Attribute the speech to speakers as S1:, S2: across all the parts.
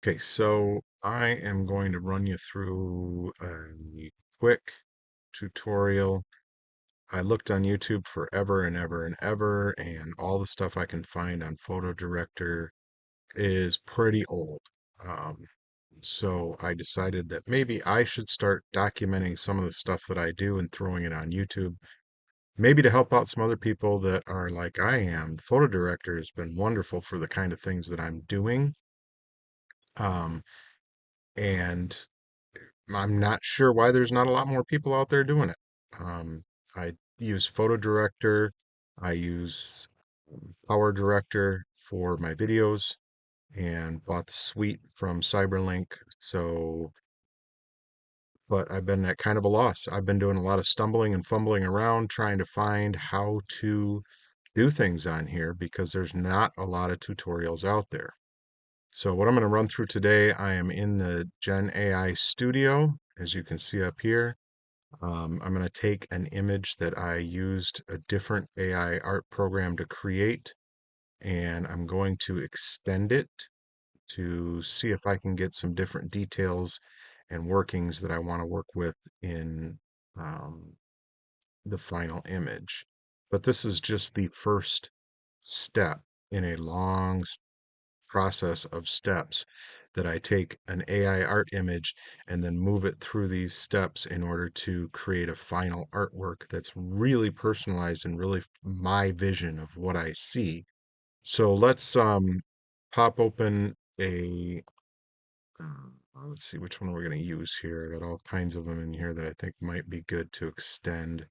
S1: Okay, so I am going to run you through a quick tutorial. I looked on YouTube forever and ever and ever, and all the stuff I can find on PhotoDirector is pretty old. Um, so I decided that maybe I should start documenting some of the stuff that I do and throwing it on YouTube, maybe to help out some other people that are like I am. PhotoDirector has been wonderful for the kind of things that I'm doing. Um, and I'm not sure why there's not a lot more people out there doing it. I use Photo Director. I use Power Director for my videos and bought the suite from Cyberlink. So, but I've been at kind of a loss. I've been doing a lot of stumbling and fumbling around trying to find how to do things on here because there's not a lot of tutorials out there. So what I'm going to run through today, I am in the Gen AI Studio, as you can see up here. I'm going to take an image that I used a different AI art program to create, and I'm going to extend it to see if I can get some different details and workings that I want to work with in um, the final image. But this is just the first step in a long process of steps that I take an AI art image and then move it through these steps in order to create a final artwork that's really personalized and really my vision of what I see. So let's pop open a let's see which one we're going to use here. I got all kinds of them in here that I think might be good to extend.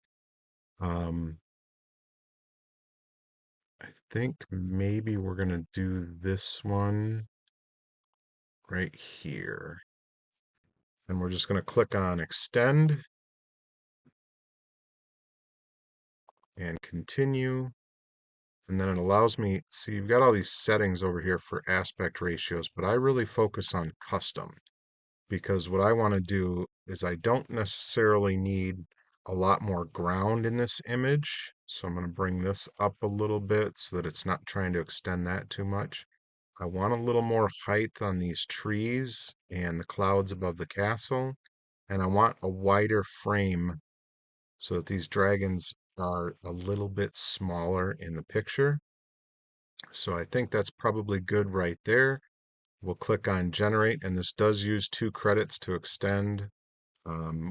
S1: Um, I think maybe we're going to do this one right here. And we're just going to click on extend and continue. And then it allows me, see, you've got all these settings over here for aspect ratios, but I really focus on custom because what I want to do is I don't necessarily need a lot more ground in this image. So I'm going to bring this up a little bit so that it's not trying to extend that too much. I want a little more height on these trees and the clouds above the castle. And I want a wider frame so that these dragons are a little bit smaller in the picture. So I think that's probably good right there. We'll click on generate, and this does use 2 credits to extend,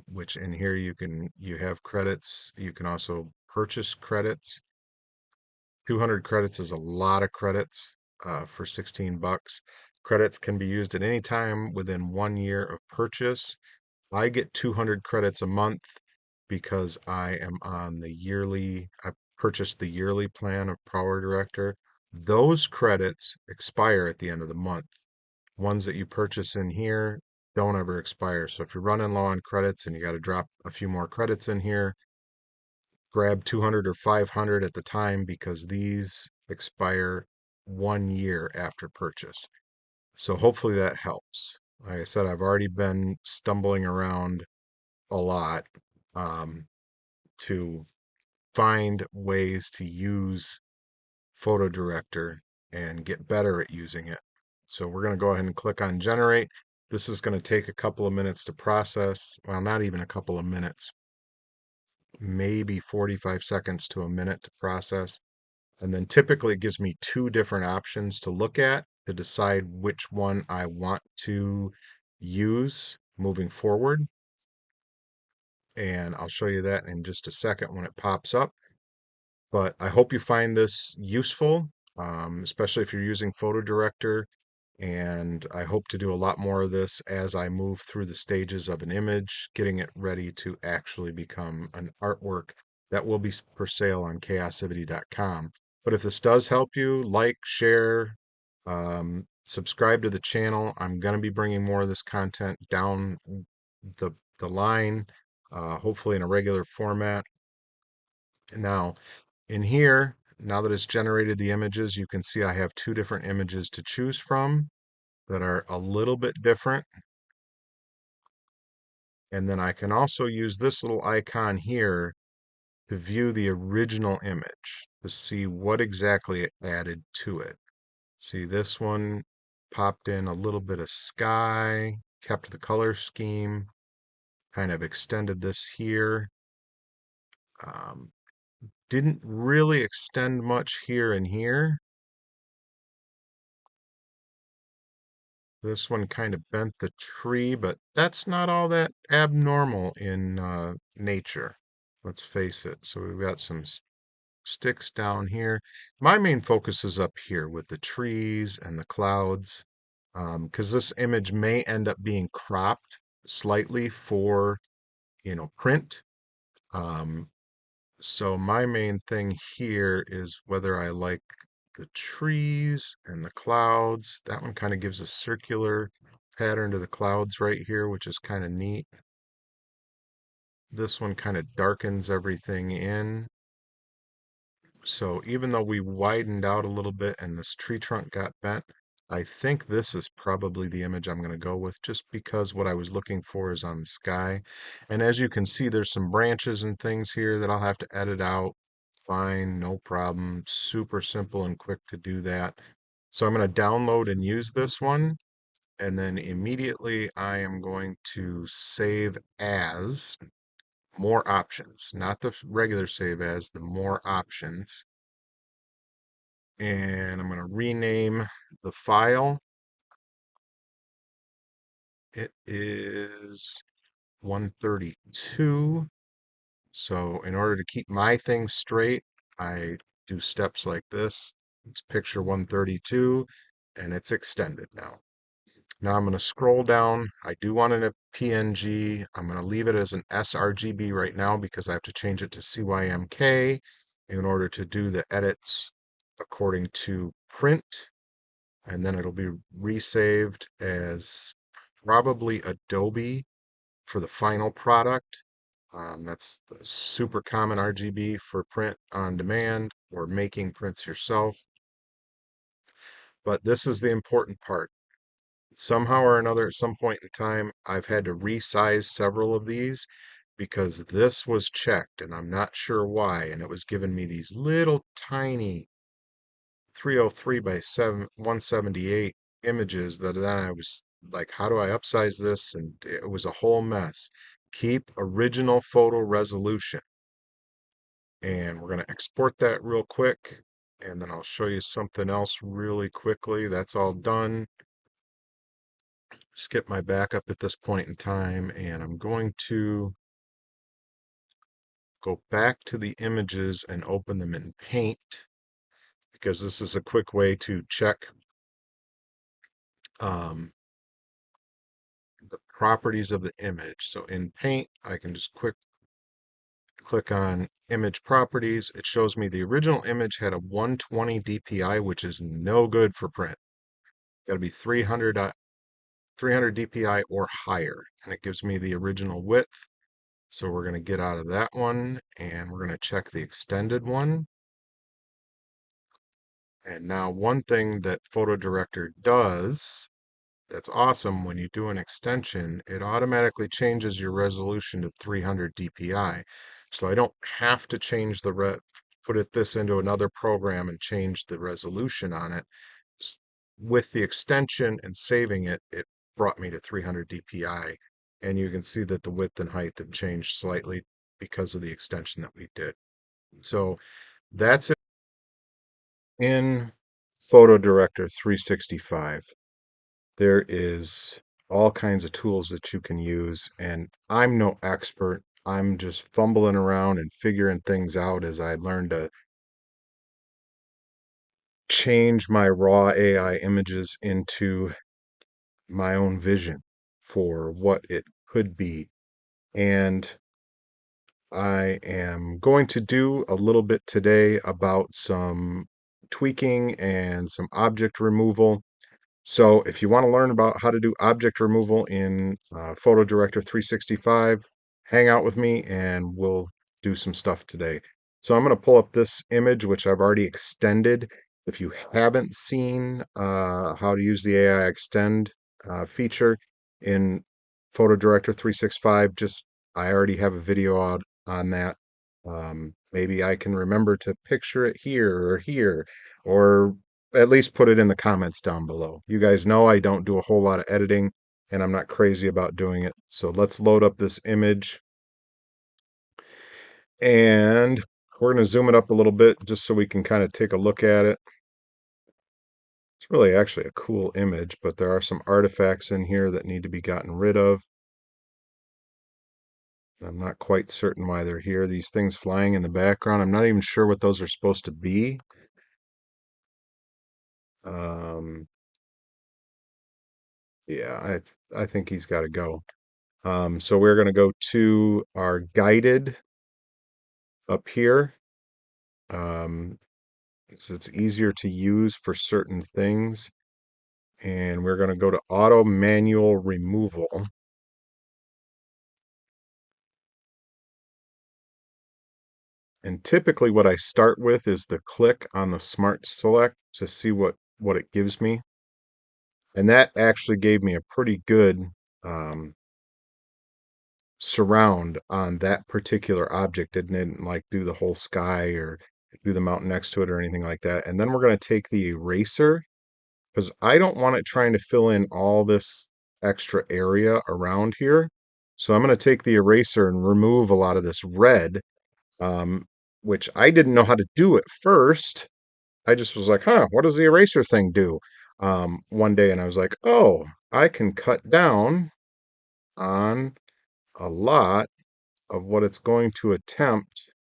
S1: which in here you have credits. You can also purchase credits. 200 credits is a lot of credits for 16 bucks. Credits can be used at any time within 1 year of purchase. I get 200 credits a month because I am on the yearly, I purchased the yearly plan of Power Director. Those credits expire at the end of the month. Ones that you purchase in here don't ever expire. So if you're running low on credits and you got to drop a few more credits in here, grab 200 or 500 at the time because these expire 1 year after purchase. So hopefully that helps. Like I said, I've already been stumbling around a lot um, to find ways to use PhotoDirector and get better at using it. So we're going to go ahead and click on generate. This is going to take a couple of minutes to process. Well, not even a couple of minutes, maybe 45 seconds to a minute to process. And then typically it gives me 2 different options to look at to decide which one I want to use moving forward. And I'll show you that in just a second when it pops up. But I hope you find this useful, especially if you're using PhotoDirector. And I hope to do a lot more of this as I move through the stages of an image, getting it ready to actually become an artwork that will be for sale on Kaosivity.com. But if this does help you, like, share, subscribe to the channel. I'm going to be bringing more of this content down the line, hopefully in a regular format. Now, in here, now that it's generated the images, you can see I have 2 different images to choose from that are a little bit different. And then I can also use this little icon here to view the original image to see what exactly it added to it. See this one popped in a little bit of sky, kept the color scheme, kind of extended this here. Um, didn't really extend much here and here. This one kind of bent the tree, but that's not all that abnormal in nature. Let's face it. So we've got some sticks down here. My main focus is up here with the trees and the clouds, because this image may end up being cropped slightly for, print. Um, so my main thing here is whether I like the trees and the clouds. That one kind of gives a circular pattern to the clouds right here, which is kind of neat. This one kind of darkens everything in. So even though we widened out a little bit and this tree trunk got bent, I think this is probably the image I'm going to go with just because what I was looking for is on the sky. And as you can see, there's some branches and things here that I'll have to edit out. Fine, no problem. Super simple and quick to do that. So I'm going to download and use this one. And then immediately I am going to save as more options, not the regular save as, the more options. And I'm going to rename the file. It is 132. So in order to keep my thing straight, I do steps like this. It's picture 132 and it's extended now. Now I'm going to scroll down. I do want it a PNG. I'm going to leave it as an sRGB right now because I have to change it to CYMK in order to do the edits according to print. And then it'll be resaved as probably Adobe for the final product. That's the super common RGB for print on demand or making prints yourself. But this is the important part. Somehow or another, at some point in time, I've had to resize several of these because this was checked and I'm not sure why. And it was giving me these little tiny 303 by 178 images that then I was like, how do I upsize this? And it was a whole mess. Keep original photo resolution. And we're going to export that real quick. And then I'll show you something else really quickly. That's all done. Skip my backup at this point in time. And I'm going to go back to the images and open them in Paint because this is a quick way to check um, the properties of the image. So in Paint, I can just click on Image Properties. It shows me the original image had a 120 DPI, which is no good for print. Got to be 300 DPI or higher, and it gives me the original width. So we're going to get out of that one, and we're going to check the extended one. And now one thing that PhotoDirector does that's awesome when you do an extension, it automatically changes your resolution to 300 DPI. So I don't have to change put this into another program and change the resolution on it. With the extension and saving it, it brought me to 300 DPI. And you can see that the width and height have changed slightly because of the extension that we did. So that's it in PhotoDirector 365. There is all kinds of tools that you can use, and I'm no expert. I'm just fumbling around and figuring things out as I learn to change my raw AI images into my own vision for what it could be. And I am going to do a little bit today about some tweaking and some object removal. So if you want to learn about how to do object removal in PhotoDirector 365, hang out with me and we'll do some stuff today. So I'm going to pull up this image, which I've already extended. If you haven't seen how to use the AI Extend feature in PhotoDirector 365, I already have a video out on that. Maybe I can remember to picture it here or here, or at least put it in the comments down below. You guys know I don't do a whole lot of editing and I'm not crazy about doing it. So let's load up this image and we're going to zoom it up a little bit just so we can kind of take a look at it. It's really actually a cool image, but there are some artifacts in here that need to be gotten rid of. I'm not quite certain why they're here. These things flying in the background, I'm not even sure what those are supposed to be. Yeah, I think he's got to go. So we're going to go to our guided up here. So it's easier to use for certain things. And we're going to go to auto manual removal. And typically what I start with is the click on the smart select to see what it gives me. And that actually gave me a pretty good surround on that particular object. It didn't like do the whole sky or do the mountain next to it or anything like that. And then we're going to take the eraser because I don't want it trying to fill in all this extra area around here. So I'm going to take the eraser and remove a lot of this red, um, which I didn't know how to do at first. I just was like, huh, what does the eraser thing do? One day, and I was like, oh, I can cut down on a lot of what it's going to attempt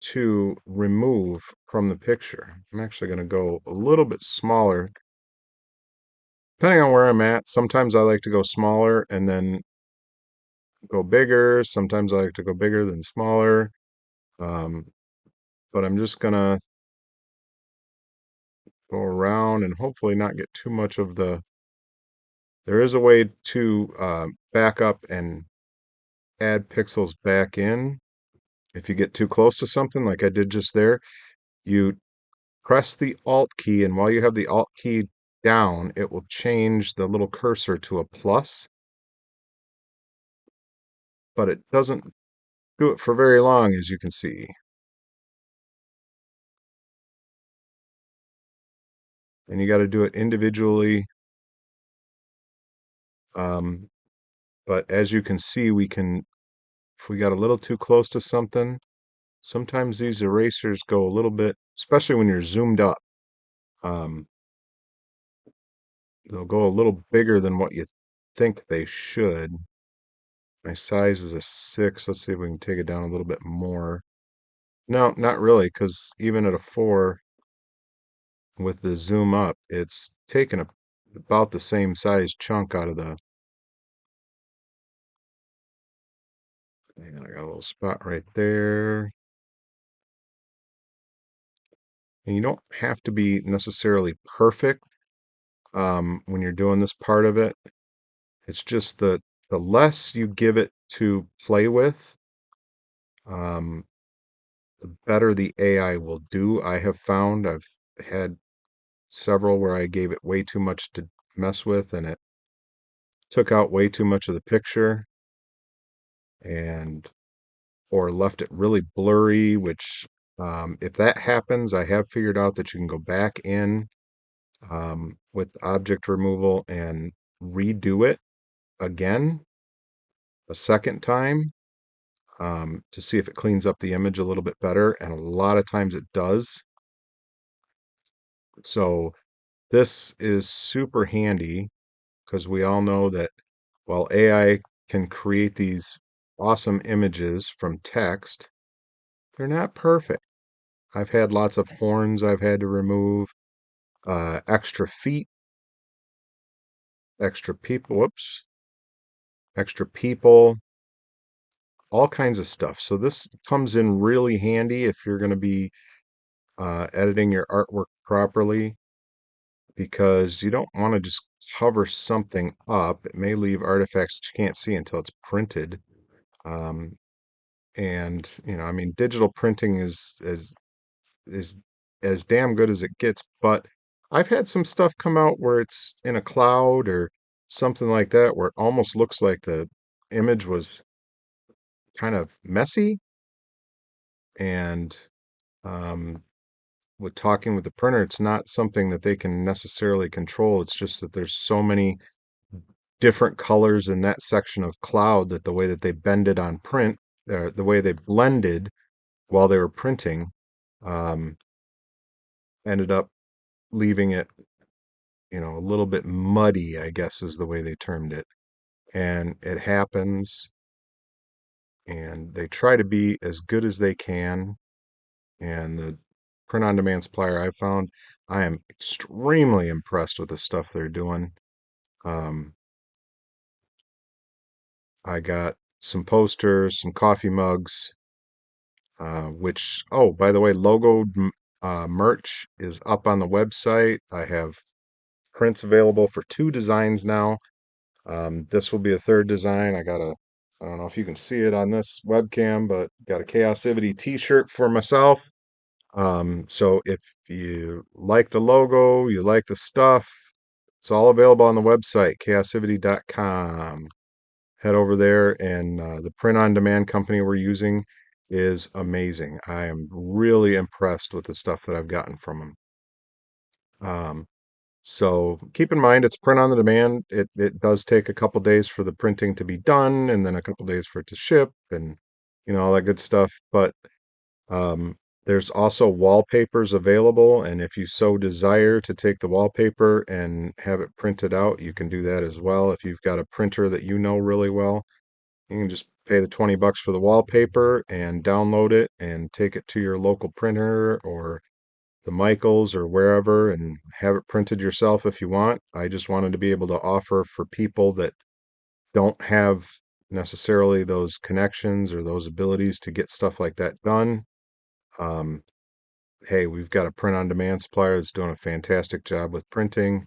S1: to remove from the picture. I'm actually going to go a little bit smaller. Depending on where I'm at, sometimes I like to go smaller and then go bigger. Sometimes I like to go bigger than smaller. Um, but I'm just going to go around and hopefully not get too much of the... There is a way to back up and add pixels back in. If you get too close to something like I did just there, you press the Alt key, and while you have the Alt key down, it will change the little cursor to a plus, but it doesn't do it for very long, as you can see. And you got to do it individually. Um, but as you can see, we can, if we got a little too close to something, sometimes these erasers go a little bit, especially when you're zoomed up. Um, they'll go a little bigger than what you think they should. My size is a 6. Let's see if we can take it down a little bit more. No, not really, because even at a 4 with the zoom up, it's taken about the same size chunk out of the... And I got a little spot right there. And you don't have to be necessarily perfect when you're doing this part of it. It's just the less you give it to play with, um, the better the AI will do. I have found I've had several where I gave it way too much to mess with and it took out way too much of the picture and or left it really blurry, which if that happens, I have figured out that you can go back in with object removal and redo it again a second time to see if it cleans up the image a little bit better. And a lot of times it does. So this is super handy because we all know that while AI can create these awesome images from text, they're not perfect. I've had lots of horns I've had to remove, extra feet, extra people, whoops, extra people, all kinds of stuff. So this comes in really handy if you're going to be editing your artwork properly because you don't want to just cover something up. It may leave artifacts that you can't see until it's printed. Um, and I mean, digital printing is as damn good as it gets, but I've had some stuff come out where it's in a cloud or something like that where it almost looks like the image was kind of messy and Um, with talking with the printer, it's not something that they can necessarily control. It's just that there's so many different colors in that section of cloud that the way that they bended on print, the way they blended while they were printing, um, ended up leaving it, a little bit muddy, I guess is the way they termed it. And it happens, and they try to be as good as they can. And the print on demand supplier I found, I am extremely impressed with the stuff they're doing. Um, I got some posters, some coffee mugs, which, oh, by the way, logoed merch is up on the website. I have prints available for 2 designs now. This will be a third design. I don't know if you can see it on this webcam, but got a Kaosivity t-shirt for myself. So if you like the logo, you like the stuff, it's all available on the website, kaosivity.com. Head over there, and the print on demand company we're using is amazing. I am really impressed with the stuff that I've gotten from them. So keep in mind, it's print on the demand. It does take a couple days for the printing to be done, and then a couple days for it to ship, and all that good stuff. But um, there's also wallpapers available, and if you so desire to take the wallpaper and have it printed out, you can do that as well. If you've got a printer that you know really well, you can just pay the $20 for the wallpaper and download it and take it to your local printer or the Michaels or wherever and have it printed yourself if you want. I just wanted to be able to offer for people that don't have necessarily those connections or those abilities to get stuff like that done. Um, hey, we've got a print on demand supplier that's doing a fantastic job with printing.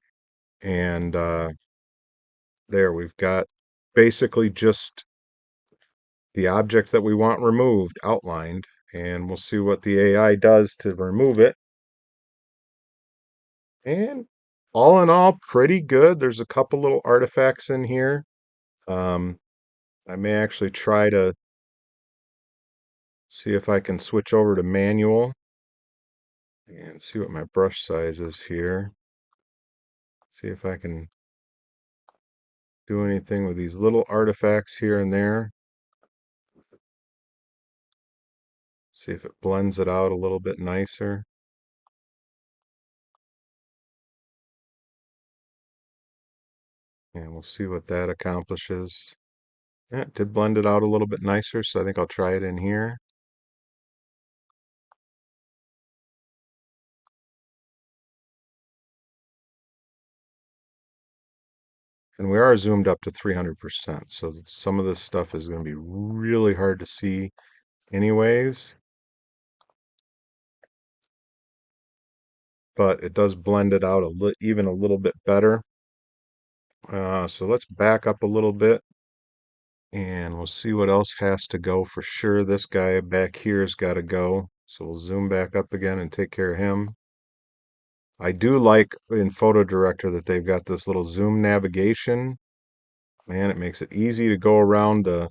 S1: And there we've got basically just the object that we want removed outlined. And we'll see what the AI does to remove it. And all in all, pretty good. There's a couple little artifacts in here. Um, I may actually try to see if I can switch over to manual and see what my brush size is here. See if I can do anything with these little artifacts here and there. See if it blends it out a little bit nicer. And we'll see what that accomplishes. Yeah, it did blend it out a little bit nicer, so I think I'll try it in here. And we are zoomed up to 300%, so some of this stuff is going to be really hard to see anyways. But it does blend it out even a little bit better. So let's back up a little bit and we'll see what else has to go for sure. This guy back here's got to go. So we'll zoom back up again and take care of him. I do like in PhotoDirector that they've got this little zoom navigation. Man, it makes it easy to go around to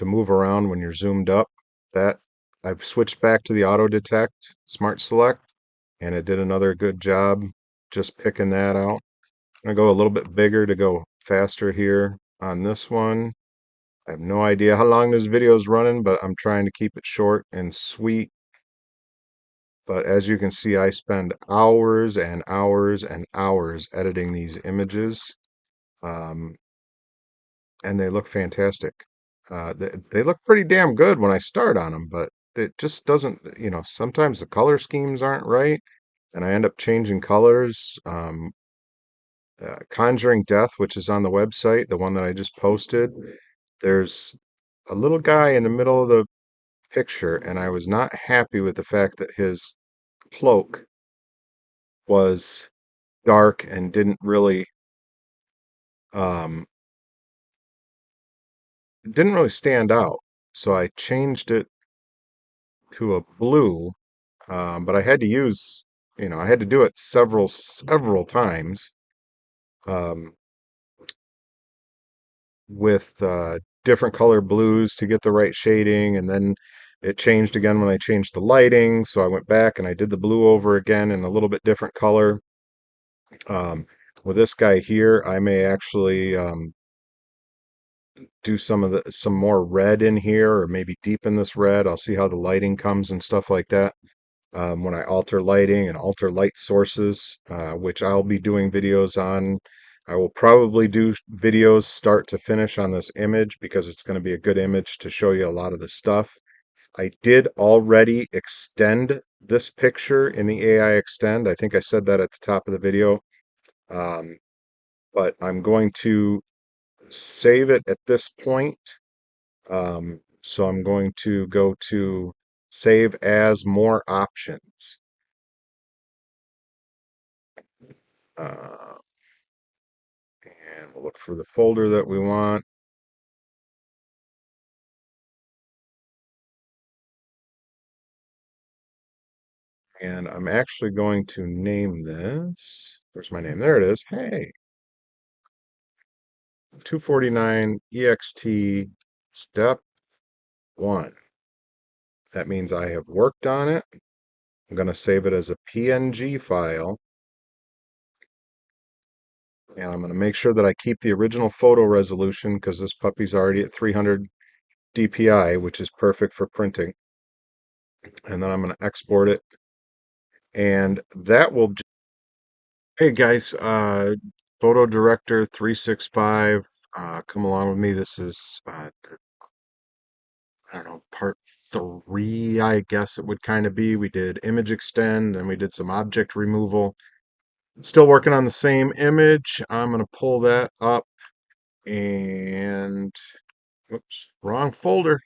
S1: move around when you're zoomed up. That I've switched back to the auto detect smart select, and it did another good job just picking that out. I'm gonna go a little bit bigger to go faster here on this one. I have no idea how long this video is running, but I'm trying to keep it short and sweet. But as you can see, I spend hours and hours and hours editing these images, um, and they look fantastic. They look pretty damn good when I start on them, but it just doesn't, sometimes the color schemes aren't right, and I end up changing colors. Conjuring Death, which is on the website, the one that I just posted, there's a little guy in the middle of the picture, and I was not happy with the fact that his cloak was dark and um, didn't really stand out. So I changed it to a blue, but I had to I had to do it several times um, with different color blues to get the right shading, and then it changed again when I changed the lighting. So I went back and I did the blue over again in a little bit different color. Um, with this guy here, I may actually do some more red in here, or maybe deepen this red. I'll see how the lighting comes and stuff like that. When I alter lighting and alter light sources, which I'll be doing videos on. I will probably do videos start to finish on this image because it's going to be a good image to show you a lot of the stuff. I did already extend this picture in the AI extend. I think I said that at the top of the video. Um, but I'm going to save it at this point. So I'm going to go to save as more options. Uh, and we'll look for the folder that we want. And I'm actually going to name this. Where's my name? There it is. Hey, 249 EXT step 1. That means I have worked on it. I'm going to save it as a PNG file. And I'm going to make sure that I keep the original photo resolution because this puppy's already at 300 DPI, which is perfect for printing. And then I'm going to export it. And that will. Hey guys, PhotoDirector365. Come along with me. This is, I don't know, part 3, I guess it would kind of be. We did image extend and we did some object removal. Still working on the same image. I'm going to pull that up and, oops, wrong folder.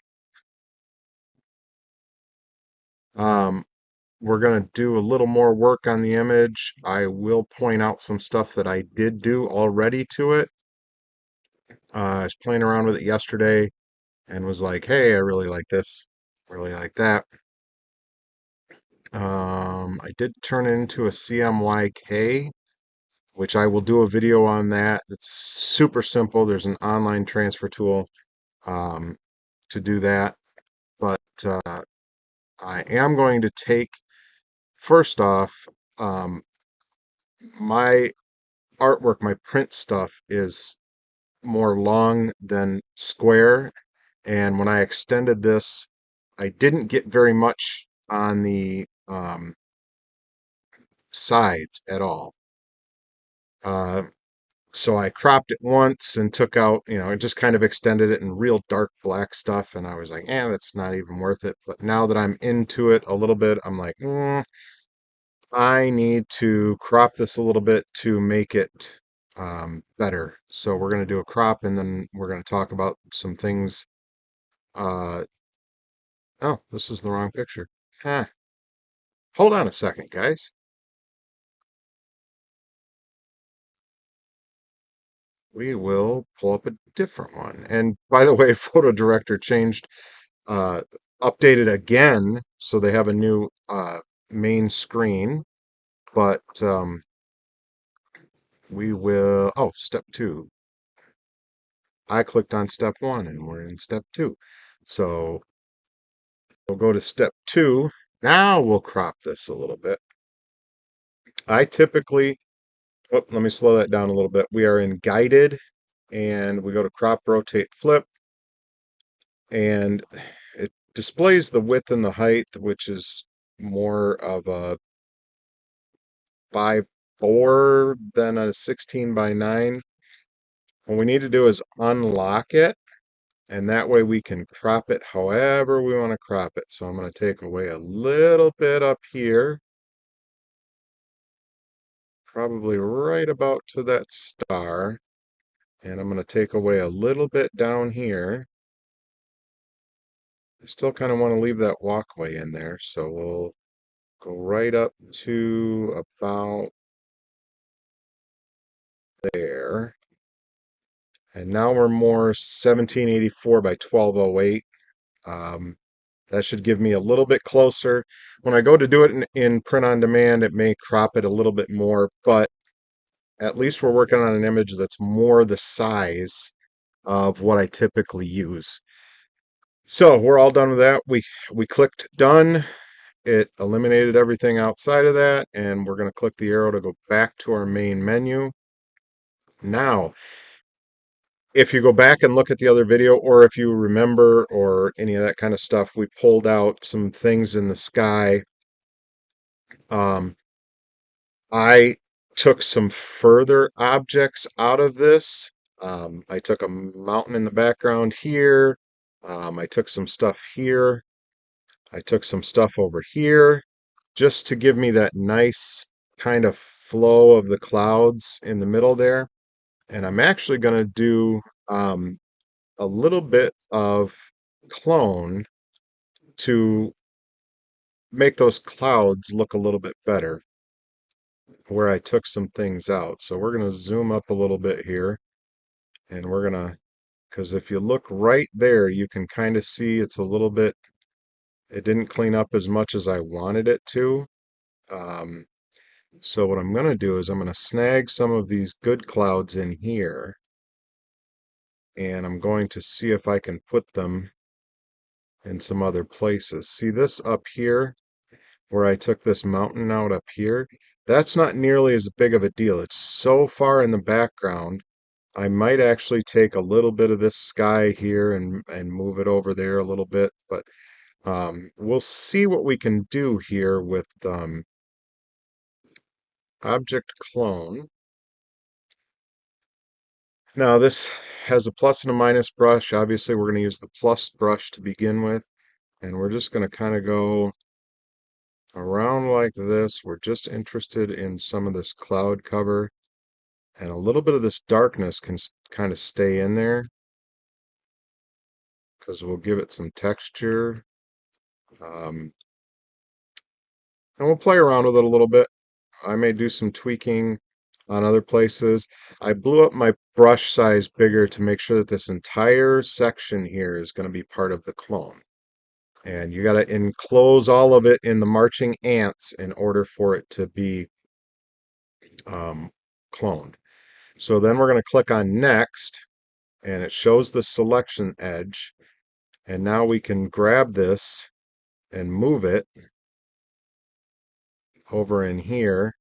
S1: Um, we're going to do a little more work on the image. I will point out some stuff that I did do already to it. I was playing around with it yesterday and was like, hey, I really like this, really like that. I did turn it into a CMYK, which I will do a video on that. It's super simple. There's an online transfer tool um, to do that. But I am going to take, first off, my artwork, my print stuff is more long than square. And when I extended this, I didn't get very much on the sides at all. Uh, so I cropped it once and took out, I just kind of extended it in real dark black stuff. And I was like, that's not even worth it. But now that I'm into it a little bit, I'm like, I need to crop this a little bit to make it better. So we're going to do a crop and then we're going to talk about some things. Uh, oh, this is the wrong picture. Huh. Hold on a second, guys. We will pull up a different one. And by the way, Photo Director changed, uh, updated again, so they have a new main screen. But we will. Oh, step 2. I clicked on step 1, and we're in step 2. So we'll go to step 2. Now we'll crop this a little bit. I typically. Oh, let me slow that down a little bit. We are in guided, and we go to crop, rotate, flip. And it displays the width and the height, which is more of a 5:4 than a 16:9. What we need to do is unlock it, and that way we can crop it however we want to crop it. So I'm going to take away a little bit up here, probably right about to that star, and I'm going to take away a little bit down here. I still kind of want to leave that walkway in there, so we'll go right up to about there. And now we're more 1784 by 1208. That should give me a little bit closer. When I go to do it in print on demand, it may crop it a little bit more, but at least we're working on an image that's more the size of what I typically use. So we're all done with that. We clicked done. It eliminated everything outside of that, and we're going to click the arrow to go back to our main menu. Now, if you go back and look at the other video, or if you remember, or any of that kind of stuff, we pulled out some things in the sky. Um, I took some further objects out of this. I took a mountain in the background here. I took some stuff here. I took some stuff over here just to give me that nice kind of flow of the clouds in the middle there. And I'm actually going to do a little bit of clone to make those clouds look a little bit better where I took some things out. So we're going to zoom up a little bit here, and we're going to, because if you look right there, you can kind of see it's a little bit, it didn't clean up as much as I wanted it to. Um, so what I'm going to do is I'm going to snag some of these good clouds in here, and I'm going to see if I can put them in some other places. See this up here where I took this mountain out up here? That's not nearly as big of a deal. It's so far in the background. I might actually take a little bit of this sky here and move it over there a little bit, but we'll see what we can do here with object clone. Now this has a plus and a minus brush. Obviously we're going to use the plus brush to begin with, and we're just going to kind of go around like this. We're just interested in some of this cloud cover, and a little bit of this darkness can kind of stay in there because we'll give it some texture. Um, and we'll play around with it a little bit. I may do some tweaking on other places. I blew up my brush size bigger to make sure that this entire section here is going to be part of the clone. And you got to enclose all of it in the marching ants in order for it to be cloned. So then we're going to click on next, and it shows the selection edge. And now we can grab this and move it over in here,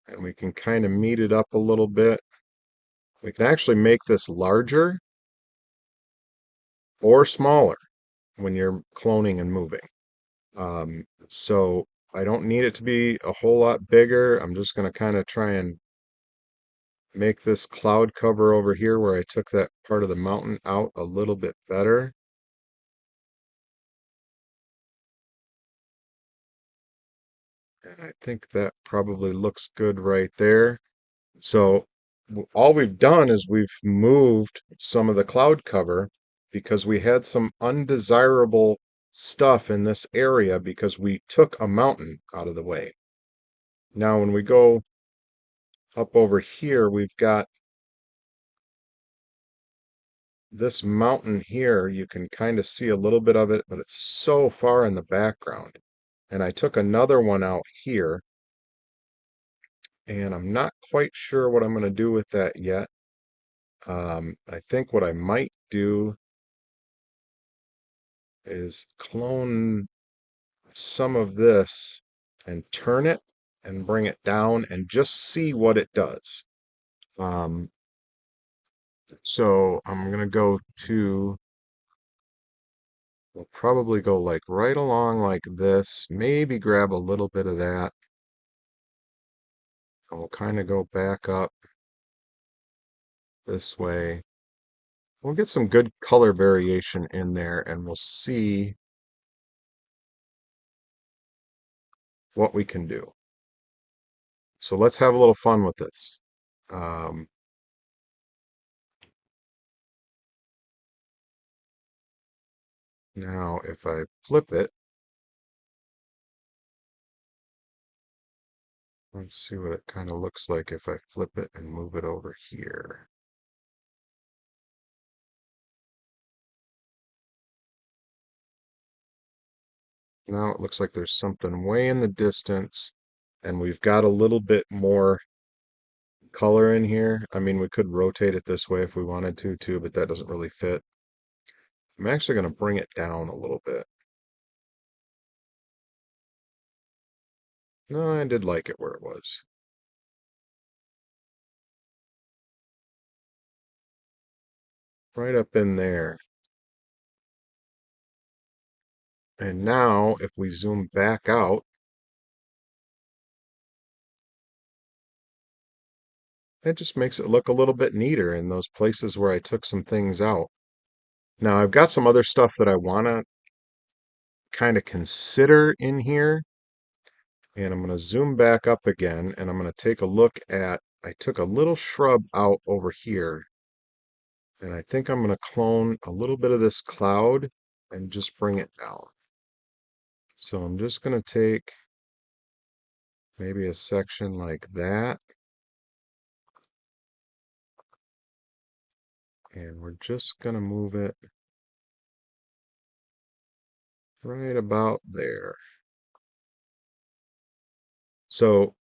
S1: and we can kind of meet it up a little bit. We can actually make this larger or smaller when you're cloning and moving. So I don't need it to be a whole lot bigger. I'm just going to kind of try and make this cloud cover over here where I took that part of the mountain out a little bit better. And I think that probably looks good right there. So all we've done is we've moved some of the cloud cover because we had some undesirable stuff in this area because we took a mountain out of the way. Now, when we go up over here, we've got this mountain here. You can kind of see a little bit of it, but it's so far in the background. And I took another one out here, and I'm not quite sure what I'm going to do with that yet. I think what I might do is clone some of this and turn it and bring it down and just see what it does. So I'm going to go to, we'll probably go like right along like this, maybe grab a little bit of that, and we'll kind of go back up this way. We'll get some good color variation in there, and we'll see what we can do. So let's have a little fun with this. Um, Now, if I flip it, let's see what it kind of looks like if I flip it and move it over here. Now it looks like there's something way in the distance, and we've got a little bit more color in here. I mean, we could rotate it this way if we wanted to too, but that doesn't really fit. I'm actually going to bring it down a little bit. No, I did like it where it was. Right up in there. And now if we zoom back out, it just makes it look a little bit neater in those places where I took some things out. Now I've got some other stuff that I want to kind of consider in here. And I'm going to zoom back up again and I'm going to take a look at, I took a little shrub out over here. And I think I'm going to clone a little bit of this cloud and just bring it down. So I'm just going to take maybe a section like that. And we're just going to move it right about there. So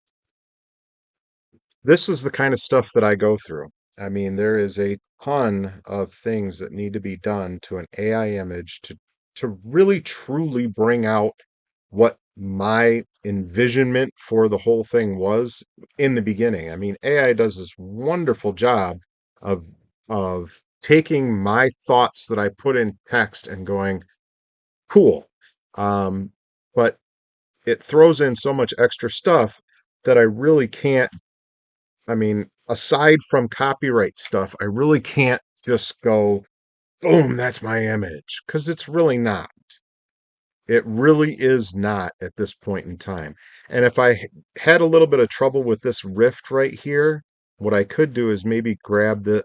S1: this is the kind of stuff that I go through. I mean, there is a ton of things that need to be done to an AI image to really truly bring out what my envisionment for the whole thing was in the beginning. I mean, AI does this wonderful job of of taking my thoughts that I put in text and going, cool. Um, but it throws in so much extra stuff that I really can't. I mean, aside from copyright stuff, I really can't just go, boom, that's my image, because it's really not. It really is not at this point in time. And if I had a little bit of trouble with this rift right here, what I could do is maybe grab the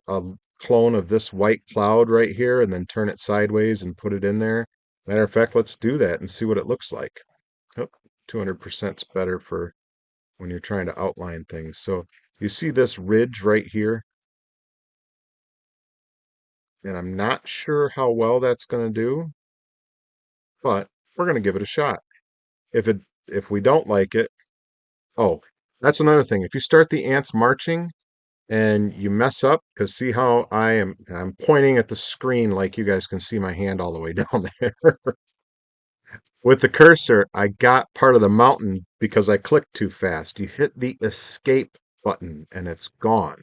S1: clone of this white cloud right here and then turn it sideways and put it in there. Matter of fact, let's do that and see what it looks like. Oh, 200% is better for when you're trying to outline things. So you see this ridge right here, and I'm not sure how well that's going to do, but we're going to give it a shot. If we don't like it, oh, that's another thing. If you start the ants marching and you mess up, because see how I'm pointing at the screen like you guys can see my hand all the way down there. With the cursor, I got part of the mountain because I clicked too fast. You hit the escape button and it's gone.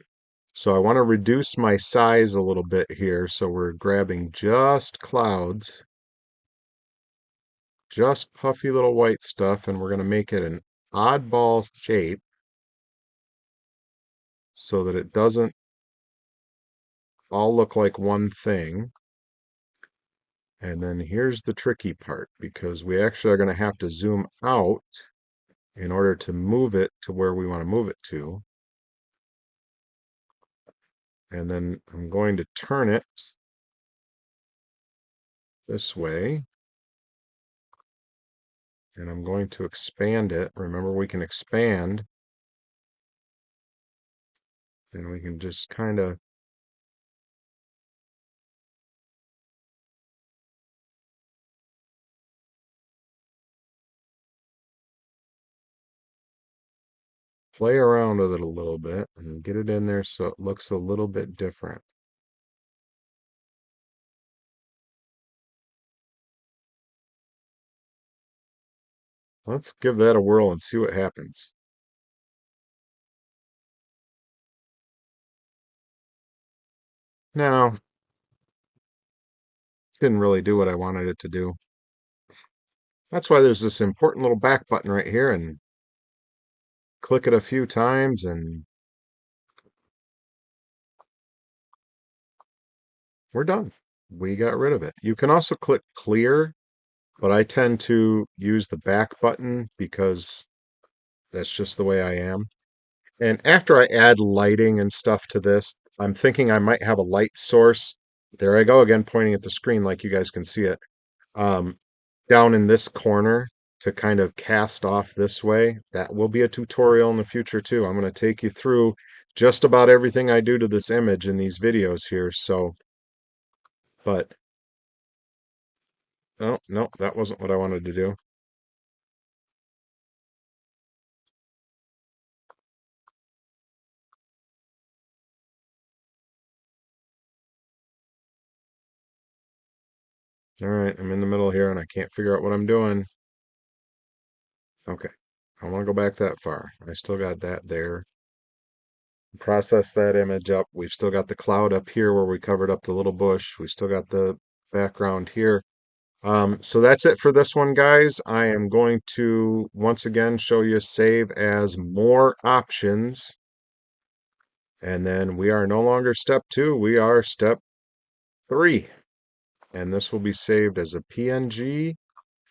S1: So I want to reduce my size a little bit here. So we're grabbing just clouds, just puffy little white stuff, and we're going to make it an oddball shape so that it doesn't all look like one thing. And then here's the tricky part, because we actually are going to have to zoom out in order to move it to where we want to move it to. And then I'm going to turn it this way. And I'm going to expand it. Remember, we can expand. And we can just kind of play around with it a little bit and get it in there so it looks a little bit different. Let's give that a whirl and see what happens. No, didn't really do what I wanted it to do. That's why there's this important little back button right here, and click it a few times and we're done. We got rid of it. You can also click clear, but I tend to use the back button because that's just the way I am. And after I add lighting and stuff to this, I'm thinking I might have a light source. There I go again, pointing at the screen like you guys can see it. Um, down in this corner to kind of cast off this way. That will be a tutorial in the future too. I'm going to take you through just about everything I do to this image in these videos here. So, but, oh, no, that wasn't what I wanted to do. All right, I'm in the middle here and I can't figure out what I'm doing. Okay, I want to go back that far. I still got that there. Process that image up. We've still got the cloud up here where we covered up the little bush. We still got the background here. So that's it for this one, guys. I am going to once again show you save as more options. And then we are no longer step 2, we are step 3. And this will be saved as a PNG.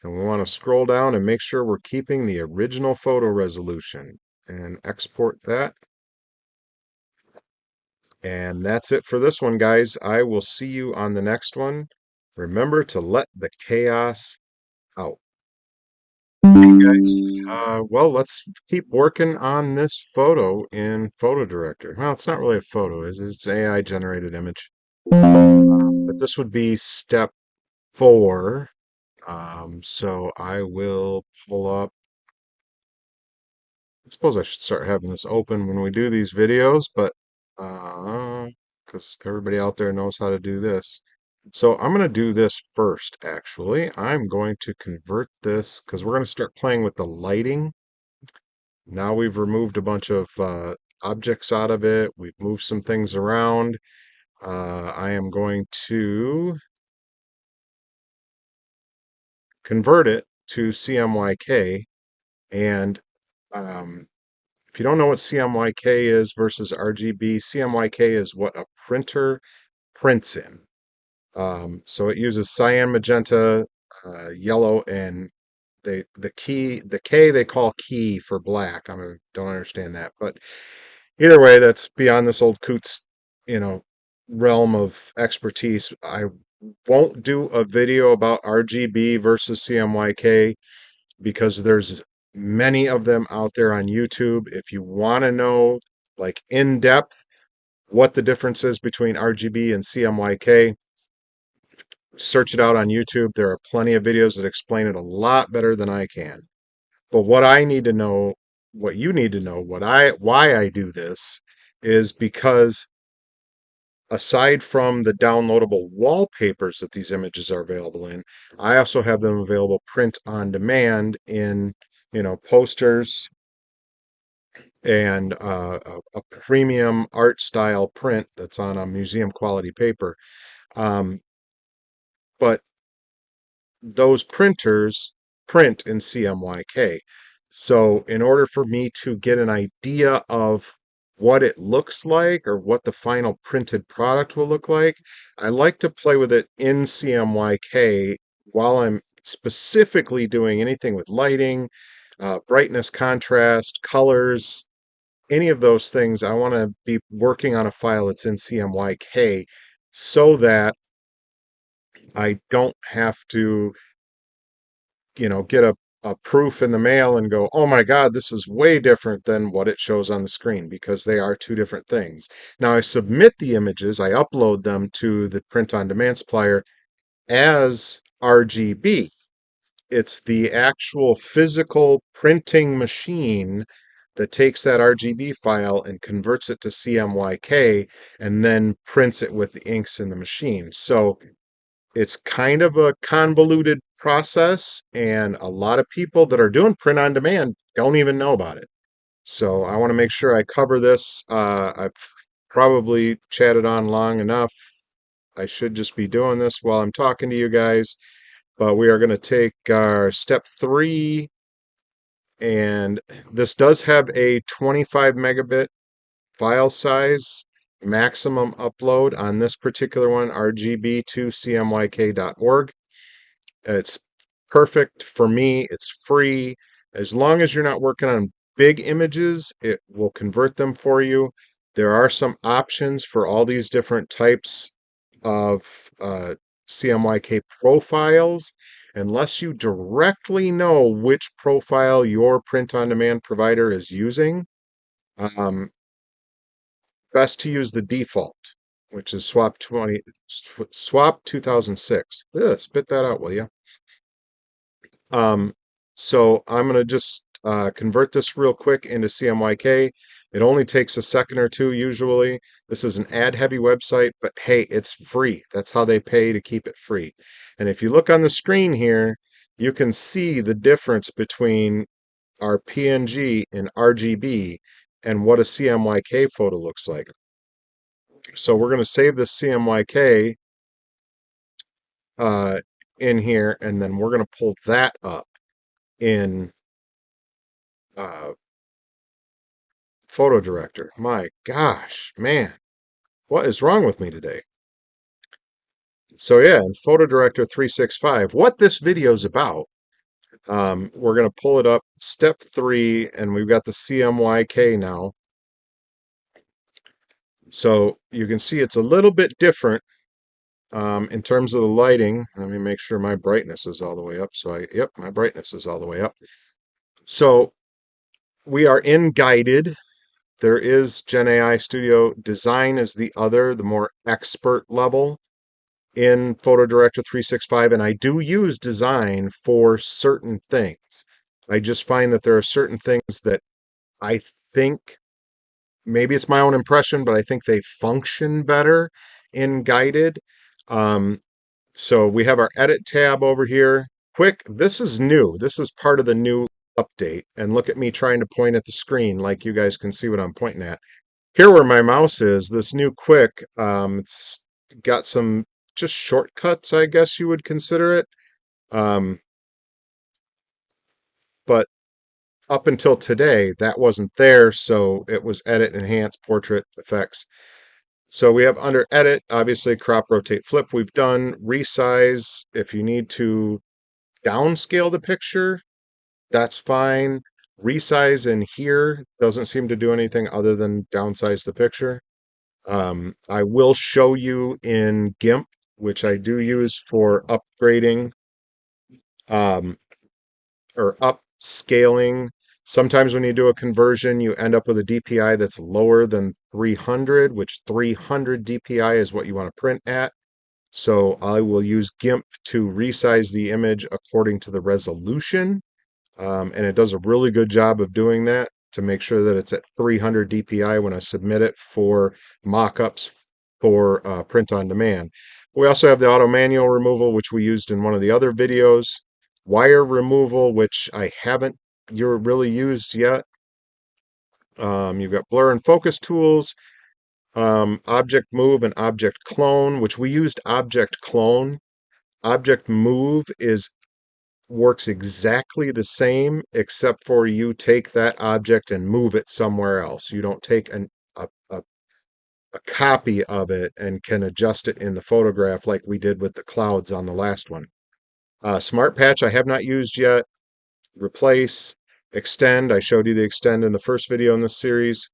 S1: And we want to scroll down and make sure we're keeping the original photo resolution and export that. And that's it for this one, guys. I will see you on the next one. Remember to let the chaos out. Guys, well, let's keep working on this photo in PhotoDirector. Well, it's not really a photo, it's AI generated image. But this would be step 4. So I will pull up. I suppose I should start having this open when we do these videos, but because everybody out there knows how to do this. So I'm going to do this first, actually. I'm going to convert this because we're going to start playing with the lighting. Now we've removed a bunch of objects out of it. We've moved some things around. I am going to convert it to CMYK. And if you don't know what CMYK is versus RGB, CMYK is what a printer prints in. So it uses cyan, magenta, yellow, and the K they call key for black. I don't understand that, but either way, that's beyond this old coot's, realm of expertise. I won't do a video about RGB versus CMYK because there's many of them out there on YouTube. If you want to know, like in depth, what the difference is between RGB and CMYK, search it out on YouTube. There are plenty of videos that explain it a lot better than I can. But what I need to know, what you need to know, why I do this is because aside from the downloadable wallpapers that these images are available in, I also have them available print on demand in, posters and a premium art style print that's on a museum quality paper. Um, but those printers print in CMYK. So, in order for me to get an idea of what it looks like or what the final printed product will look like, I like to play with it in CMYK while I'm specifically doing anything with lighting, brightness, contrast, colors, any of those things. I want to be working on a file that's in CMYK so that I don't have to get a proof in the mail and go, oh my God, this is way different than what it shows on the screen because they are two different things. Now I submit the images, I upload them to the print on demand supplier as RGB. It's the actual physical printing machine that takes that RGB file and converts it to CMYK and then prints it with the inks in the machine. So it's kind of a convoluted process, and a lot of people that are doing print on demand don't even know about it. So I want to make sure I cover this. I've probably chatted on long enough. I should just be doing this while I'm talking to you guys. But we are going to take our step 3, and this does have a 25 megabit file size maximum upload on this particular one, rgb2cmyk.org. It's perfect for me. It's free. As long as you're not working on big images, it will convert them for you. There are some options for all these different types of CMYK profiles. Unless you directly know which profile your print-on-demand provider is using, um, best to use the default, which is Swap 2006. Ugh, spit that out, will you? Um, so I'm gonna just convert this real quick into CMYK. It only takes a second or two usually. This is an ad-heavy website, but hey, it's free. That's how they pay to keep it free. And if you look on the screen here, you can see the difference between our PNG and RGB and what a CMYK photo looks like. So we're going to save this CMYK uh, in here, and then we're going to pull that up in uh, PhotoDirector. My gosh, man, what is wrong with me today? So yeah, in PhotoDirector365, what this video is about, we're going to pull it up, step 3, and we've got the CMYK now. So you can see it's a little bit different in terms of the lighting. Let me make sure my brightness is all the way up. Yep, my brightness is all the way up. So we are in guided. There is Gen AI Studio. Design is the other, the more expert level in PhotoDirector365, and I do use design for certain things. I just find that there are certain things that I think, maybe it's my own impression, but I think they function better in guided. Um, so we have our edit tab over here. Quick, this is new. This is part of the new update. And look at me trying to point at the screen like you guys can see what I'm pointing at. Here where my mouse is, this new quick, it's got some just shortcuts, I guess you would consider it. Um, but up until today, that wasn't there, so it was edit, enhance, portrait, effects. So we have under edit, obviously crop, rotate, flip. We've done resize. If you need to downscale the picture, that's fine. Resize in here doesn't seem to do anything other than downsize the picture. I will show you in GIMP, which I do use for upgrading um, or upscaling. Sometimes when you do a conversion, you end up with a DPI that's lower than 300, which 300 DPI is what you want to print at. So I will use GIMP to resize the image according to the resolution. And it does a really good job of doing that to make sure that it's at 300 DPI when I submit it for mock-ups for print on demand. We also have the auto manual removal, which we used in one of the other videos. Wire removal, which I haven't really used yet. You've got blur and focus tools, object move and object clone, which we used object clone. Object move works exactly the same, except for you take that object and move it somewhere else. You don't take a copy of it and can adjust it in the photograph like we did with the clouds on the last one. Smart patch I have not used yet. Replace, extend. I showed you the extend in the first video in this series.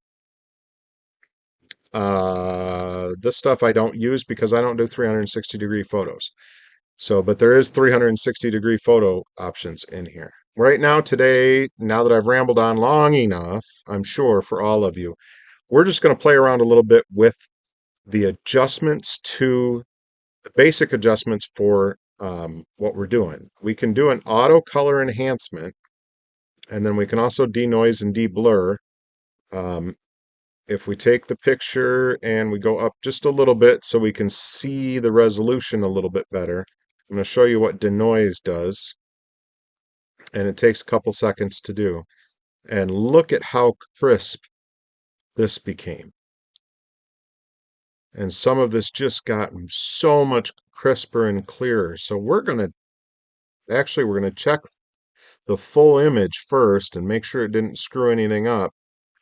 S1: This stuff I don't use because I don't do 360-degree photos. So, but there is 360-degree photo options in here. Right now, today, now that I've rambled on long enough, I'm sure for all of you, we're just going to play around a little bit with the adjustments to the basic adjustments for what we're doing. We can do an auto color enhancement, and then we can also denoise and deblur. If we take the picture and we go up just a little bit so we can see the resolution a little bit better, I'm going to show you what denoise does, and it takes a couple seconds to do. And look at how crisp this became. And some of this just got so much crisper and clearer. So we're going to check the full image first and make sure it didn't screw anything up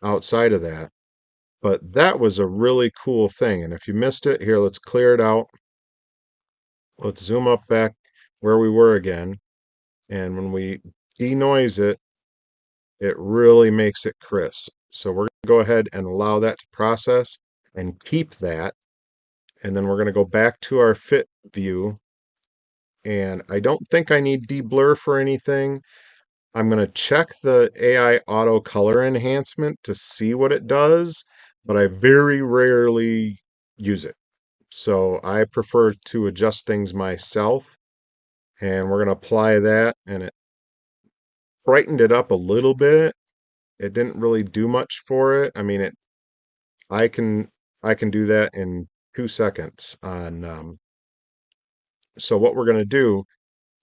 S1: outside of that. But that was a really cool thing. And if you missed it, here, let's clear it out. Let's zoom up back where we were again. And when we denoise it, it really makes it crisp. So we're going to go ahead and allow that to process and keep that. And then we're going to go back to our fit view. And I don't think I need deblur for anything. I'm going to check the AI auto color enhancement to see what it does, but I very rarely use it. So I prefer to adjust things myself. And we're going to apply that, and it brightened it up a little bit. It didn't really do much for it. I mean, I can I can do that in 2 seconds on so what we're going to do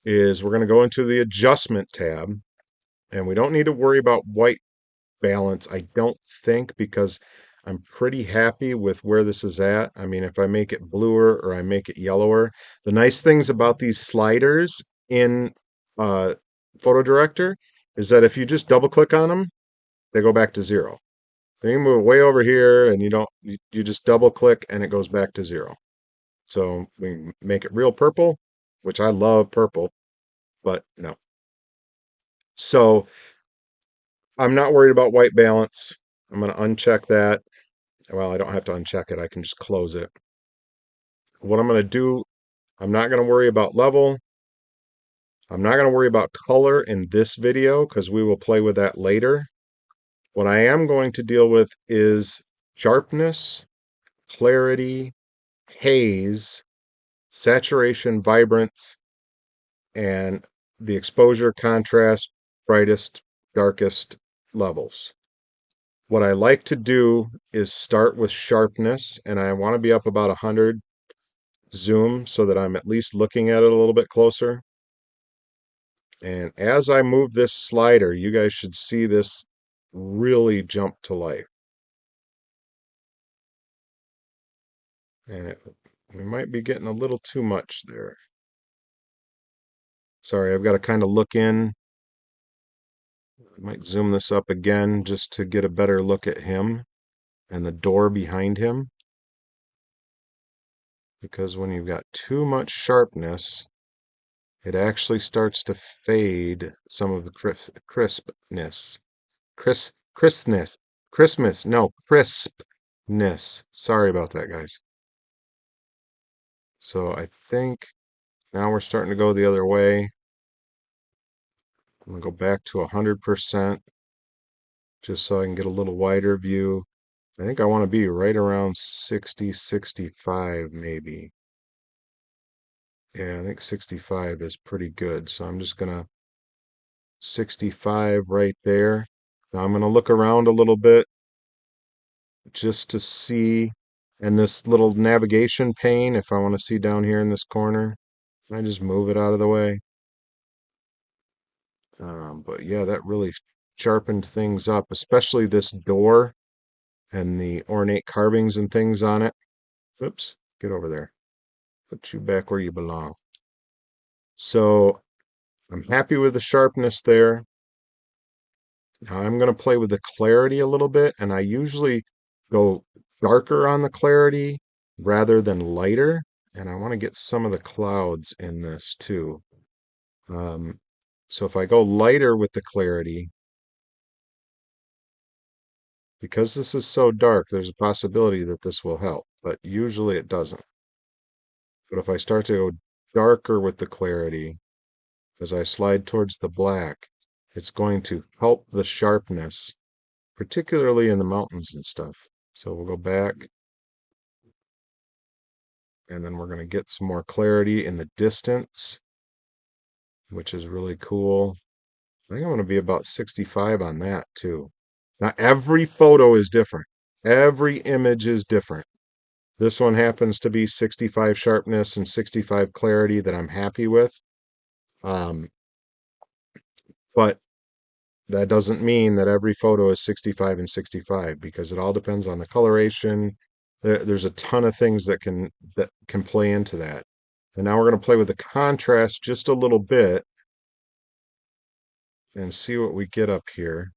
S1: is we're going to go into the adjustment tab, and we don't need to worry about white balance, I don't think, because I'm pretty happy with where this is at. I mean, if I make it bluer or I make it yellower, the nice things about these sliders in uh, PhotoDirector is that if you just double click on them, they go back to zero. Then you move way over here and you just double click and it goes back to zero. So we make it real purple, which I love purple, but no. So I'm not worried about white balance. I'm going to uncheck that. Well, I don't have to uncheck it. I can just close it. What I'm going to do, I'm not going to worry about level. I'm not going to worry about color in this video because we will play with that later. What I am going to deal with is sharpness, clarity, haze, saturation, vibrance, and the exposure, contrast, brightest, darkest levels. What I like to do is start with sharpness, and I want to be up about 100 zoom so that I'm at least looking at it a little bit closer. And as I move this slider, you guys should see this really jump to life. And we might be getting a little too much there. Sorry, I've got to kind of look in. I might zoom this up again just to get a better look at him and the door behind him. Because when you've got too much sharpness, it actually starts to fade some of the crispness. Crispness. Sorry about that, guys. So I think now we're starting to go the other way. I'm gonna go back to 100% just so I can get a little wider view. I think I want to be right around 60, 65 maybe. Yeah, I think 65 is pretty good. So I'm just gonna 65 right there. Now I'm gonna look around a little bit just to see, and this little navigation pane, if I want to see down here in this corner, I just move it out of the way. But yeah, that really sharpened things up, especially this door and the ornate carvings and things on it. Oops, get over there. Put you back where you belong. So I'm happy with the sharpness there. Now I'm going to play with the clarity a little bit, and I usually go darker on the clarity rather than lighter. And I want to get some of the clouds in this too. So if I go lighter with the clarity, because this is so dark, there's a possibility that this will help, but usually it doesn't. But if I start to go darker with the clarity, as I slide towards the black, it's going to help the sharpness, particularly in the mountains and stuff. So we'll go back, and then we're going to get some more clarity in the distance, which is really cool. I think I'm going to be about 65 on that too. Now, every photo is different. Every image is different. This one happens to be 65 sharpness and 65 clarity that I'm happy with. But that doesn't mean that every photo is 65 and 65 because it all depends on the coloration. There's a ton of things that can play into that. And now we're going to play with the contrast just a little bit and see what we get up here.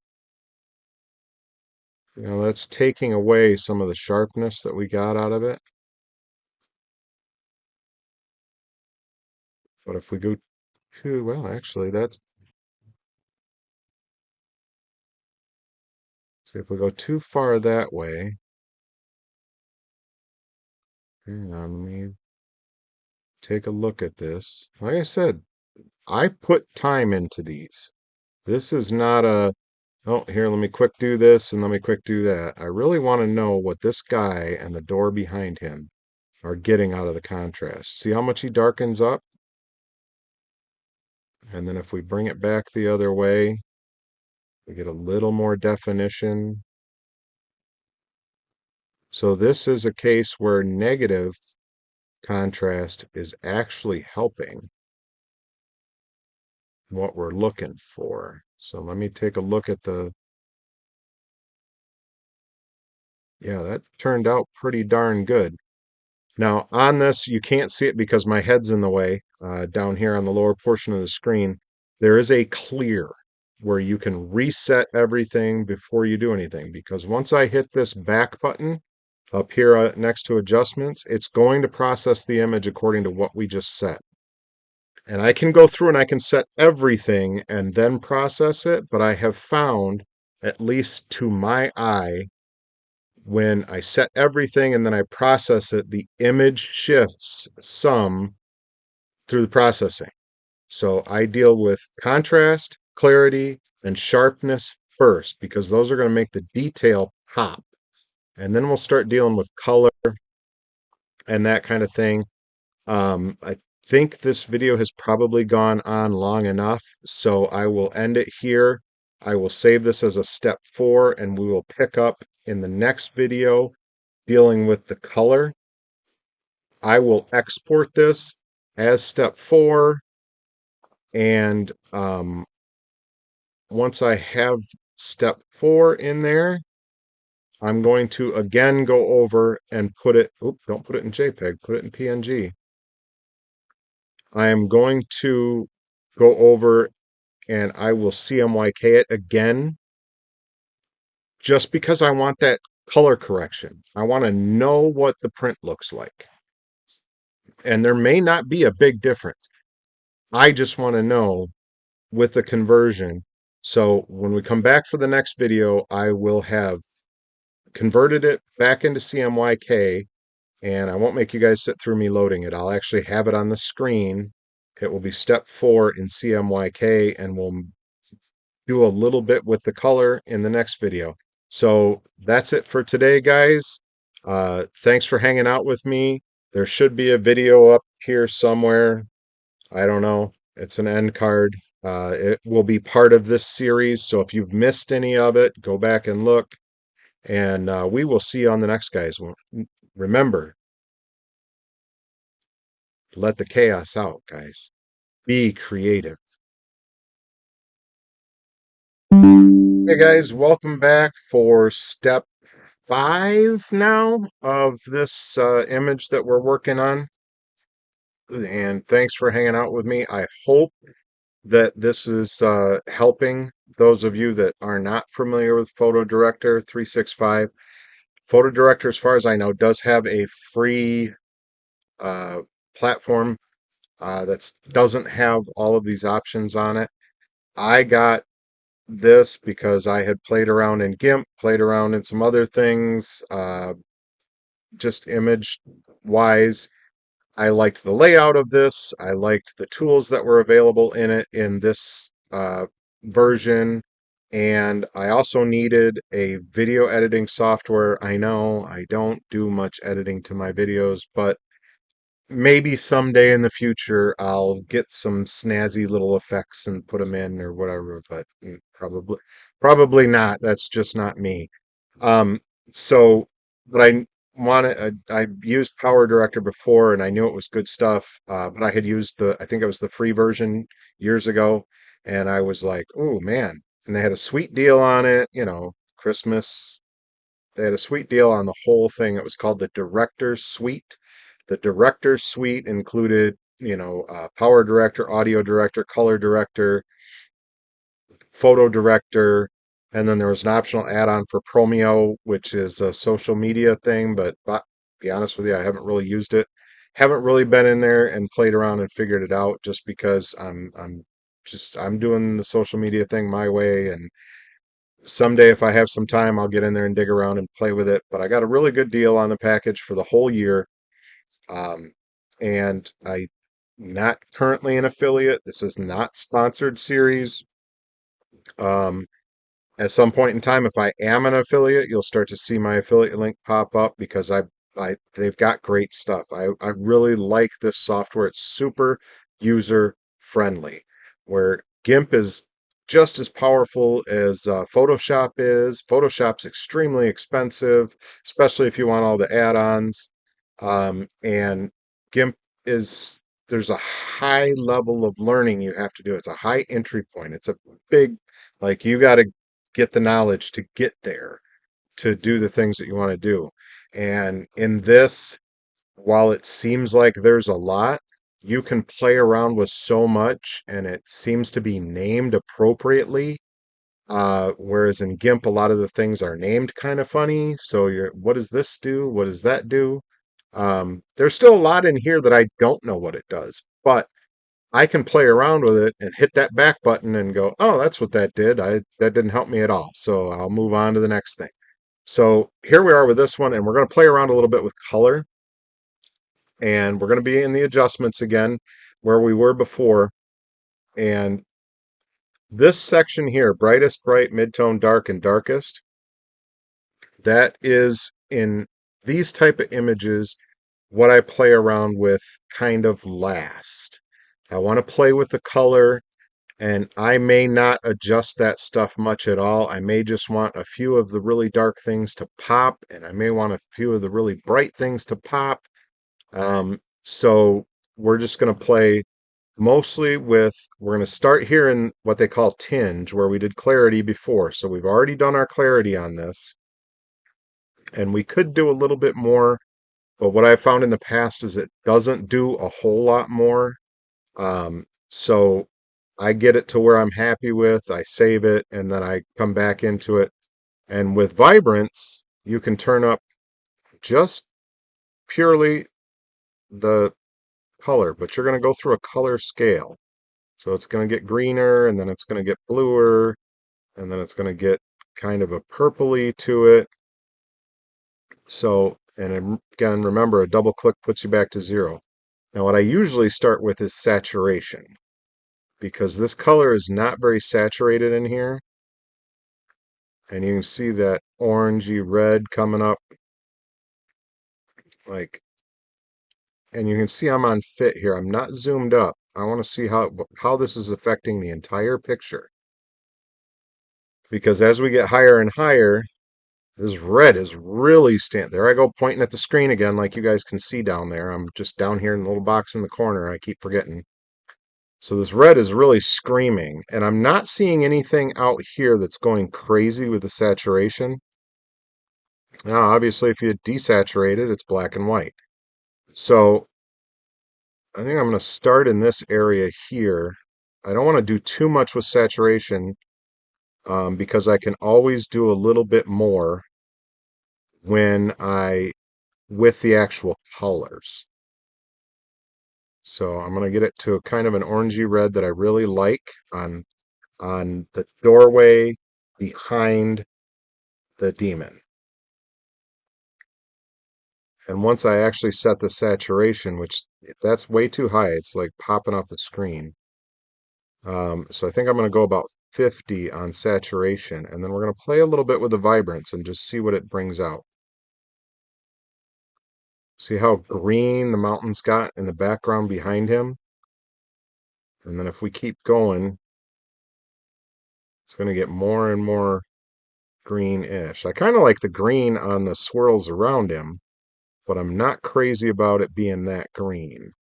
S1: You know, that's taking away some of the sharpness that we got out of it. But if we go too, well, actually, see, if we go too far that way, hang on, let me take a look at this. Like I said, I put time into these. This is not a, oh, here, let me quick do this and let me quick do that. I really want to know what this guy and the door behind him are getting out of the contrast. See how much he darkens up? And then if we bring it back the other way, We get a little more definition. So this is a case where negative contrast is actually helping what we're looking for. So let me take a look at yeah, that turned out pretty darn good. Now on this, you can't see it because my head's in the way. Down here on the lower portion of the screen, there is a clear where you can reset everything before you do anything. Because once I hit this back button up here next to adjustments, it's going to process the image according to what we just set. And I can go through and I can set everything and then process it, but I have found, at least to my eye, when I set everything and then I process it, the image shifts some through the processing. So I deal with contrast, clarity, and sharpness first because those are going to make the detail pop. And then we'll start dealing with color and that kind of thing. I think this video has probably gone on long enough, so I will end it here. I will save this as a step 4, and we will pick up in the next video dealing with the color. I will export this as step 4, and once I have step 4 in there, I'm going to again go over and put it, don't put it in JPEG, put it in PNG. I am going to go over and I will CMYK it again just because I want that color correction. I want to know what the print looks like. And there may not be a big difference. I just want to know with the conversion. So when we come back for the next video, I will have converted it back into CMYK, and I won't make you guys sit through me loading it. I'll actually have it on the screen. It will be step 4 in CMYK, and we'll do a little bit with the color in the next video. So that's it for today, guys. Thanks for hanging out with me. There should be a video up here somewhere. I don't know. It's an end card. It will be part of this series. So if you've missed any of it, go back and look. And we will see you on the next, guys. Remember, let the chaos out, guys. Be creative. Hey, guys, welcome back for step 5 now of this image that we're working on. And thanks for hanging out with me. I hope that this is helping those of you that are not familiar with PhotoDirector365. PhotoDirector, as far as I know, does have a free uh, platform that doesn't have all of these options on it. I got this because I had played around in GIMP, played around in some other things, just image wise. I liked the layout of this. I liked the tools that were available in it in this version. And I also needed a video editing software. I know I don't do much editing to my videos, but maybe someday in the future I'll get some snazzy little effects and put them in or whatever, but probably not. That's just not me. Um, so but I wanted I used Power Director before and I knew it was good stuff, but I had used I think it was the free version years ago, and I was like, oh man, and they had a sweet deal on it, Christmas. They had a sweet deal on the whole thing. It was called the Director's Suite. The Director's Suite included, Power Director, Audio Director, Color Director, Photo Director, and then there was an optional add-on for Promeo, which is a social media thing. But be honest with you, I haven't really used it. Haven't really been in there and played around and figured it out just because I'm doing the social media thing my way, and someday if I have some time I'll get in there and dig around and play with it. But I got a really good deal on the package for the whole year. Um, and I not currently an affiliate. This is not sponsored series. Um, at some point in time, if I am an affiliate, you'll start to see my affiliate link pop up because they've got great stuff. I really like this software. It's super user friendly. Where GIMP is just as powerful as Photoshop is. Photoshop's extremely expensive, especially if you want all the add-ons. And GIMP is, there's a high level of learning you have to do. It's a high entry point. It's a big, like, you got to get the knowledge to get there to do the things that you want to do. And in this, while it seems like there's a lot, you can play around with so much and it seems to be named appropriately. Whereas in GIMP, a lot of the things are named kind of funny. So what does this do? What does that do? There's still a lot in here that I don't know what it does, but I can play around with it and hit that back button and go, oh, that's what that did. That didn't help me at all. So I'll move on to the next thing. So here we are with this one, and we're going to play around a little bit with color. And we're going to be in the adjustments again where we were before. And this section here, brightest, bright, midtone, dark, and darkest, that is in these type of images what I play around with kind of last. I want to play with the color, and I may not adjust that stuff much at all. I may just want a few of the really dark things to pop, and I may want a few of the really bright things to pop. So we're just going to play mostly with, we're going to start here in what they call tinge, where we did clarity before. So we've already done our clarity on this, and we could do a little bit more, but what I found in the past is it doesn't do a whole lot more. So I get it to where I'm happy with, I save it, and then I come back into it. And with vibrance, you can turn up just purely the color, but you're going to go through a color scale. So it's going to get greener, and then it's going to get bluer, and then it's going to get kind of a purpley to it. So, and again, remember, a double click puts you back to 0. Now, what I usually start with is saturation, because this color is not very saturated in here. And you can see that orangey red coming up, like, and you can see I'm on fit here. I'm not zoomed up. I want to see how this is affecting the entire picture. Because as we get higher and higher, this red is really there I go, pointing at the screen again, like you guys can see down there. I'm just down here in the little box in the corner. I keep forgetting. So this red is really screaming, and I'm not seeing anything out here that's going crazy with the saturation. Now, obviously, if you desaturate it, it's black and white. So I think I'm going to start in this area here. I don't want to do too much with saturation because I can always do a little bit more with the actual colors. So I'm going to get it to a kind of an orangey red that I really like on the doorway behind the demon. And once I actually set the saturation, which that's way too high, it's like popping off the screen. So I think I'm going to go about 50 on saturation, and then we're going to play a little bit with the vibrance and just see what it brings out. See how green the mountains got in the background behind him? And then if we keep going, it's going to get more and more greenish. I kind of like the green on the swirls around him, but I'm not crazy about it being that green.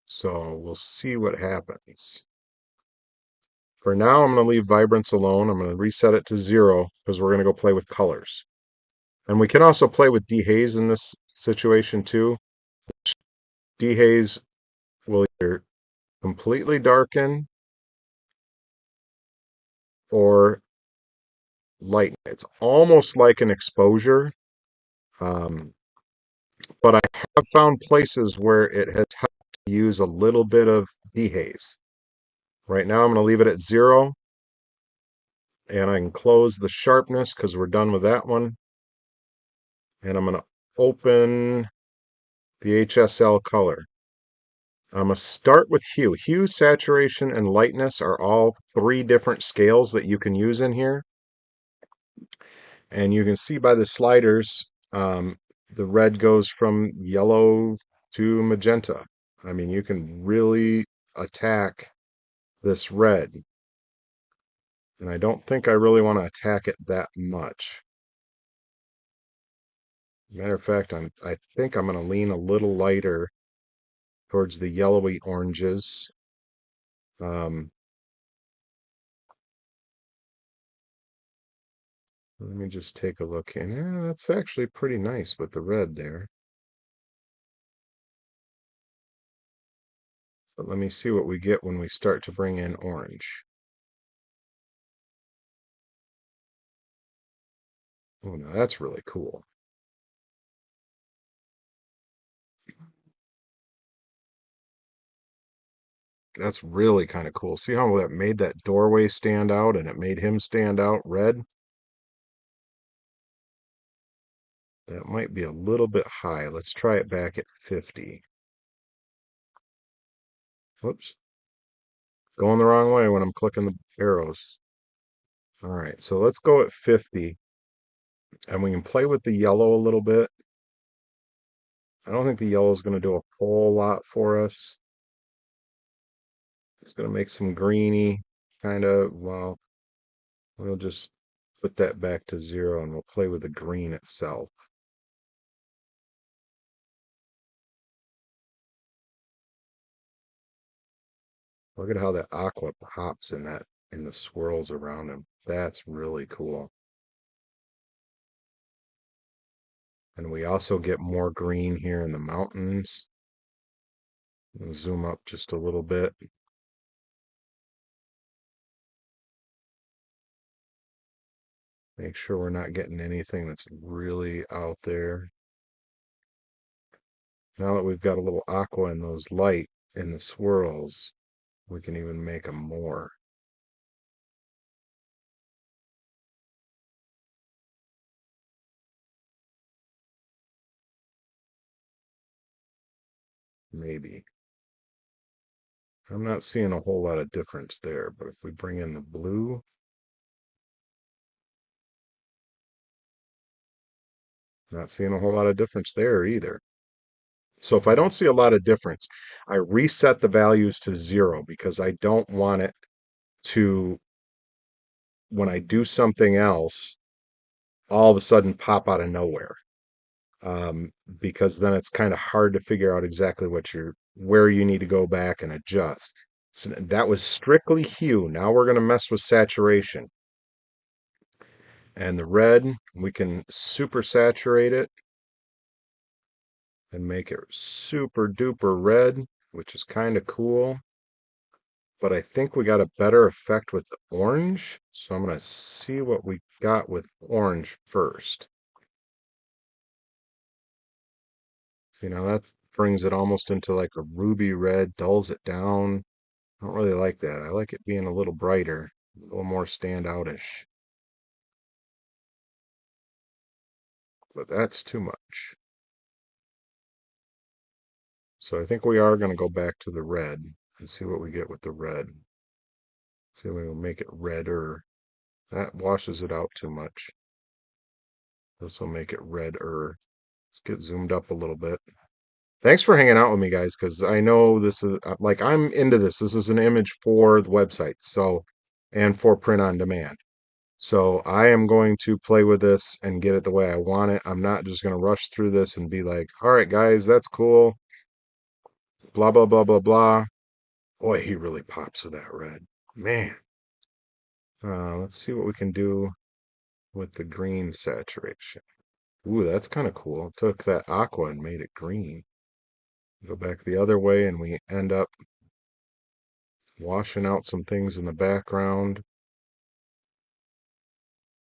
S1: So we'll see what happens. For now, I'm going to leave vibrance alone. I'm going to reset it to 0 because we're going to go play with colors. And we can also play with dehaze in this situation too. Dehaze will either completely darken or lighten. It's almost like an exposure, but I have found places where it has helped to use a little bit of dehaze. Right now, I'm going to leave it at 0, and I can close the sharpness because we're done with that one. And I'm going to open the HSL color. I'm going to start with hue. Hue, saturation, and lightness are all 3 different scales that you can use in here. And you can see by the sliders, the red goes from yellow to magenta. I mean, you can really attack this red. And I don't think I really want to attack it that much. Matter of fact, I think I'm going to lean a little lighter towards the yellowy oranges. Um, Let me just take a look. And yeah, that's actually pretty nice with the red there. But let me see what we get when we start to bring in orange. Oh, now that's really cool. That's really kind of cool. See how that made that doorway stand out and it made him stand out red? That might be a little bit high. Let's try it back at 50. Whoops. Going the wrong way when I'm clicking the arrows. All right, so let's go at 50. And we can play with the yellow a little bit. I don't think the yellow is going to do a whole lot for us. It's going to make some greeny kind of, well, we'll just put that back to 0 and we'll play with the green itself. Look at how that aqua pops in the swirls around him. That's really cool. And we also get more green here in the mountains. We'll zoom up just a little bit. Make sure we're not getting anything that's really out there. Now that we've got a little aqua in those light in the swirls, we can even make them more. Maybe. I'm not seeing a whole lot of difference there, but if we bring in the blue, not seeing a whole lot of difference there either. So if I don't see a lot of difference, I reset the values to 0 because I don't want it to, when I do something else, all of a sudden pop out of nowhere. Um, because then it's kind of hard to figure out exactly where you need to go back and adjust. So that was strictly hue. Now we're going to mess with saturation. And the red, we can super saturate it and make it super duper red, which is kind of cool. But I think we got a better effect with the orange. So I'm going to see what we got with orange first. That brings it almost into like a ruby red, dulls it down. I don't really like that. I like it being a little brighter, a little more standoutish. But that's too much. So I think we are going to go back to the red and see what we get with the red. See if we can make it redder. That washes it out too much. This will make it redder. Let's get zoomed up a little bit. Thanks for hanging out with me, guys, because I know this is like I'm into this. This is an image for the website, so and for print on demand. So I am going to play with this and get it the way I want it. I'm not just going to rush through this and be like, all right, guys, that's cool. Blah, blah, blah, blah, blah. Boy, he really pops with that red. Man. Let's see what we can do with the green saturation. Ooh, that's kind of cool. Took that aqua and made it green. Go back the other way and we end up washing out some things in the background.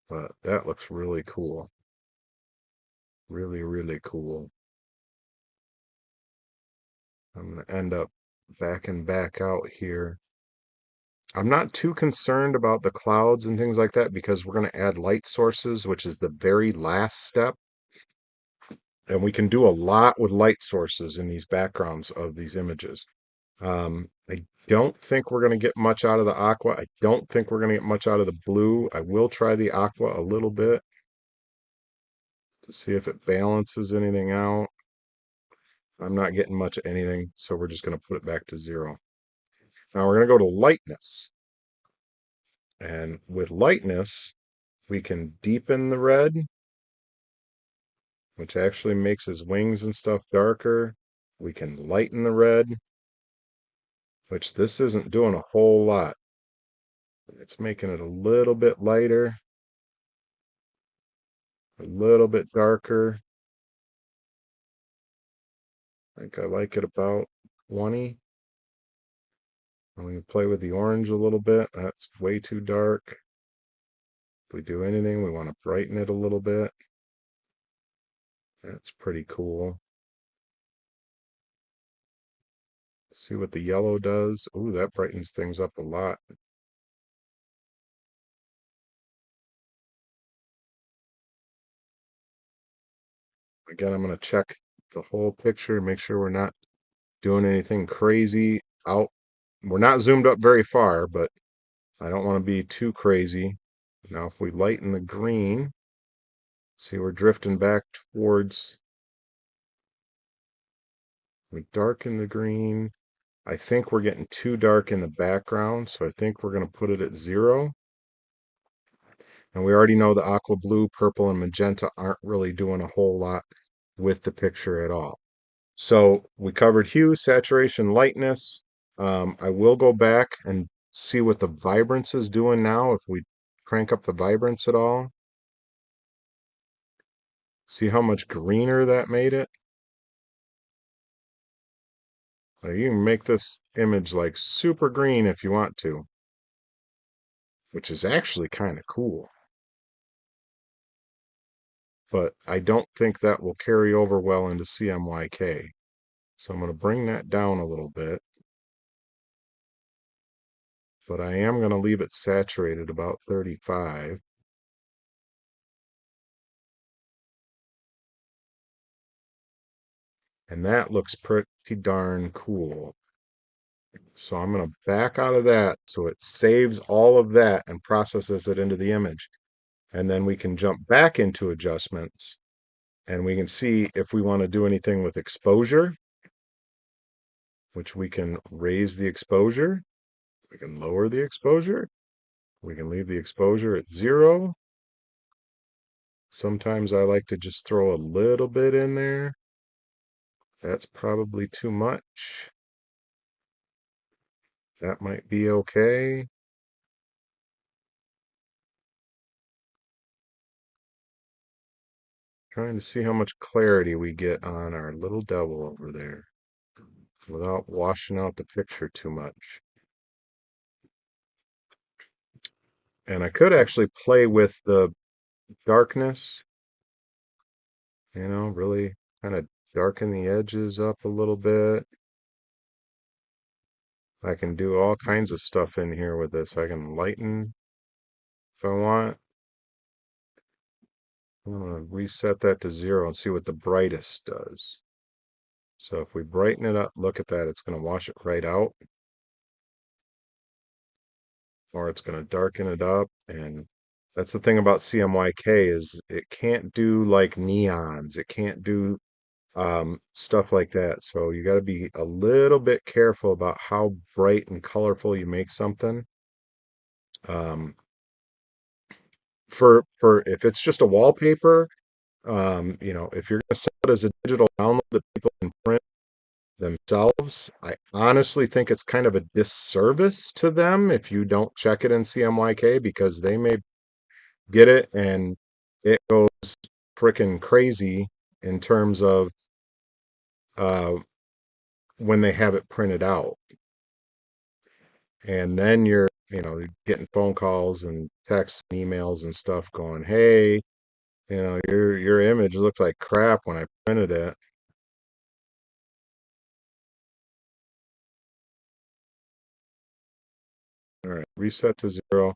S1: But that looks really cool. Really, really cool. I'm going to end up backing back out here. I'm not too concerned about the clouds and things like that because we're going to add light sources, which is the very last step. And we can do a lot with light sources in these backgrounds of these images. I don't think we're going to get much out of the aqua. I don't think we're going to get much out of the blue. I will try the aqua a little bit to see if it balances anything out. I'm not getting much of anything, so we're just going to put it back to 0. Now we're going to go to lightness. And with lightness, we can deepen the red, which actually makes his wings and stuff darker. We can lighten the red, which this isn't doing a whole lot. It's making it a little bit lighter, a little bit darker. I think I like it about 20. And we can play with the orange a little bit. That's way too dark. If we do anything, we want to brighten it a little bit. That's pretty cool. See what the yellow does. Ooh, that brightens things up a lot. Again, I'm going to check the whole picture, make sure we're not doing anything crazy out. We're not zoomed up very far, but I don't want to be too crazy. Now, if we lighten the green, see we're drifting back towards, we darken the green. I think we're getting too dark in the background, so I think we're going to put it at 0. And we already know the aqua blue, purple, and magenta aren't really doing a whole lot with the picture at all. So we covered hue, saturation, lightness. I will go back and see what the vibrance is doing now if we crank up the vibrance at all. See how much greener that made it? You can make this image like super green if you want to, which is actually kind of cool. But I don't think that will carry over well into CMYK. So I'm going to bring that down a little bit. But I am going to leave it saturated about 35. And that looks pretty darn cool. So I'm going to back out of that so it saves all of that and processes it into the image. And then we can jump back into adjustments and we can see if we want to do anything with exposure, which we can raise the exposure. We can lower the exposure. We can leave the exposure at 0. Sometimes I like to just throw a little bit in there. That's probably too much. That might be okay. Trying to see how much clarity we get on our little devil over there without washing out the picture too much. And I could actually play with the darkness, really kind of darken the edges up a little bit. I can do all kinds of stuff in here with this. I can lighten if I want. I'm going to reset that to 0 and see what the brightest does. So if we brighten it up, look at that, it's going to wash it right out. Or it's going to darken it up. And that's the thing about CMYK is it can't do like neons. It can't do stuff like that. So you got to be a little bit careful about how bright and colorful you make something. Um, for if it's just a wallpaper, if you're going to sell it as a digital download that people can print themselves, I honestly think it's kind of a disservice to them if you don't check it in CMYK because they may get it and it goes freaking crazy in terms of uh, when they have it printed out. And then you're getting phone calls and texts and emails and stuff going, hey, your image looked like crap when I printed it. All right, reset to 0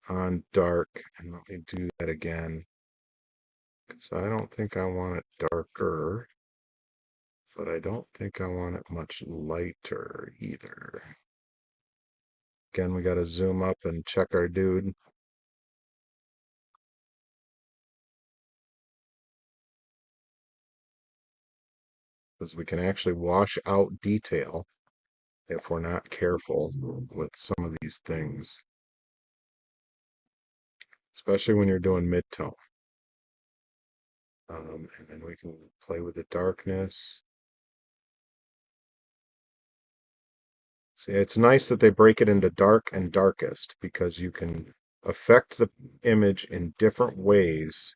S1: on dark. And let me do that again. Because I don't think I want it darker, but I don't think I want it much lighter either. Again, we got to zoom up and check our dude. Because we can actually wash out detail. if we're not careful with some of these things, especially when you're doing mid-tone. And then we can play with the darkness. See, it's nice that they break it into dark and darkest because you can affect the image in different ways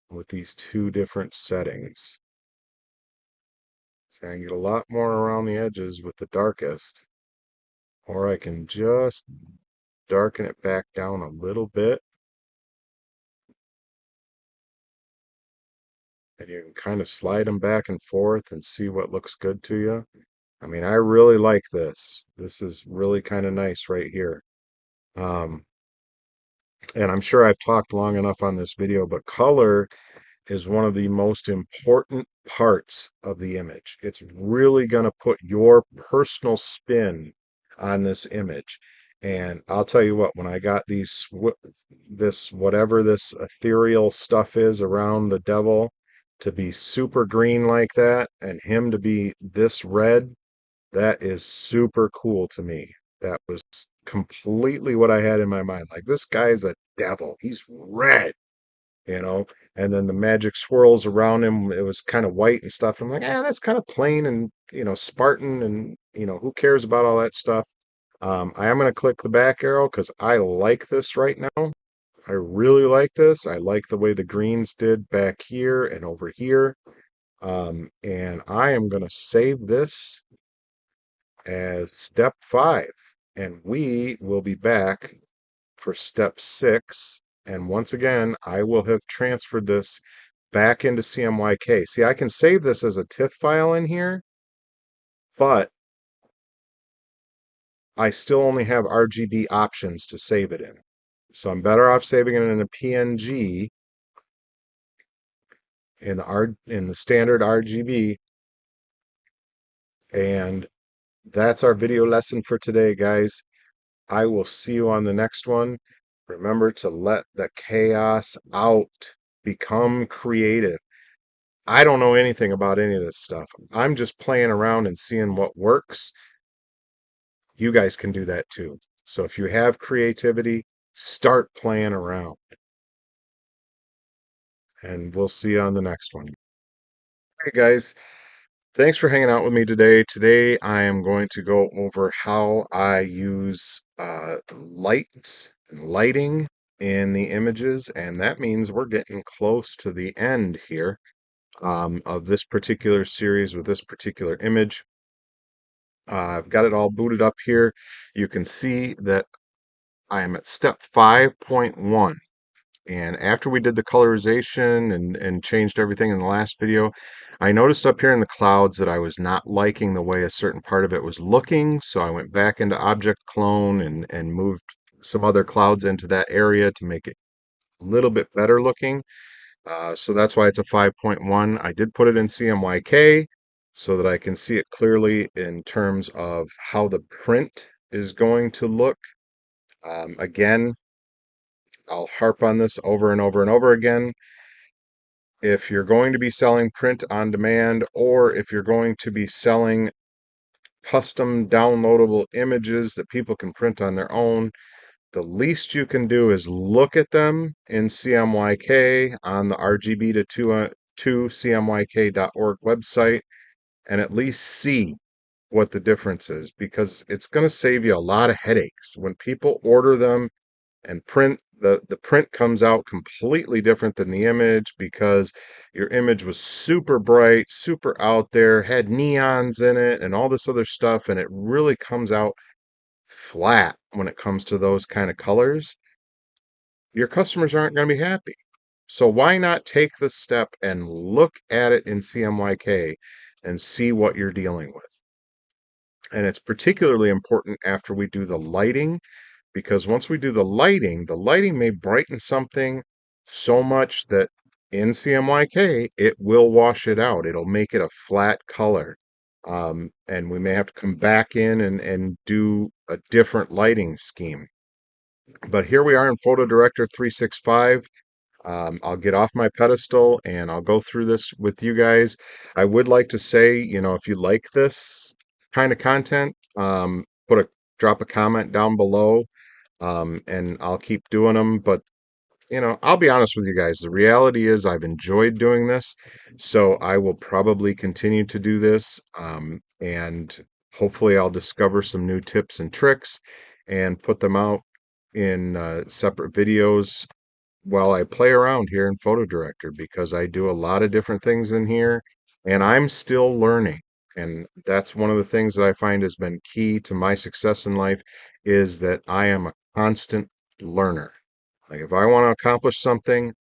S1: with these two different settings. So I can get a lot more around the edges with the darkest, or I can just darken it back down a little bit, and you can kind of slide them back and forth and see what looks good to you. I mean, I really like this. This is really kind of nice right here. Um, and I'm sure I've talked long enough on this video, but color is one of the most important parts of the image. It's really going to put your personal spin on this image. And I'll tell you what, when I got this whatever this ethereal stuff is around the devil to be super green like that and him to be this red, that is super cool to me. That was completely what I had in my mind. Like, this guy's a devil. He's red, you know? And then the magic swirls around him, it was kind of white and stuff. I'm like, that's kind of plain and, Spartan, and, who cares about all that stuff? I am going to click the back arrow because I like this right now. I really like this. I like the way the greens did back here and over here. And I am going to save this as step 5, and we will be back for step 6. And once again, I will have transferred this back into CMYK. See, I can save this as a TIFF file in here, but I still only have RGB options to save it in. So I'm better off saving it in a PNG in the standard RGB. And that's our video lesson for today, guys. I will see you on the next one. Remember to let the chaos out. Become creative. I don't know anything about any of this stuff. I'm just playing around and seeing what works. You guys can do that too. So if you have creativity, start playing around. And we'll see you on the next one. Hey guys, thanks for hanging out with me today. Today I am going to go over how I use lights and lighting in the images, and that means we're getting close to the end here of this particular series with this particular image. I've got it all booted up here. You can see that I am at step 5.1. And after we did the colorization and changed everything in the last video, I noticed up here in the clouds that I was not liking the way a certain part of it was looking. So I went back into Object Clone and moved some other clouds into that area to make it a little bit better looking. So that's why it's a 5.1. I did put it in CMYK so that I can see it clearly in terms of how the print is going to look. Again, I'll harp on this over and over and over again. If you're going to be selling print on demand, or if you're going to be selling custom downloadable images that people can print on their own, the least you can do is look at them in CMYK on the RGB to CMYK.org website and at least see what the difference is, because it's going to save you a lot of headaches. When people order them and print, the print comes out completely different than the image because your image was super bright, super out there, had neons in it and all this other stuff, and it really comes out flat when it comes to those kind of colors. Your customers aren't going to be happy. So why not take the step and look at it in CMYK and see what you're dealing with? And it's particularly important after we do the lighting, because once we do the lighting may brighten something so much that in CMYK, it will wash it out. It'll make it a flat color. And we may have to come back in and do a different lighting scheme. But here we are in PhotoDirector365. I'll get off my pedestal and I'll go through this with you guys. I would like to say, if you like this kind of content, put a drop a comment down below, and I'll keep doing them. But I'll be honest with you guys. The reality is I've enjoyed doing this, so I will probably continue to do this. And hopefully I'll discover some new tips and tricks and put them out in separate videos while I play around here in PhotoDirector, because I do a lot of different things in here and I'm still learning. And that's one of the things that I find has been key to my success in life, is that I am a constant learner. Like if I want to accomplish something,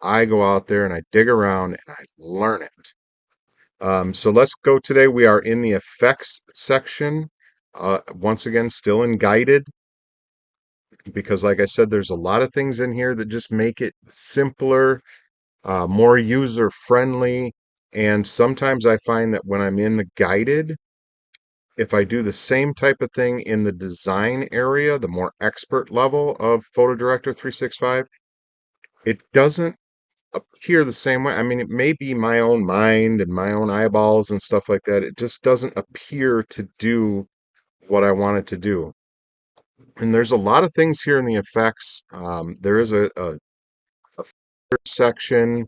S1: I go out there and I dig around and I learn it. So let's go today. We are in the effects section. Once again, still in guided, because like I said, there's a lot of things in here that just make it simpler, more user friendly. And sometimes I find that when I'm in the guided, if I do the same type of thing in the design area, the more expert level of PhotoDirector 365, it doesn't appear the same way. I mean, it may be my own mind and my own eyeballs and stuff like that. It just doesn't appear to do what I want it to do. And there's a lot of things here in the effects. There is a section,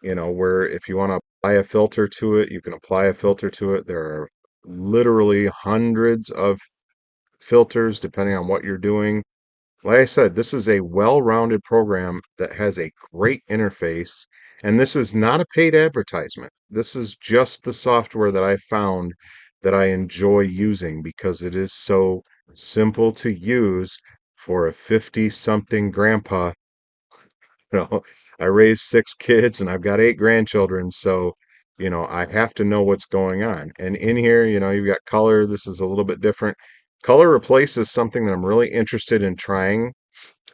S1: where if you want to apply a filter to it, you can apply a filter to it. There are literally hundreds of filters depending on what you're doing. Like I said, this is a well-rounded program that has a great interface, and this is not a paid advertisement. This is just the software that I found that I enjoy using because it is so simple to use for a 50-something grandpa. You know, I raised 6 kids and I've got 8 grandchildren, so I have to know what's going on. And in here, you've got color. This is a little bit different. Color replace is something that I'm really interested in trying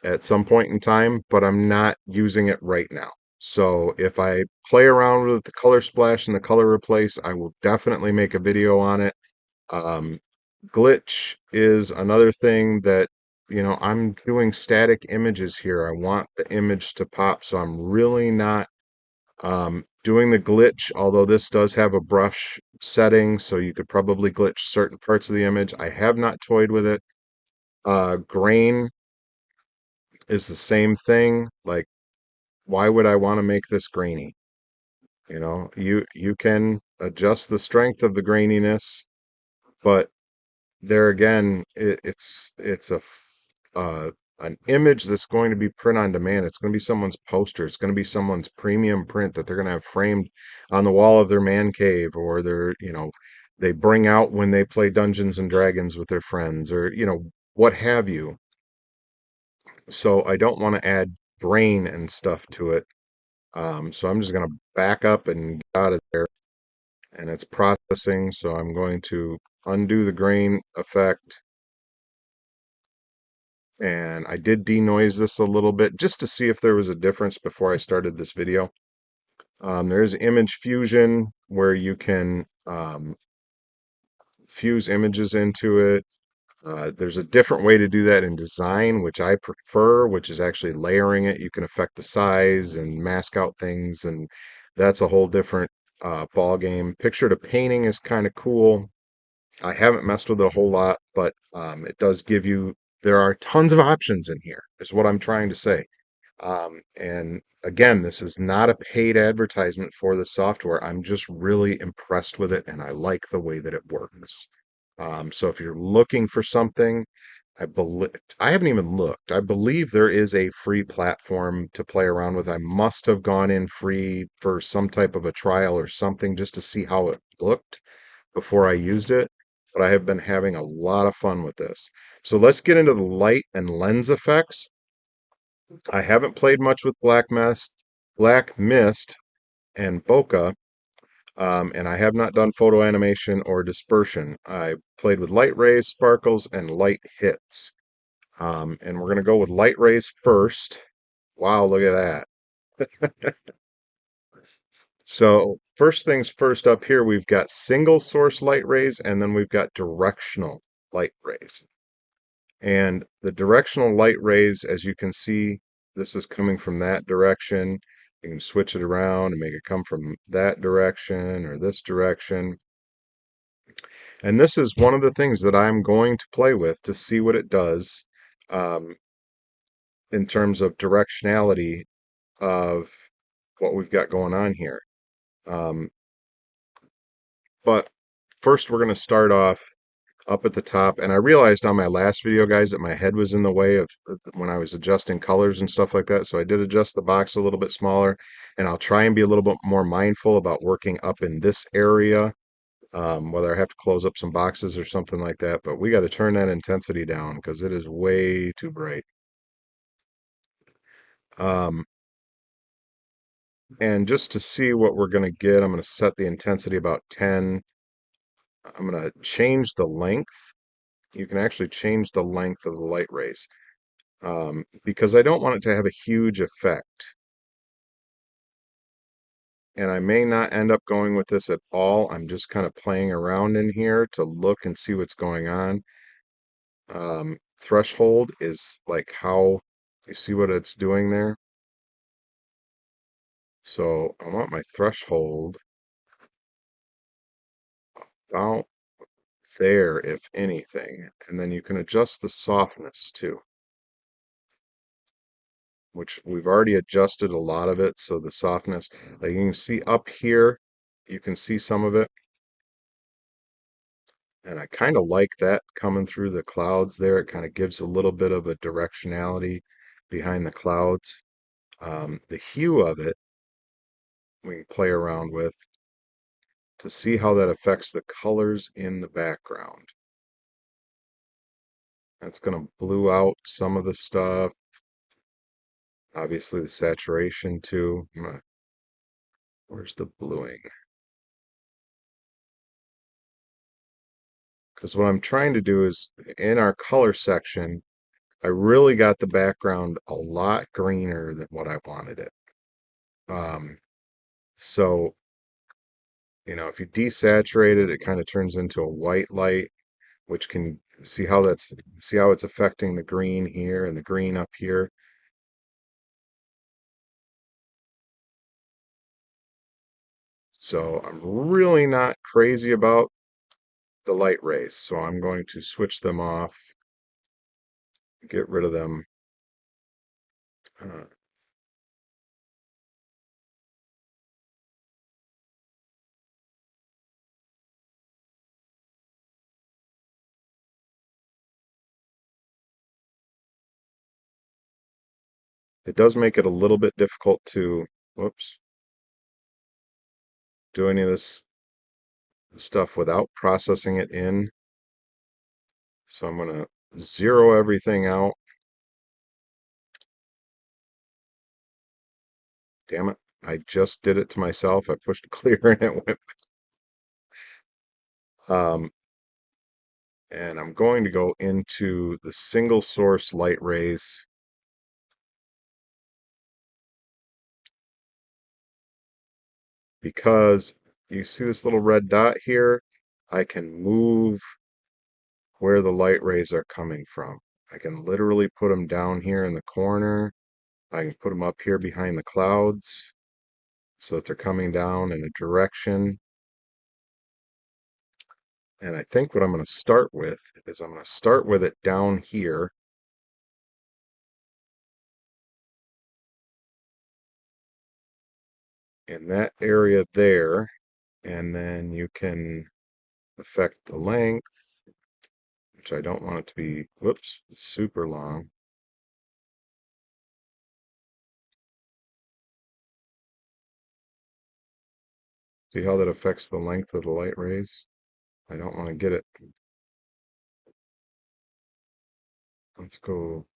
S1: at some point in time, but I'm not using it right now. So if I play around with the color splash and the color replace, I will definitely make a video on it. Um, Glitch is another thing that, I'm doing static images here. I want the image to pop, so I'm really not doing the glitch, although this does have a brush setting, so you could probably glitch certain parts of the image. I have not toyed with it. Grain is the same thing. Like, why would I want to make this grainy? You can adjust the strength of the graininess, but there again, it's an image that's going to be print on demand. It's going to be someone's poster. It's going to be someone's premium print that they're going to have framed on the wall of their man cave, or they bring out when they play Dungeons and Dragons with their friends, or what have you. So I don't want to add grain and stuff to it. So I'm just going to back up and get out of there, and it's processing. So I'm going to undo the grain effect. And I did denoise this a little bit just to see if there was a difference before I started this video. There's image fusion where you can fuse images into it. There's a different way to do that in design, which I prefer, which is actually layering it. You can affect the size and mask out things, and that's a whole different ball game. Picture to painting is kind of cool. I haven't messed with it a whole lot, but it does give you, there are tons of options in here, is what I'm trying to say. And again, this is not a paid advertisement for the software. I'm just really impressed with it and I like the way that it works. So if you're looking for something, I haven't even looked. I believe there is a free platform to play around with. I must have gone in free for some type of a trial or something just to see how it looked before I used it. But I have been having a lot of fun with this. So let's get into the light and lens effects. I haven't played much with Black Mist and Bokeh, and I have not done photo animation or dispersion. I played with light rays, sparkles, and light hits. And we're going to go with light rays first. Wow, look at that. So first things first, up here, we've got single source light rays, and then we've got directional light rays. And the directional light rays, as you can see, this is coming from that direction. You can switch it around and make it come from that direction or this direction. And this is one of the things that I'm going to play with to see what it does um, in terms of directionality of what we've got going on here. Um, but first, we're going to start off up at the top. And I realized on my last video, guys, that my head was in the way of when I was adjusting colors and stuff like that. So I did adjust the box a little bit smaller, and I'll try and be a little bit more mindful about working up in this area, whether I have to close up some boxes or something like that. But we got to turn that intensity down because it is way too bright. Um, and just to see what we're going to get, I'm going to set the intensity about 10. I'm going to change the length. You can actually change the length of the light rays. Because I don't want it to have a huge effect. And I may not end up going with this at all. I'm just kind of playing around in here to look and see what's going on. Threshold is like how you see what it's doing there. So I want my threshold about there, if anything. And then you can adjust the softness too, which we've already adjusted a lot of it. So the softness, like you can see up here, you can see some of it. And I kind of like that coming through the clouds there. It kind of gives a little bit of a directionality behind the clouds. The hue of it, we can play around with to see how that affects the colors in the background. That's going to blue out some of the stuff. Obviously, the saturation too. Where's the bluing? Because what I'm trying to do is in our color section, I really got the background a lot greener than what I wanted it. So if you desaturate it, it kind of turns into a white light, which can see how it's affecting the green here and the green up here. So I'm really not crazy about the light rays. So I'm going to switch them off, get rid of them. Uh, it does make it a little bit difficult to, whoops, do any of this stuff without processing it in. So I'm going to zero everything out. Damn it. I just did it to myself. I pushed clear and it went. Um, and I'm going to go into the single source light rays. Because you see this little red dot here, I can move where the light rays are coming from. I can literally put them down here in the corner. I can put them up here behind the clouds so that they're coming down in a direction. And I think what I'm going to start with is I'm going to start with it down here. In that area there, and then you can affect the length, which I don't want it to be, whoops, super long. See how that affects the length of the light rays? I don't want to get it. Let's go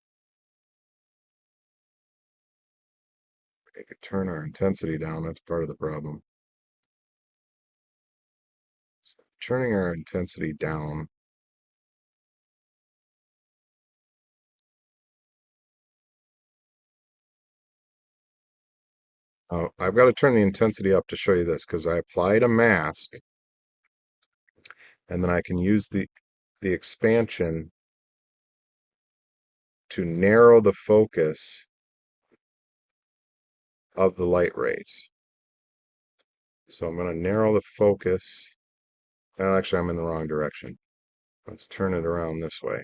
S1: make it turn our intensity down. That's part of the problem. So turning our intensity down. Oh, I've got to turn the intensity up to show you this because I applied a mask and then I can use the expansion to narrow the focus of the light rays. So I'm going to narrow the focus Well, actually, I'm in the wrong direction. Let's turn it around this way.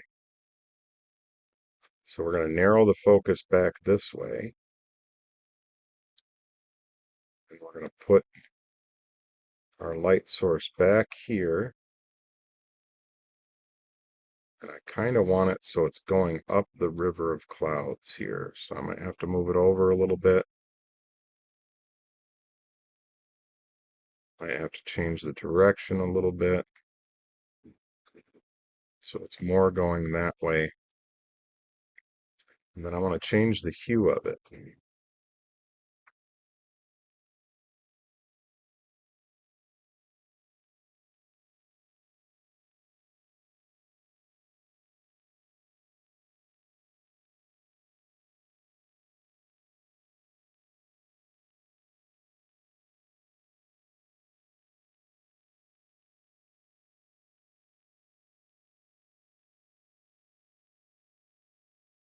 S1: So we're going to narrow the focus back this way. And we're going to put our light source back here. And I kind of want it so it's going up the river of clouds here. So I might have to move it over a little bit. I have to change the direction a little bit. So it's more going that way. And then I want to change the hue of it.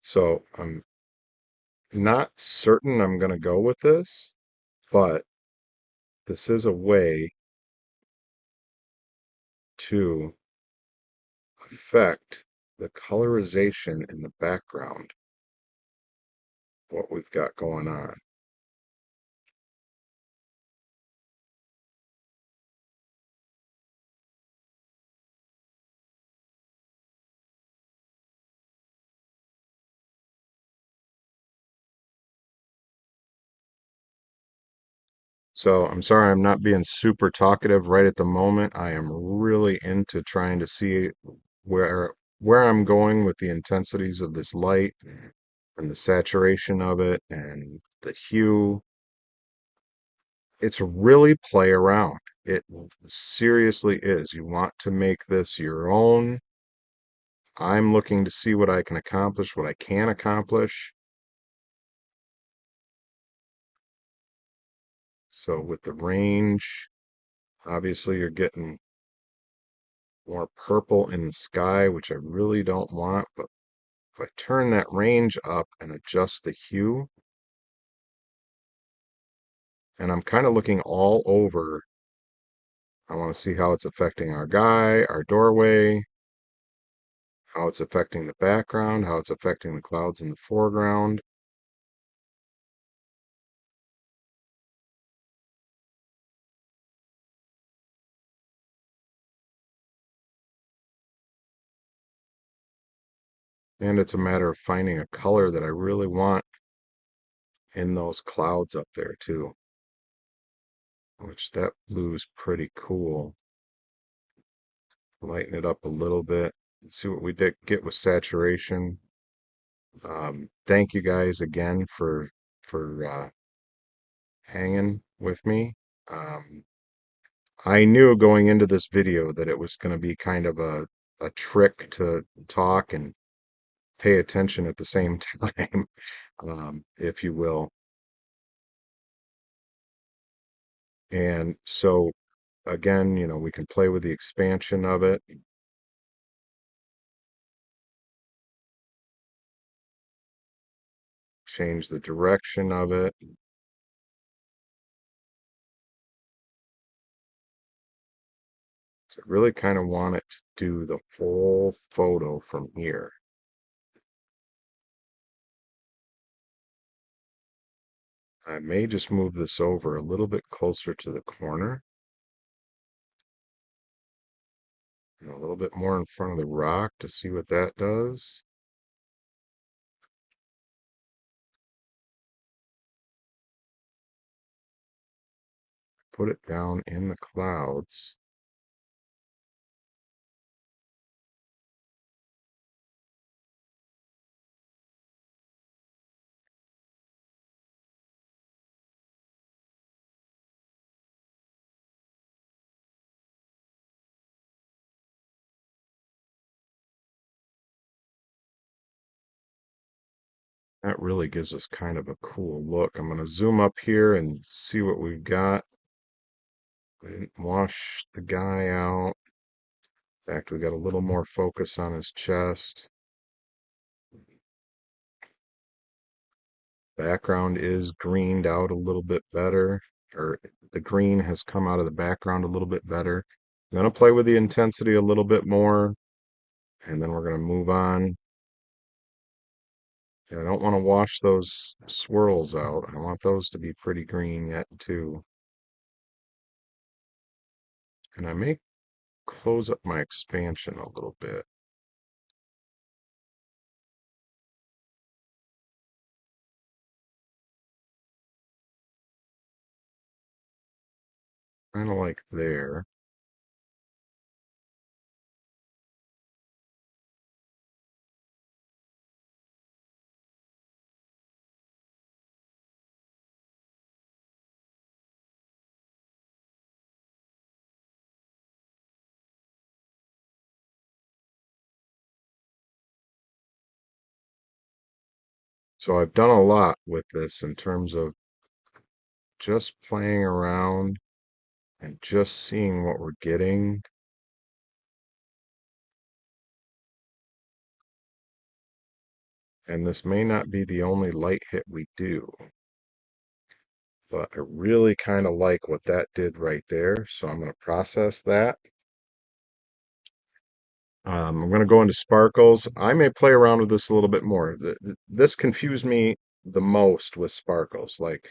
S1: So I'm not certain I'm going to go with this, but this is a way to affect the colorization in the background, what we've got going on. So I'm sorry I'm not being super talkative right at the moment. I am really into trying to see where I'm going with the intensities of this light and the saturation of it and the hue. It's really play around. It seriously is. You want to make this your own. I'm looking to see what I can accomplish, what I can accomplish. So with the range, obviously you're getting more purple in the sky, which I really don't want, but if I turn that range up and adjust the hue, and I'm kind of looking all over, I want to see how it's affecting our guy, our doorway, how it's affecting the background, how it's affecting the clouds in the foreground. And it's a matter of finding a color that I really want in those clouds up there too, which that blue's pretty cool. Lighten it up a little bit. See what we did get with saturation. Thank you guys again for hanging with me. Um, I knew going into this video that it was going to be kind of a trick to talk and pay attention at the same time, if you will. And so again, we can play with the expansion of it, change the direction of it. So I really kind of want it to do the whole photo from here. I may just move this over a little bit closer to the corner. And a little bit more in front of the rock to see what that does. Put it down in the clouds. That really gives us kind of a cool look. I'm going to zoom up here and see what we've got. We didn't wash the guy out. In fact, we got a little more focus on his chest. Background is greened out a little bit better, or the green has come out of the background a little bit better. I'm going to play with the intensity a little bit more, and then we're going to move on. I don't want to wash those swirls out. I want those to be pretty green yet too. And I may close up my expansion a little bit. Kind of like there. So I've done a lot with this in terms of just playing around and just seeing what we're getting. And this may not be the only light hit we do, but I really kind of like what that did right there. So I'm going to process that. I'm going to go into sparkles. I may play around with this a little bit more. This confused me the most with sparkles. Like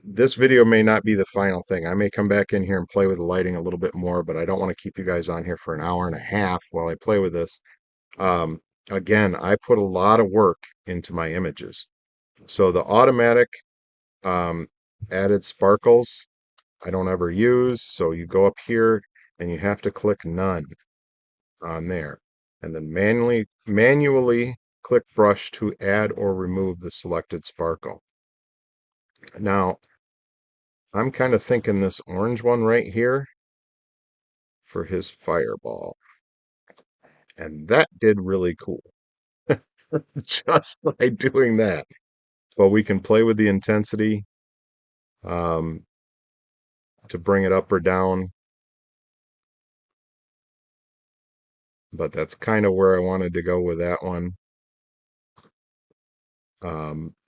S1: this video may not be the final thing. I may come back in here and play with the lighting a little bit more, but I don't want to keep you guys on here for an hour and a half while I play with this. Um, Again, I put a lot of work into my images. So the automatic um, added sparkles I don't ever use. So you go up here and you have to click none on there, and then manually click brush to add or remove the selected sparkle. Now, I'm kind of thinking this orange one right here for his fireball, and that did really cool just by doing that. But we can play with the intensity um, to bring it up or down, but that's kind of where I wanted to go with that one.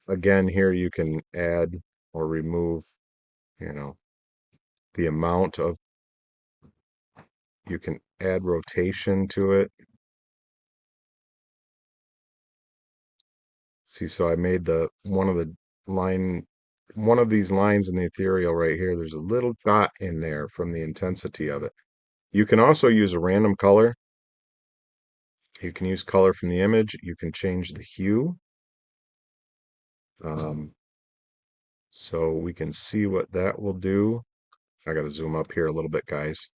S1: Again, here you can add or remove, you know, the amount of, you can add rotation to it. See, so I made one of these lines in the ethereal right here. There's a little dot in there from the intensity of it. You can also use a random color. You can use color from the image. You can change the hue. So we can see what that will do. I got to zoom up here a little bit, guys.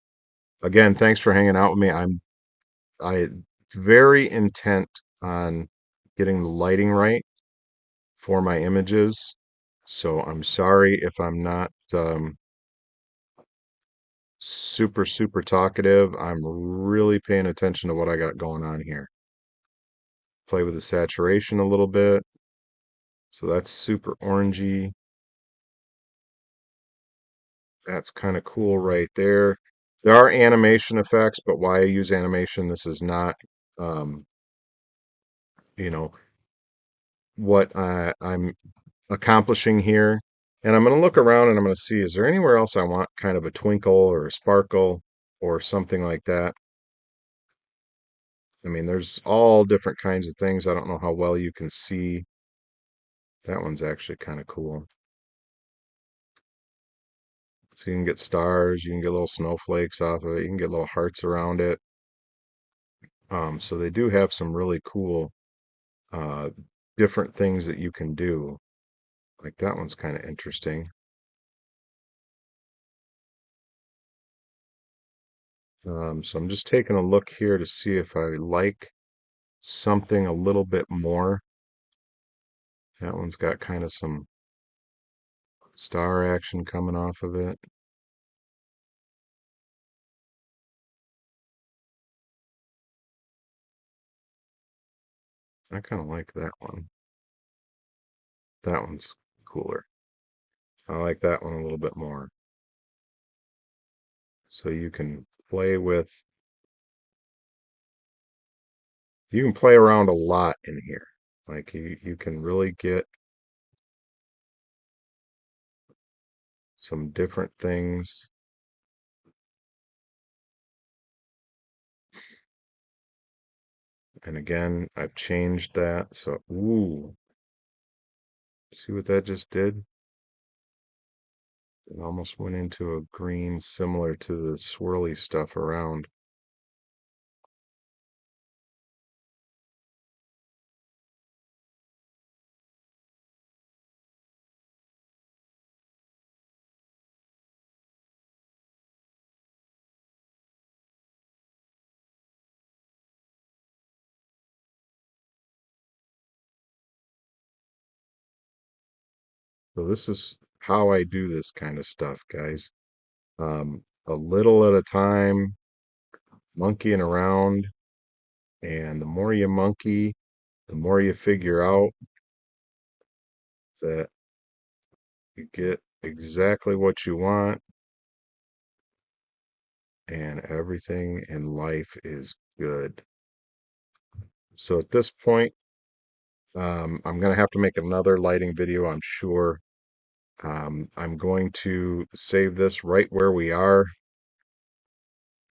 S1: Again, thanks for hanging out with me. I very intent on getting the lighting right for my images. So I'm sorry if I'm not super talkative. I'm really paying attention to what I got going on here. Play with the saturation a little bit. So that's super orangey. That's kind of cool right there. There are animation effects, but why I use animation, this is not, um, you know, what I'm accomplishing here. And I'm going to look around and I'm going to see, is there anywhere else I want kind of a twinkle or a sparkle or something like that? I mean, there's all different kinds of things. I don't know how well you can see. That one's actually kind of cool. So you can get stars, you can get little snowflakes off of it, you can get little hearts around it. So they do have some really cool uh, different things that you can do. Like that one's kind of interesting. So I'm just taking a look here to see if I like something a little bit more. That one's got kind of some star action coming off of it. I kind of like that one. That one's cooler. I like that one a little bit more. So you can play around a lot in here. Like you can really get some different things. And again, I've changed that. So, ooh, see what that just did? It almost went into a green similar to the swirly stuff around. So this is how I do this kind of stuff, guys. A little at a time, monkeying around, and the more you monkey, the more you figure out that you get exactly what you want, and everything in life is good. So at this point, I'm going to have to make another lighting video, I'm sure. I'm going to save this right where we are,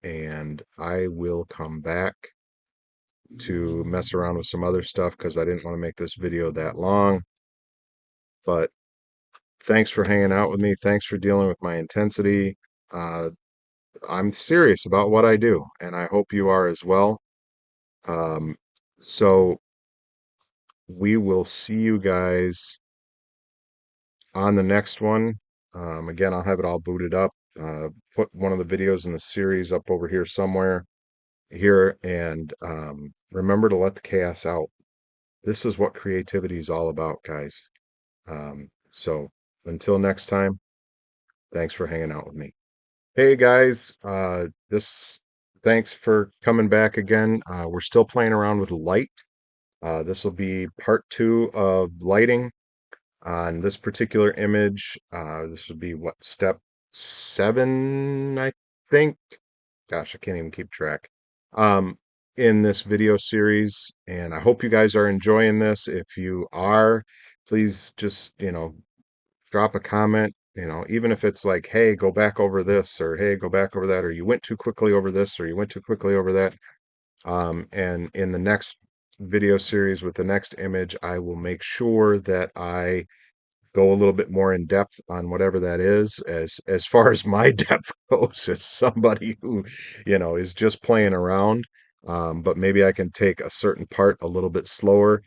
S1: and I will come back to mess around with some other stuff because I didn't want to make this video that long. But thanks for hanging out with me. Thanks for dealing with my intensity. Uh, I'm serious about what I do, and I hope you are as well. Um, so we will see you guys on the next one. Again, I'll have it all booted up. Put one of the videos in the series up over here somewhere here, and remember to let the chaos out. This is what creativity is all about, guys. So until next time, thanks for hanging out with me. Hey guys, this thanks for coming back again. We're still playing around with light. This will be part 2 of lighting on this particular image. This would be what, step 7, I think. Gosh, I can't even keep track. Um, in this video series, and I hope you guys are enjoying this. If you are, please just, drop a comment, even if it's like, hey, go back over this, or hey, go back over that, or you went too quickly over this, or you went too quickly over that. And in the next video series with the next image, I will make sure that I go a little bit more in depth on whatever that is. As far as my depth goes, as somebody who, is just playing around. But maybe I can take a certain part a little bit slower.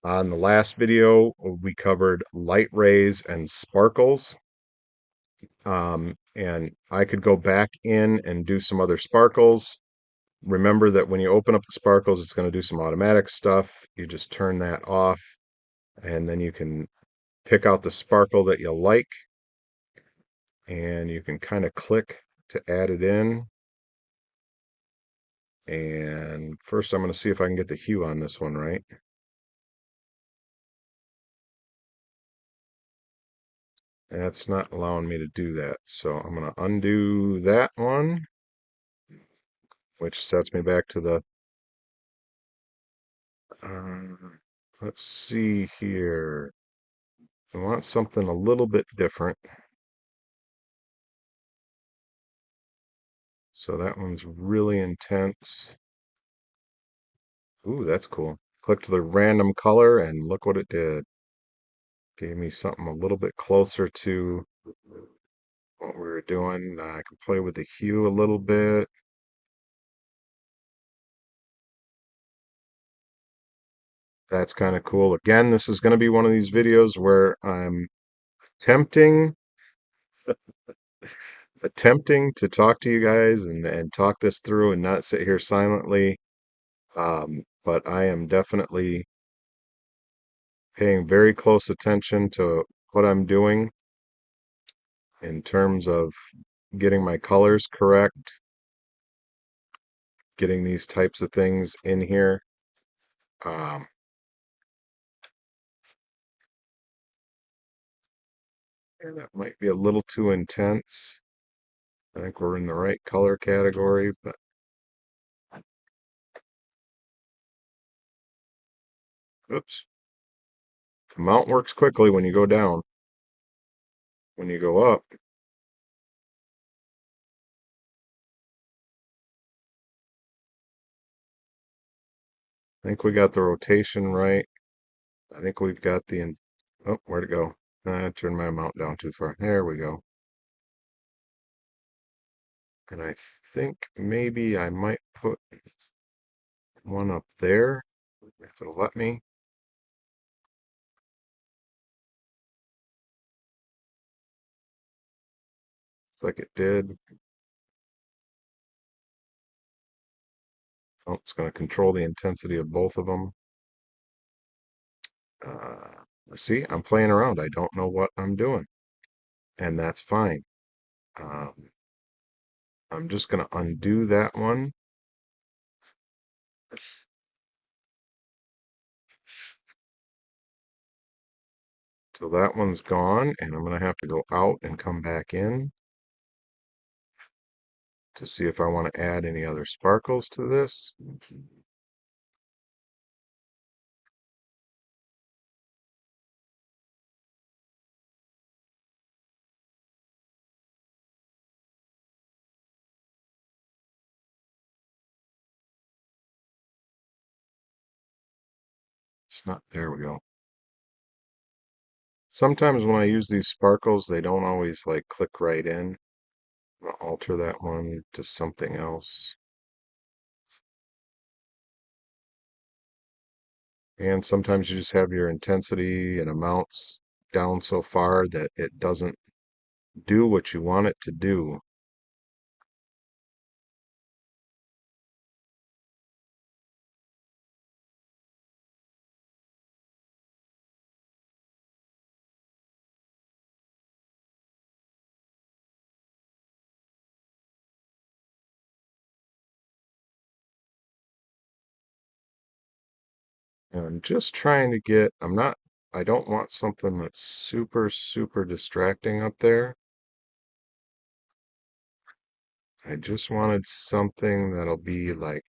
S1: On the last video, we covered light rays and sparkles. And I could go back in and do some other sparkles. Remember that when you open up the sparkles, it's going to do some automatic stuff. You just turn that off, and then you can pick out the sparkle that you like, and you can kind of click to add it in. And first, I'm going to see if I can get the hue on this one right. That's not allowing me to do that. So I'm going to undo that one, which sets me back to the let's see here. I want something a little bit different. So that one's really intense. Ooh, that's cool. Clicked the random color and look what it did. Gave me something a little bit closer to what we were doing. I can play with the hue a little bit. That's kind of cool. Again, this is going to be one of these videos where I'm attempting attempting to talk to you guys and talk this through and not sit here silently. But I am definitely paying very close attention to what I'm doing in terms of getting my colors correct, getting these types of things in here. Um, and that might be a little too intense. I think we're in the right color category, but oops. The mount works quickly when you go down. When you go up, I think we got the rotation right. I think we've got the, oh, where'd it go? I turned my amount down too far. There we go. And I think maybe I might put one up there, if it'll let me. Like it did. Oh, it's going to control the intensity of both of them. See, I'm playing around. I don't know what I'm doing, and that's fine. Um, I'm just going to undo that one. So that one's gone, and I'm going to have to go out and come back in to see if I want to add any other sparkles to this. It's not, there we go. Sometimes when I use these sparkles, they don't always like click right in. I'm gonna alter that one to something else. And sometimes you just have your intensity and amounts down so far that it doesn't do what you want it to do. And I'm just trying to get, I don't want something that's super, super distracting up there. I just wanted something that'll be like,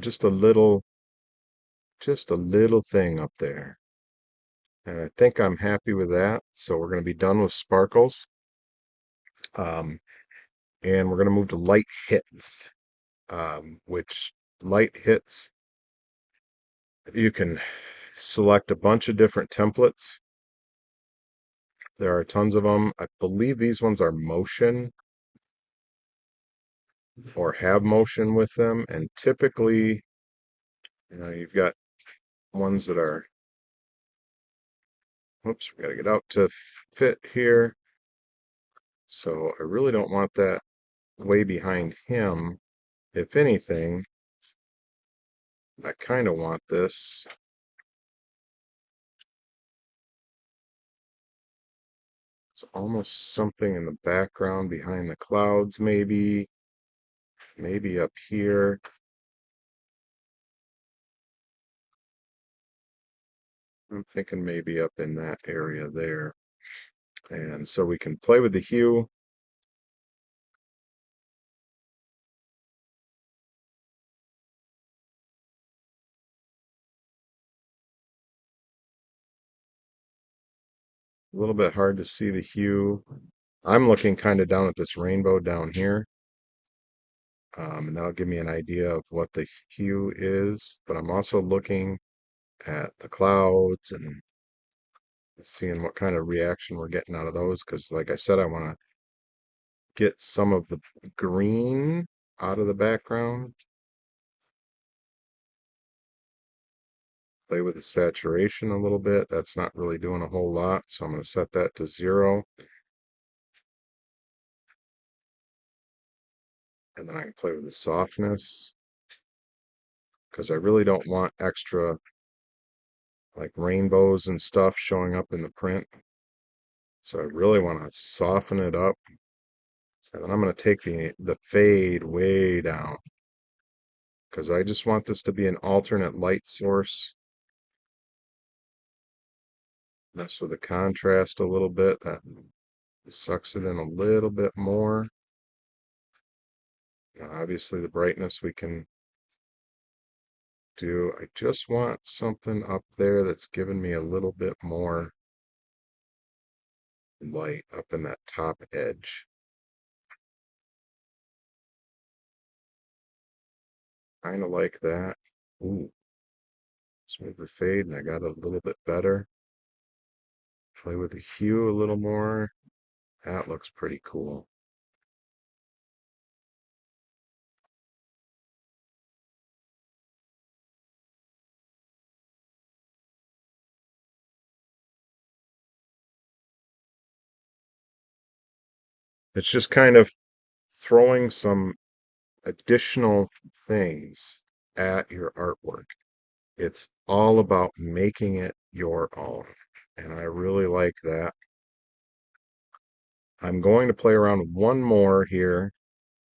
S1: just a little thing up there. And I think I'm happy with that. So we're going to be done with sparkles. Um, and we're going to move to light hits, which light hits, you can select a bunch of different templates. There are tons of them. I believe these ones are motion or have motion with them. And typically, you've got ones that are, oops, we got to get out to fit here. So I really don't want that way behind him. If anything, I kind of want this. It's almost something in the background behind the clouds, maybe up here. I'm thinking maybe up in that area there. And so we can play with the hue. A little bit hard to see the hue. I'm looking kind of down at this rainbow down here. And that'll give me an idea of what the hue is. But I'm also looking at the clouds and seeing what kind of reaction we're getting out of those. Because like I said, I want to get some of the green out of the background. Play with the saturation a little bit. That's not really doing a whole lot. So I'm going to set that to 0. And then I can play with the softness because I really don't want extra like rainbows and stuff showing up in the print. So I really want to soften it up. And then I'm going to take the fade way down because I just want this to be an alternate light source. Mess with the contrast a little bit. That sucks it in a little bit more. Now, obviously the brightness we can do. I just want something up there that's giving me a little bit more light up in that top edge. Kind of like that. Ooh, smooth the fade, and I got a little bit better. Play with the hue a little more. That looks pretty cool. It's just kind of throwing some additional things at your artwork. It's all about making it your own. And I really like that. I'm going to play around one more here,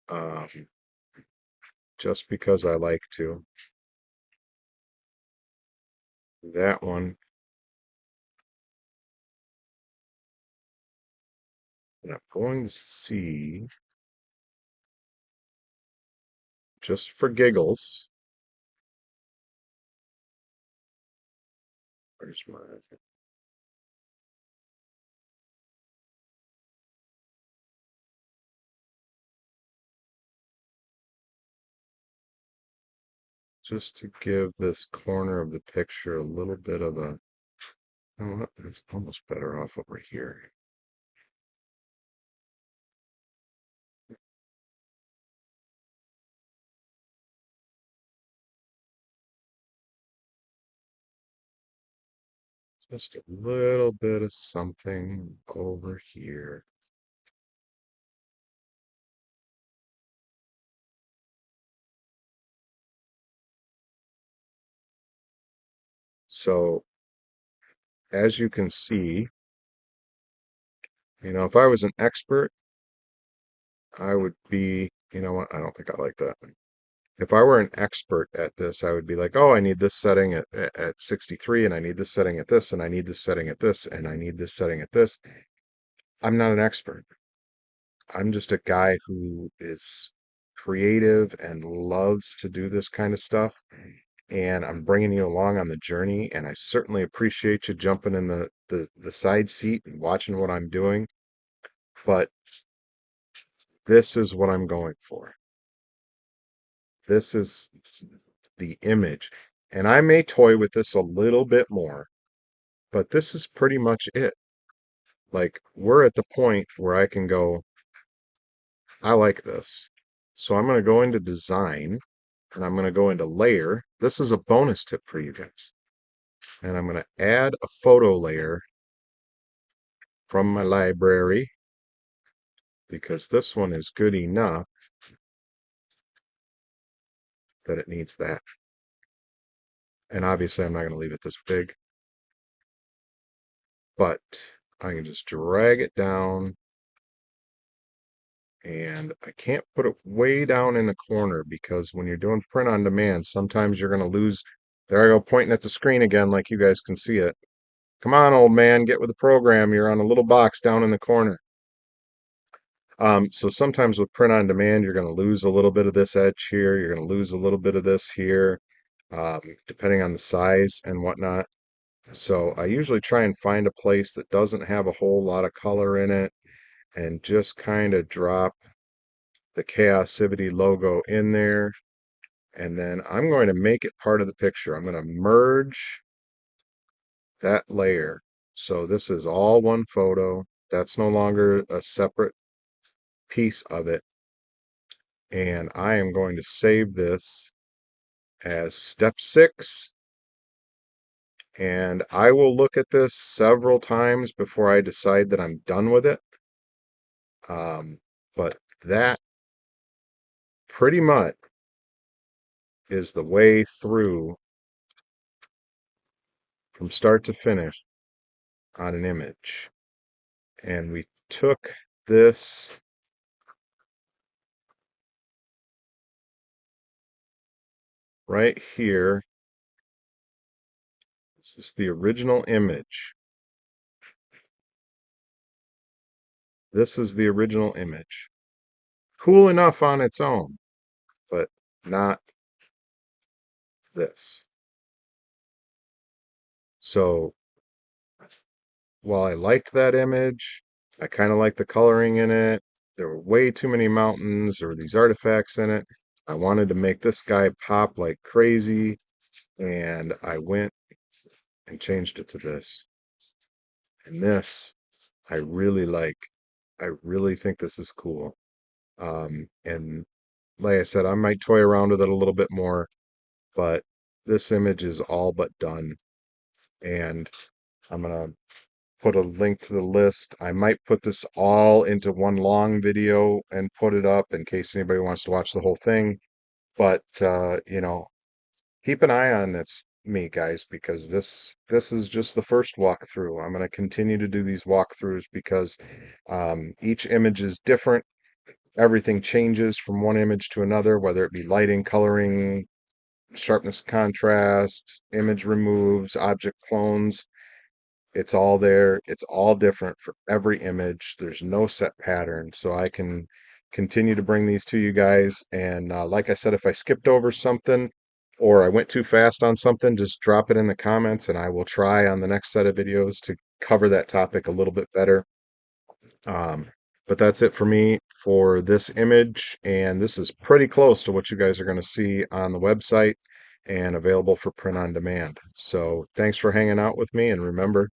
S1: um, just because I like to. That one, and I'm going to see, just for giggles, where's my, just to give this corner of the picture a little bit of a, you know what, it's almost better off over here. Just a little bit of something over here. So, as you can see, if I was an expert, I would be, you know what, I don't think I like that. If I were an expert at this, I would be like, oh, I need this setting at 63, and I need this setting at this, and I need this setting at this, and I need this setting at this. I'm not an expert. I'm just a guy who is creative and loves to do this kind of stuff. And I'm bringing you along on the journey. And I certainly appreciate you jumping in the side seat and watching what I'm doing. But this is what I'm going for. This is the image. And I may toy with this a little bit more, but this is pretty much it. Like, we're at the point where I can go, I like this. So I'm going to go into design and I'm going to go into layer. This is a bonus tip for you guys. And I'm going to add a photo layer from my library because this one is good enough that it needs that. And obviously I'm not going to leave it this big, but I can just drag it down, and I can't put it way down in the corner because when you're doing print on demand, sometimes you're going to lose. There I go, pointing at the screen again, like you guys can see it. Come on, old man, get with the program. You're on a little box down in the corner. So sometimes with print on demand, you're going to lose a little bit of this edge here. You're going to lose a little bit of this here, depending on the size and whatnot. So I usually try and find a place that doesn't have a whole lot of color in it and just kind of drop the Kaosivity logo in there. And then I'm going to make it part of the picture. I'm going to merge that layer. So this is all one photo. That's no longer a separate piece of it. And I am going to save this as step 6. And I will look at this several times before I decide that I'm done with it. But that pretty much is the way through from start to finish on an image. And we took this right here. This is the original image. This is the original image. Cool enough on its own, but not this. So while I liked that image, I kind of like the coloring in it. There were way too many mountains or these artifacts in it. I wanted to make this guy pop like crazy, and I went and changed it to this. And this I really like. I really think this is cool. And like I said, I might toy around with it a little bit more, but this image is all but done. And I'm gonna put a link to the list. I might put this all into one long video and put it up in case anybody wants to watch the whole thing. But keep an eye on this me guys because this is just the first walkthrough. I'm going to continue to do these walkthroughs because each image is different. Everything changes from one image to another, whether it be lighting, coloring, sharpness, contrast, image removes, object clones. It's all there. It's all different for every image. There's no set pattern. So I can continue to bring these to you guys. And like I said, if I skipped over something or I went too fast on something, just drop it in the comments and I will try on the next set of videos to cover that topic a little bit better. Um, but that's it for me for this image. And this is pretty close to what you guys are going to see on the website and available for print on demand. So thanks for hanging out with me. And remember,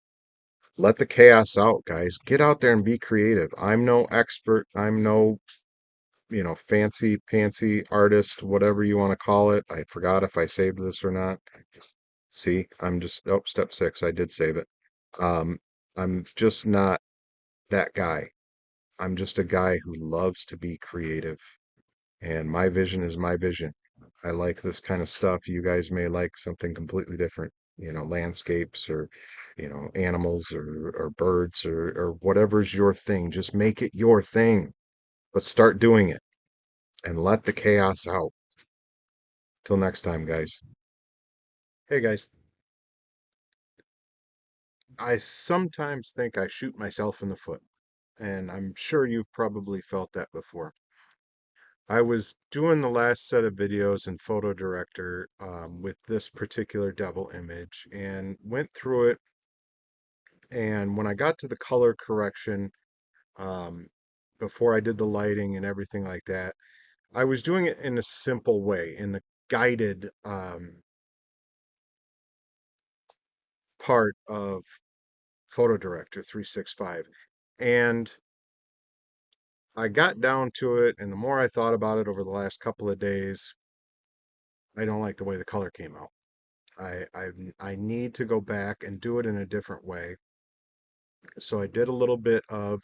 S1: let the chaos out, guys. Get out there and be creative. I'm no expert. I'm no, fancy pantsy artist, whatever you want to call it. I forgot if I saved this or not. See, I'm just, oh, step 6. I did save it. Um, I'm just not that guy. I'm just a guy who loves to be creative. And my vision is my vision. I like this kind of stuff. You guys may like something completely different, landscapes or, animals or birds or whatever's your thing. Just make it your thing, but start doing it and let the chaos out. Till next time, guys. Hey, guys. I sometimes think I shoot myself in the foot, and I'm sure you've probably felt that before. I was doing the last set of videos in PhotoDirector with this particular devil image and went through it. And when I got to the color correction, um, before I did the lighting and everything like that, I was doing it in a simple way in the guided part of PhotoDirector365. And I got down to it, and the more I thought about it over the last couple of days, I don't like the way the color came out. I need to go back and do it in a different way. So I did a little bit of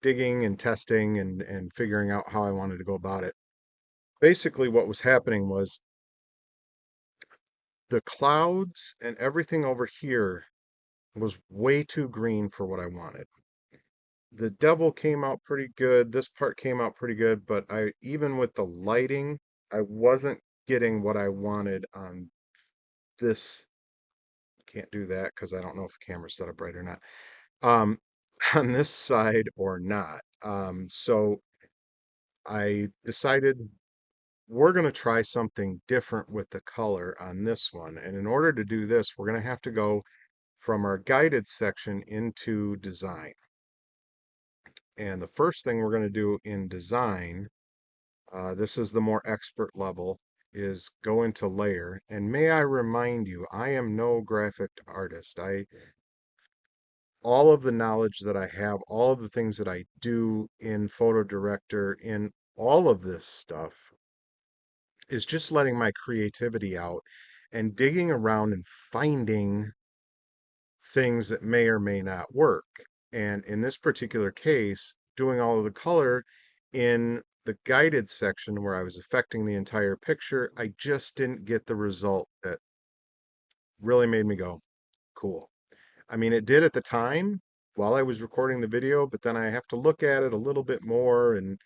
S1: digging and testing and figuring out how I wanted to go about it. Basically, what was happening was the clouds and everything over here was way too green for what I wanted. The devil came out pretty good. This part came out pretty good, but even with the lighting, I wasn't getting what I wanted on this. Can't do that because I don't know if the camera's set up right or not. Um, on this side or not. So I decided we're going to try something different with the color on this one. And in order to do this, we're going to have to go from our guided section into design. And the first thing we're going to do in design, this is the more expert level, is go into layer. And may I remind you, I am no graphic artist. All of the knowledge that I have, all of the things that I do in Photo Director, in all of this stuff is just letting my creativity out and digging around and finding things that may or may not work. And in this particular case, doing all of the color in the guided section where I was affecting the entire picture, I just didn't get the result that really made me go, cool. I mean, it did at the time while I was recording the video, but then I have to look at it a little bit more and,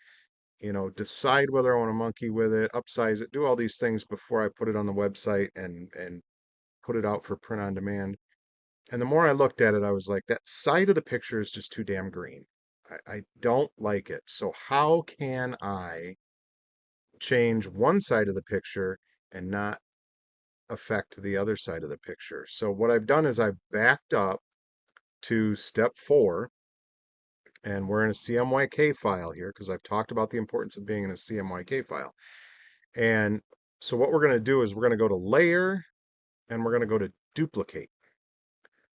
S1: decide whether I want to monkey with it, upsize it, do all these things before I put it on the website and put it out for print on demand. And the more I looked at it, I was like, that side of the picture is just too damn green. I don't like it. So how can I change one side of the picture and not affect the other side of the picture? So what I've done is I've backed up to step 4, and we're in a CMYK file here because I've talked about the importance of being in a CMYK file. And so what we're going to do is we're going to go to layer and we're going to go to duplicate.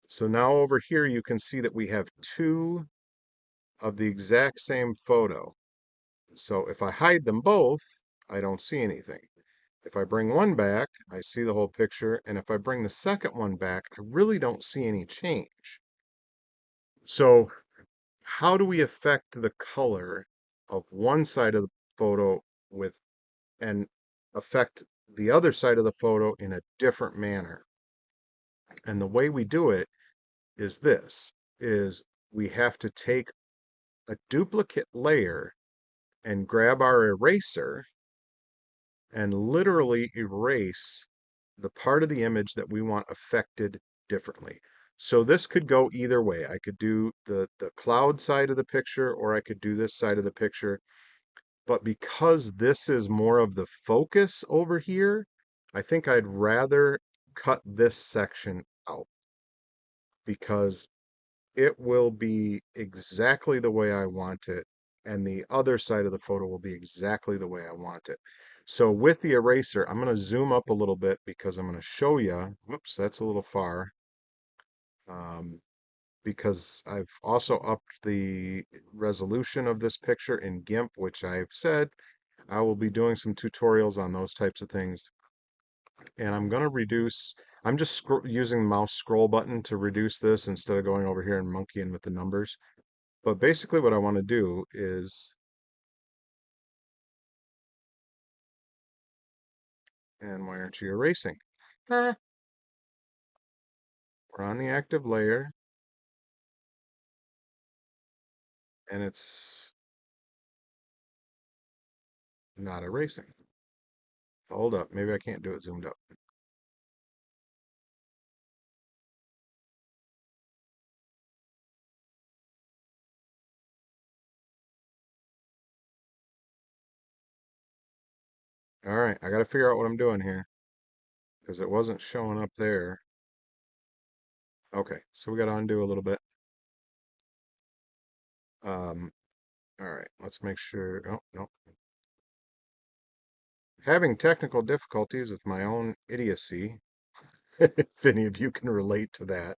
S1: So now over here you can see that we have two of the exact same photo. So if I hide them both, I don't see anything. If I bring one back, I see the whole picture. And if I bring the second one back, I really don't see any change. So how do we affect the color of one side of the photo with and affect the other side of the photo in a different manner? And the way we do it is this, is we have to take a duplicate layer and grab our eraser and literally erase the part of the image that we want affected differently. So this could go either way. I could do the cloud side of the picture, or I could do this side of the picture. But because this is more of the focus over here, I think I'd rather cut this section out because it will be exactly the way I want it, and the other side of the photo will be exactly the way I want it. So with the eraser, I'm going to zoom up a little bit because I'm going to show you. Whoops, that's a little far. Um, because I've also upped the resolution of this picture in GIMP, which I've said I will be doing some tutorials on those types of things. And I'm going to reduce, I'm just using the mouse scroll button to reduce this instead of going over here and monkeying with the numbers. But basically what I want to do is, and why aren't you erasing? We're on the active layer, and it's not erasing. Hold up, maybe I can't do it zoomed up. All right, I got to figure out what I'm doing here because it wasn't showing up there. Okay, so we got to undo a little bit. Um, all right, let's make sure. Oh, no. Having technical difficulties with my own idiocy, if any of you can relate to that.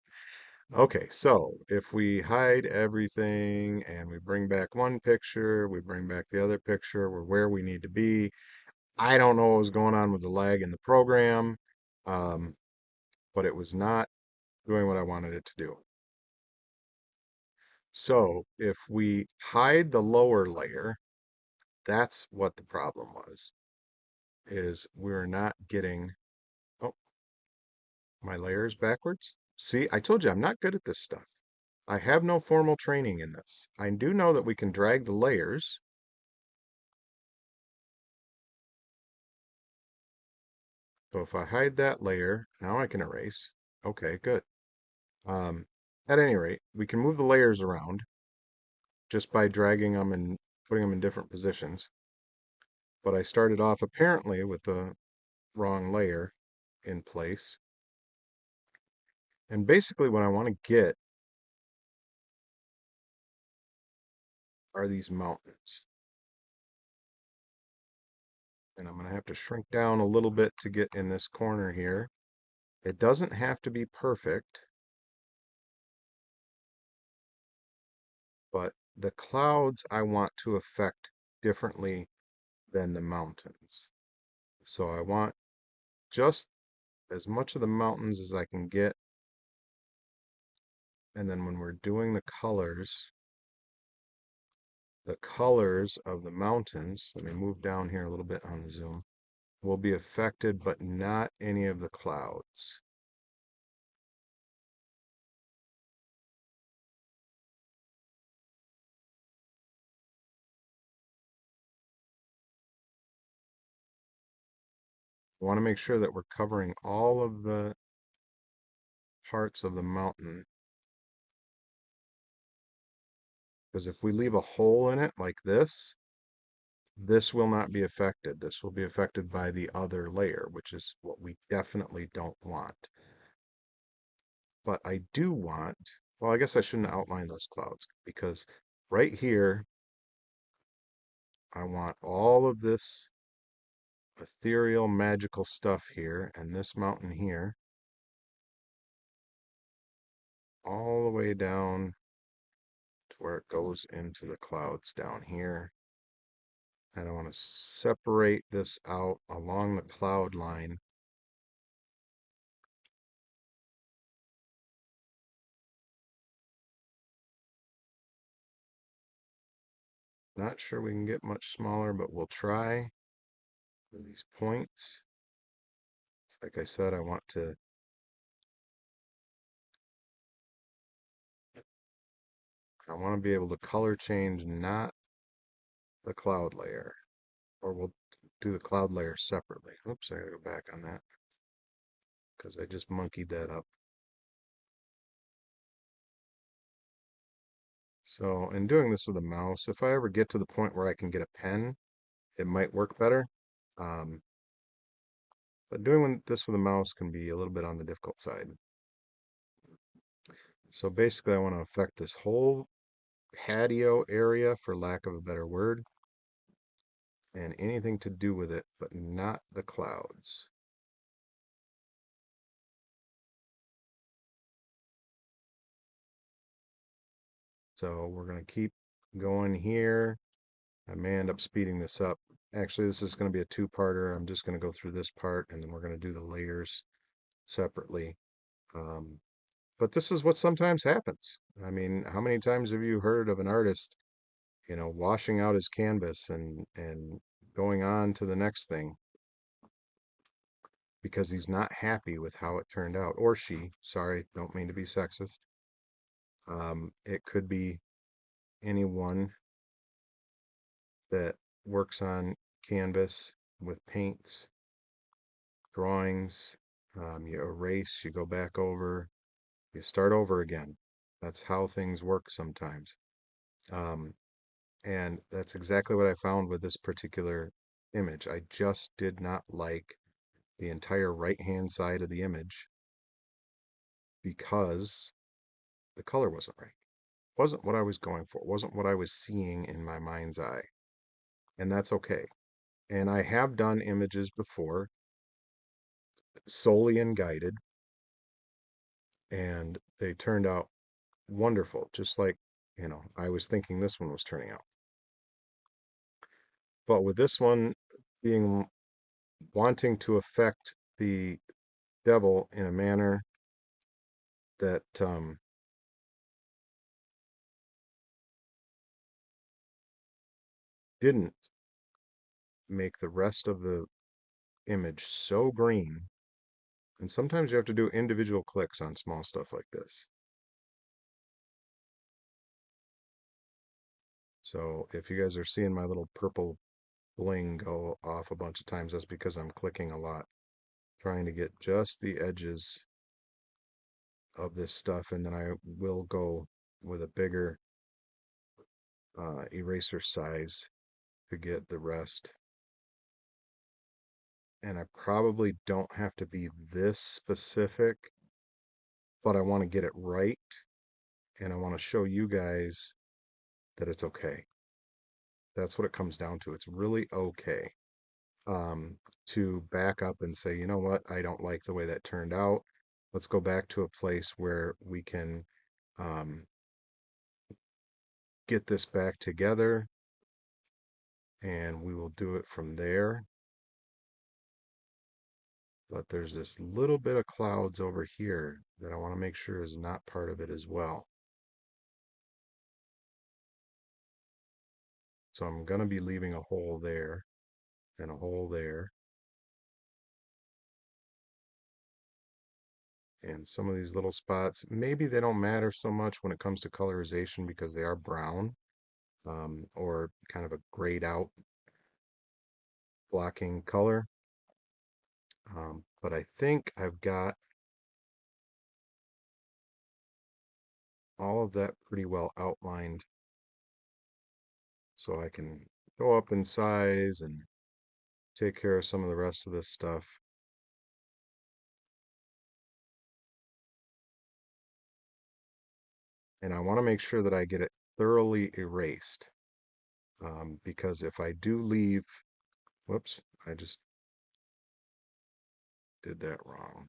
S1: Okay, so if we hide everything and we bring back one picture, we bring back the other picture, we're where we need to be. I don't know what was going on with the lag in the program, um, but it was not doing what I wanted it to do. So if we hide the lower layer, that's what the problem was, is we're not getting, oh, my layer is backwards. See, I told you I'm not good at this stuff. I have no formal training in this. I do know that we can drag the layers. So if I hide that layer, now I can erase. Okay, good. Um, at any rate, we can move the layers around just by dragging them and putting them in different positions. But I started off apparently with the wrong layer in place. And basically what I want to get are these mountains. And I'm going to have to shrink down a little bit to get in this corner here. It doesn't have to be perfect, but the clouds I want to affect differently than the mountains. So I want just as much of the mountains as I can get. And then when we're doing the colors of the mountains, let me move down here a little bit on the zoom, will be affected, but not any of the clouds. I want to make sure that we're covering all of the parts of the mountain. Because if we leave a hole in it like this will not be affected. This will be affected by the other layer, which is what we definitely don't want. But I do want, well, I guess I shouldn't outline those clouds because right here, I want all of this ethereal, magical stuff here, and this mountain here, all the way down to where it goes into the clouds down here. And I want to separate this out along the cloud line. Not sure we can get much smaller, but we'll try for these points. Like I said, I want to be able to color change not the cloud layer, or we'll do the cloud layer separately. Oops, I gotta go back on that because I just monkeyed that up. So in doing this with a mouse, if I ever get to the point where I can get a pen, it might work better. Um, but doing this with a mouse can be a little bit on the difficult side. So basically I want to affect this whole patio area, for lack of a better word, and anything to do with it, but not the clouds. So we're going to keep going here. I may end up speeding this up. Actually, this is going to be a two-parter. I'm just going to go through this part, and then we're going to do the layers separately. But this is what sometimes happens. I mean, how many times have you heard of an artist, washing out his canvas and going on to the next thing because he's not happy with how it turned out, or she, sorry, don't mean to be sexist. It could be anyone that works on canvas with paints, drawings. You erase, you go back over, you start over again. That's how things work sometimes. Um, and that's exactly what I found with this particular image. I just did not like the entire right-hand side of the image because the color wasn't right. Wasn't what I was going for. Wasn't what I was seeing in my mind's eye. And that's okay. And I have done images before, solely in guided, and they turned out wonderful, just like, I was thinking this one was turning out. But with this one being wanting to affect the devil in a manner that didn't make the rest of the image so green. And sometimes you have to do individual clicks on small stuff like this. So if you guys are seeing my little purple bling go off a bunch of times, that's because I'm clicking a lot, trying to get just the edges of this stuff, and then I will go with a bigger eraser size to get the rest. And I probably don't have to be this specific, but I want to get it right, and I want to show you guys that it's okay. That's what it comes down to. It's really okay to back up and say, you know what, I don't like the way that turned out. Let's go back to a place where we can um, get this back together, and we will do it from there. But there's this little bit of clouds over here that I want to make sure is not part of it as well. So I'm going to be leaving a hole there and a hole there. And some of these little spots, maybe they don't matter so much when it comes to colorization because they are brown, or kind of a grayed out blocking color. But I think I've got all of that pretty well outlined, so I can go up in size and take care of some of the rest of this stuff. And I want to make sure that I get it thoroughly erased, because if I do leave, whoops, I just did that wrong.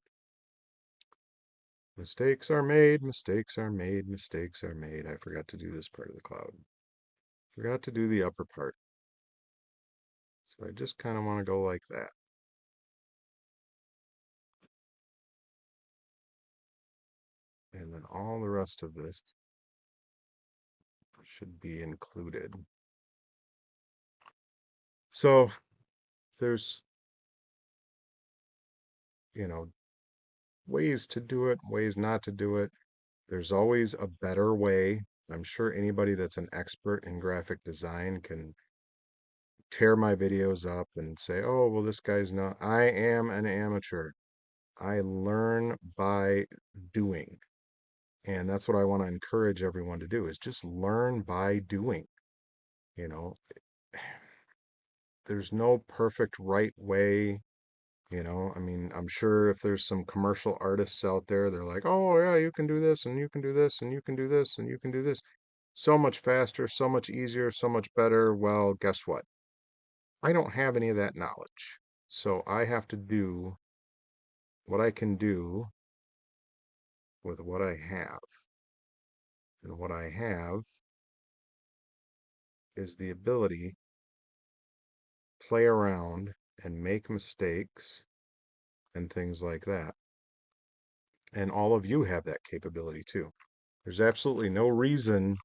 S1: Mistakes are made, mistakes are made, mistakes are made. I forgot to do this part of the cloud. Forgot to do the upper part. So I just kind of want to go like that. And then all the rest of this should be included. So there's, you know, ways to do it, ways not to do it. There's always a better way. I'm sure anybody that's an expert in graphic design can tear my videos up and say, oh, well, this guy's not. I am an amateur. I learn by doing. And that's what I want to encourage everyone to do is just learn by doing. You know, there's no perfect right way. I mean, I'm sure if there's some commercial artists out there, they're like, oh, yeah, you can do this and you can do this and you can do this and you can do this. So much faster, so much easier, so much better. Well, guess what? I don't have any of that knowledge. So I have to do what I can do with what I have. And what I have is the ability to play around and make mistakes and things like that. And all of you have that capability too. There's absolutely no reason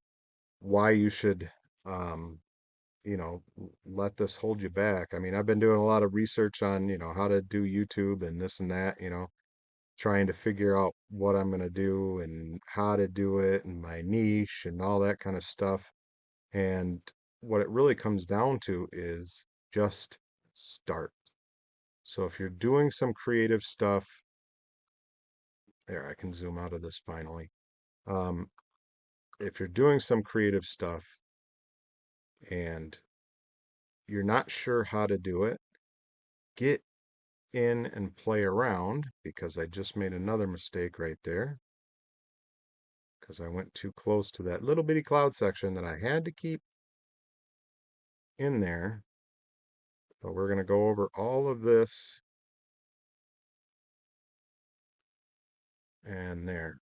S1: why you should, um, let this hold you back. I mean, I've been doing a lot of research on, how to do YouTube and this and that, trying to figure out what I'm going to do and how to do it and my niche and all that kind of stuff. And what it really comes down to is just start. So if you're doing some creative stuff, there, I can zoom out of this finally. Um, if you're doing some creative stuff and you're not sure how to do it, get in and play around because I just made another mistake right there because I went too close to that little bitty cloud section that I had to keep in there. But we're going to go over all of this and there.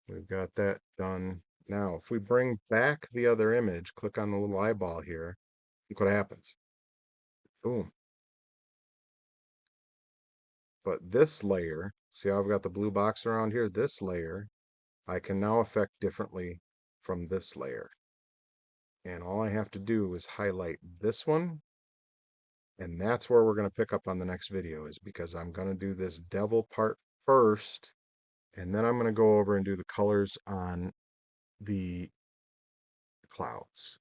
S1: We've got that done. Now, if we bring back the other image, click on the little eyeball here, look what happens. Boom. But this layer, see how I've got the blue box around here? This layer, I can now affect differently from this layer. And all I have to do is highlight this one. And that's where we're going to pick up on the next video is because I'm going to do this devil part first. And then I'm going to go over and do the colors on the clouds.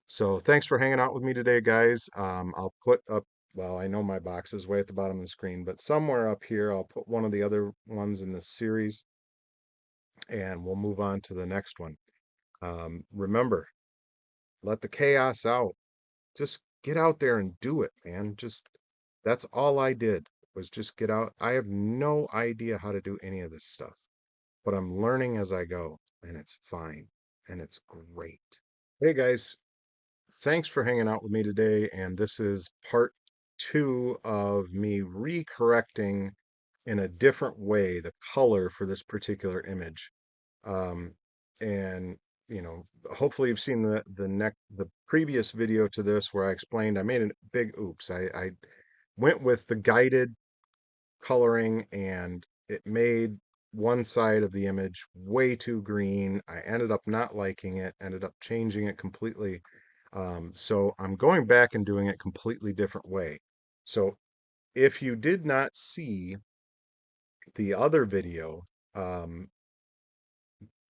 S1: So thanks for hanging out with me today, guys. I'll put up, well, I know my box is way at the bottom of the screen, but somewhere up here, I'll put one of the other ones in the series and we'll move on to the next one. Remember, let the chaos out. Just get out there and do it, man. That's all I did was just get out. I have no idea how to do any of this stuff, but I'm learning as I go and it's fine and it's great. Hey guys, thanks for hanging out with me today. And this is part 2 of me recorrecting in a different way the color for this particular image. Um, and hopefully you've seen the previous video to this where I explained I made a big oops. I went with the guided coloring and it made one side of the image way too green. I ended up not liking it, ended up changing it completely. So I'm going back and doing it completely different way. So if you did not see the other video, um,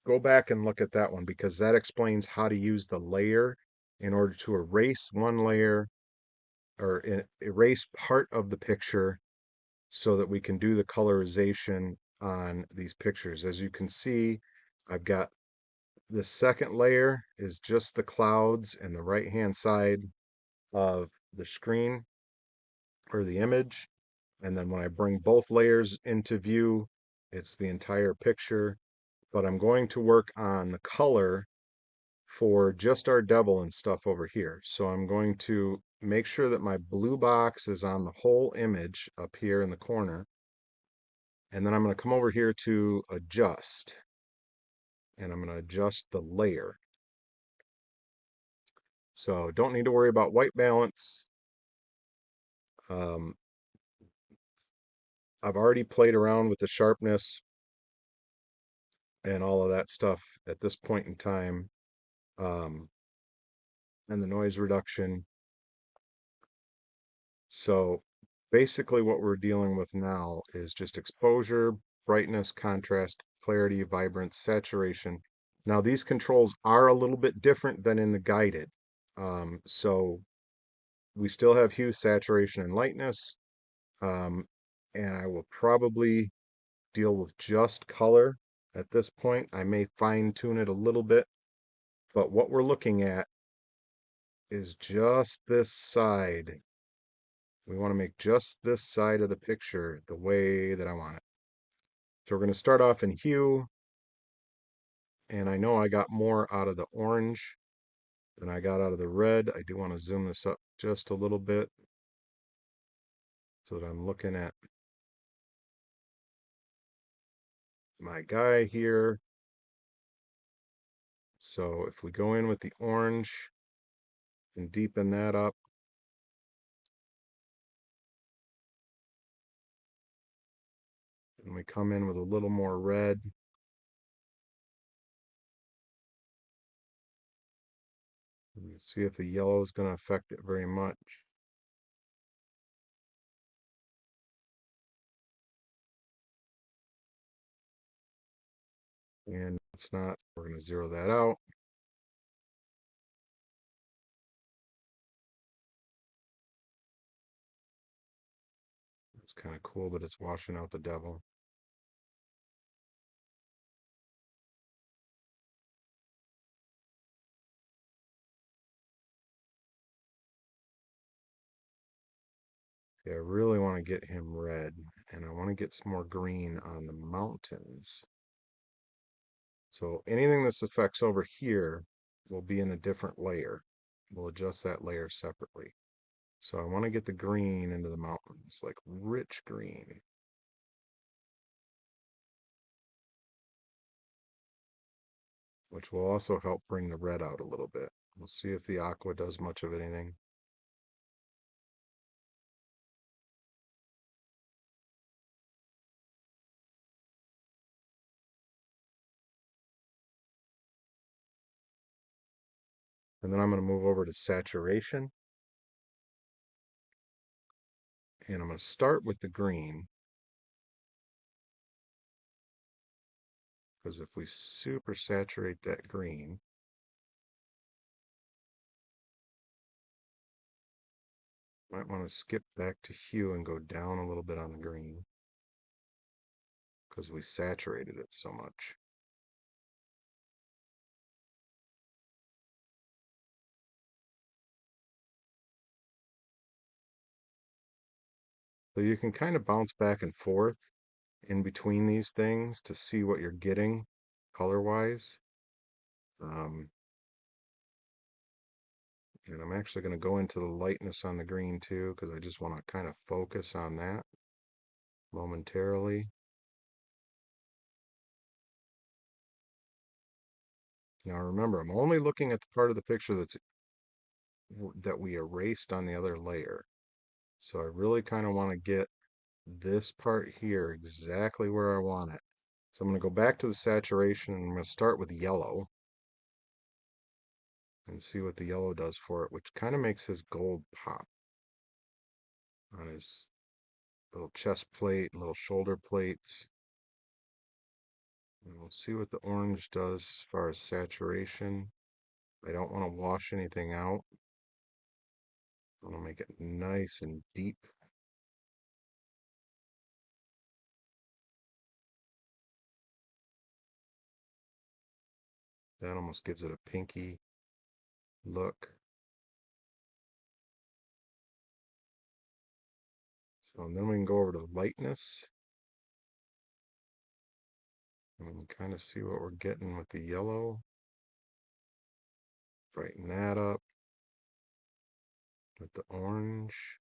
S1: go back and look at that one because that explains how to use the layer in order to erase one layer or erase part of the picture so that we can do the colorization on these pictures. As you can see, I've got the second layer is just the clouds and the right hand side of the screen or the image. And then when I bring both layers into view, it's the entire picture. But I'm going to work on the color for just our devil and stuff over here. So I'm going to make sure that my blue box is on the whole image up here in the corner. And then I'm going to come over here to adjust, and I'm going to adjust the layer. So don't need to worry about white balance. Um, I've already played around with the sharpness and all of that stuff at this point in time, um, and the noise reduction. So basically what we're dealing with now is just exposure, brightness, contrast, clarity, vibrance, saturation. Now these controls are a little bit different than in the guided. So we still have hue, saturation, and lightness. Um, and I will probably deal with just color at this point. I may fine tune it a little bit, but what we're looking at is just this side. We want to make just this side of the picture the way that I want it. So we're going to start off in hue, and I know I got more out of the orange than I got out of the red. I do want to zoom this up just a little bit so that I'm looking at my guy here. So if we go in with the orange and deepen that up, and we come in with a little more red, and see if the yellow is going to affect it very much. And it's not. We're going to zero that out. It's kind of cool, but it's washing out the devil. See, I really want to get him red, and I want to get some more green on the mountains. So anything this affects over here will be in a different layer. We'll adjust that layer separately. So I want to get the green into the mountains, like rich green. Which will also help bring the red out a little bit. We'll see if the aqua does much of anything. And then I'm going to move over to saturation. And I'm going to start with the green. Because if we super saturate that green, might want to skip back to hue and go down a little bit on the green. Because we saturated it so much. So you can kind of bounce back and forth in between these things to see what you're getting color-wise. And I'm actually going to go into the lightness on the green too, because I just want to kind of focus on that momentarily. Now remember, I'm only looking at the part of the picture that we erased on the other layer. So I really kind of want to get this part here exactly where I want it. So I'm going to go back to the saturation, and I'm going to start with yellow and see what the yellow does for it, which kind of makes his gold pop on his little chest plate and little shoulder plates. And we'll see what the orange does as far as saturation. I don't want to wash anything out. I want to make it nice and deep. That almost gives it a pinky look. So and then we can go over to lightness. And we can kind of see what we're getting with the yellow. Brighten that up with the orange.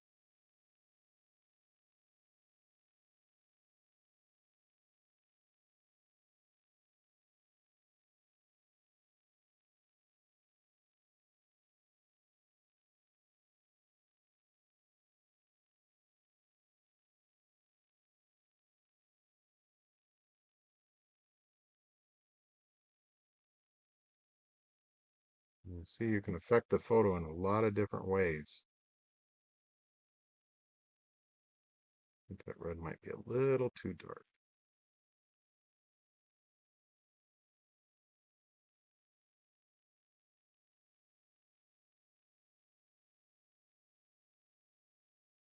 S1: You see, you can affect the photo in a lot of different ways. I think that red might be a little too dark.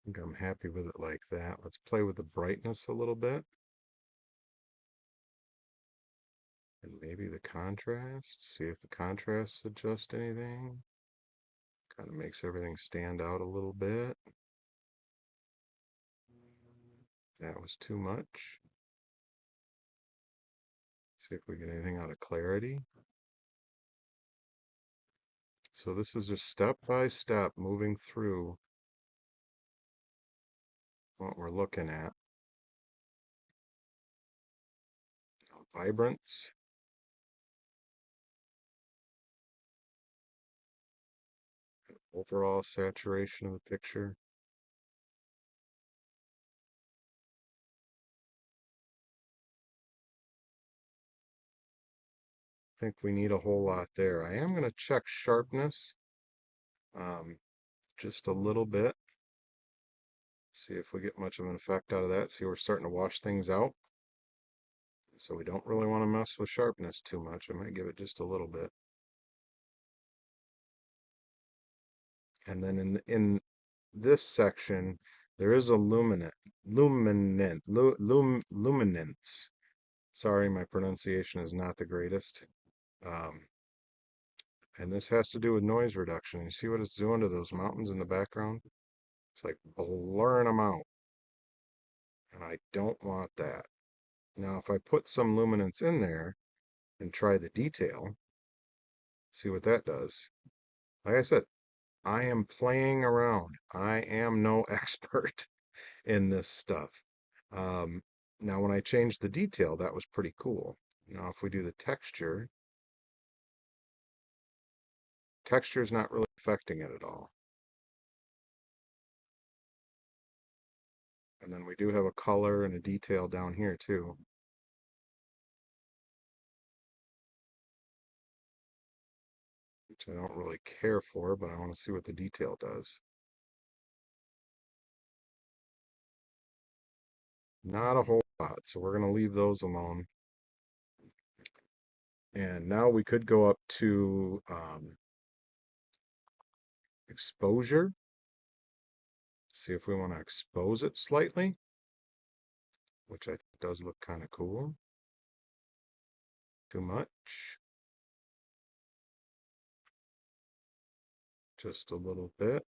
S1: I think I'm happy with it like that. Let's play with the brightness a little bit. And maybe the contrast. See if the contrast adjusts anything. Kind of makes everything stand out a little bit. That was too much. See if we get anything out of clarity. So this is just step by step moving through what we're looking at. Vibrance. Overall saturation of the picture. I think we need a whole lot there. I am going to check sharpness um, just a little bit. See if we get much of an effect out of that. See, we're starting to wash things out. So we don't really want to mess with sharpness too much. I might give it just a little bit. And then in this section, there is a luminance. Sorry, my pronunciation is not the greatest. Um, and this has to do with noise reduction. You see what it's doing to those mountains in the background? It's like blurring them out. And I don't want that. Now, if I put some luminance in there and try the detail, see what that does. Like I said, I am playing around. I am no expert in this stuff. Um, Now, when I changed the detail, that was pretty cool. Now, if we do the texture, texture is not really affecting it at all. And then we do have a color and a detail down here too. Which I don't really care for, but I want to see what the detail does. Not a whole lot, so we're going to leave those alone. And now we could go up to exposure. See if we want to expose it slightly, which I think does look kind of cool. Too much. Just a little bit.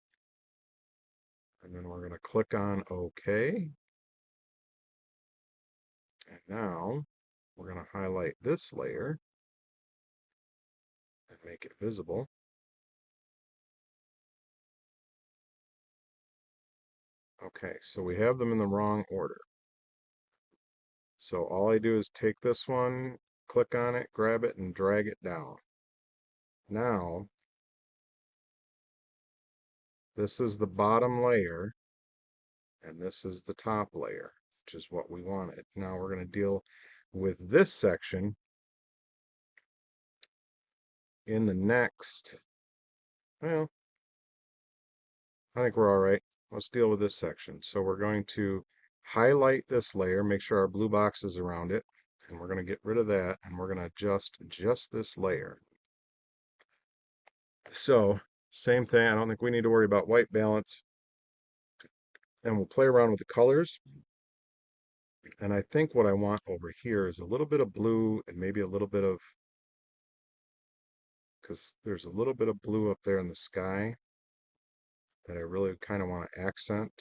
S1: And then we're going to click on OK. And now we're going to highlight this layer and make it visible. Okay, so we have them in the wrong order. So all I do is take this one, click on it, grab it, and drag it down. Now, this is the bottom layer, and this is the top layer, which is what we wanted. Now we're going to deal with this section in the next. Well, I think we're all right. Let's deal with this section. So we're going to highlight this layer, make sure our blue box is around it, and we're going to get rid of that, and we're going to adjust just this layer. So, same thing. I don't think we need to worry about white balance. And we'll play around with the colors. And I think what I want over here is a little bit of blue and maybe a little bit of, because there's a little bit of blue up there in the sky that I really kind of want to accent.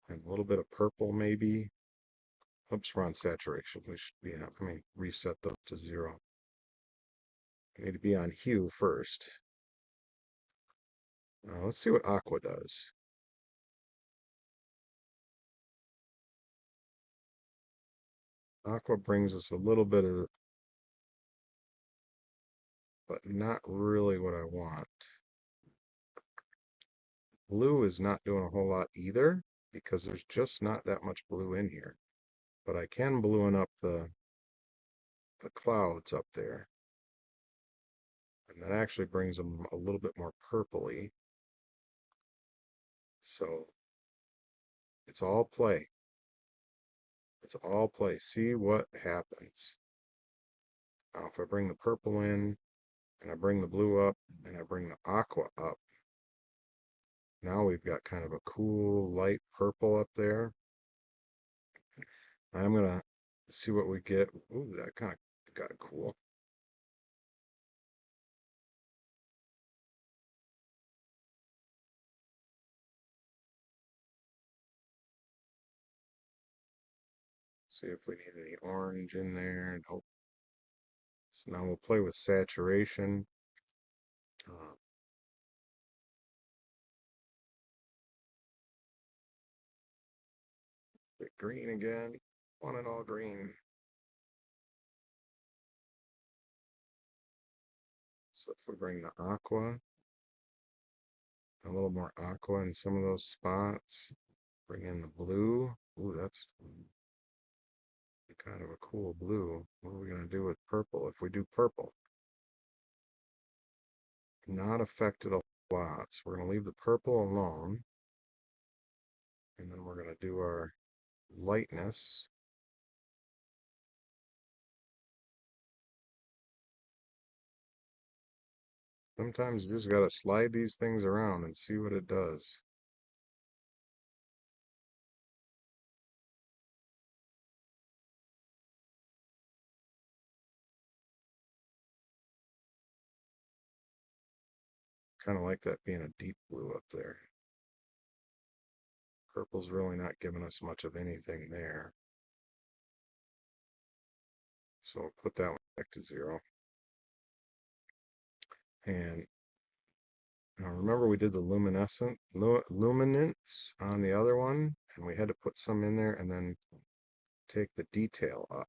S1: And a little bit of purple maybe. Oops, we're on saturation. We should be on, let me reset those to 0. We need to be on hue first. Let's see what aqua does. Aqua brings us a little bit of, but not really what I want. Blue is not doing a whole lot either because there's just not that much blue in here. But I can blueing up the clouds up there. And And that actually brings them a little bit more purpley. So it's all play. It's all play. See what happens. Now, if I bring the purple in, and I bring the blue up, and I bring the aqua up, now we've got kind of a cool light purple up there. I'm gonna see what we get. Ooh, that kind of got cool. See if we need any orange in there. Nope. So now we'll play with saturation. Uh, Get green again. Want it all green. So if we bring the aqua, a little more aqua in some of those spots. Bring in the blue. Ooh, that's kind of a cool blue. What are we going to do with purple? If we do purple, not affected a lot. So we're going to leave the purple alone. And then we're going to do our lightness. Sometimes you just got to slide these things around and see what it does. Kind of like that being a deep blue up there. Purple's really not giving us much of anything there. So we'll put that one back to 0. And now remember we did the luminance on the other one, and we had to put some in there and then take the detail up.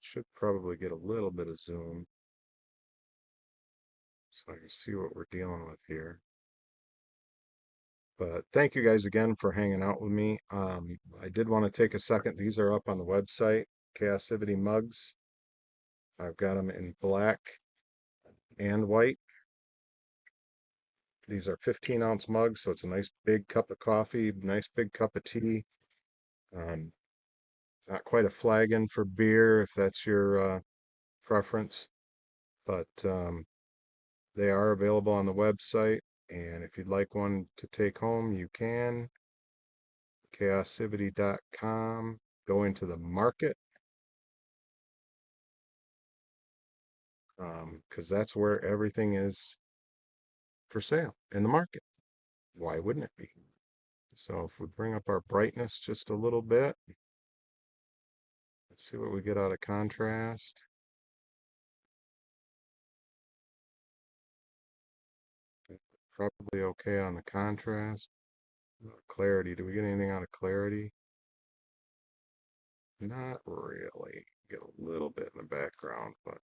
S1: Should probably get a little bit of zoom so I can see what we're dealing with here. But thank you guys again for hanging out with me. I did want to take a second. These are up on the website, Kaosivity mugs. I've got them in black and white. These are 15-ounce mugs, so it's a nice big cup of coffee, nice big cup of tea. Um, Not quite a flagon for beer if that's your preference, but they are available on the website. And if you'd like one to take home, you can. Kaosivity.com. Go into the market, because that's where everything is for sale in the market. Why wouldn't it be? So if we bring up our brightness just a little bit, let's see what we get out of contrast. Probably okay on the contrast. Clarity, do we get anything out of clarity? Not really. Get a little bit in the background, but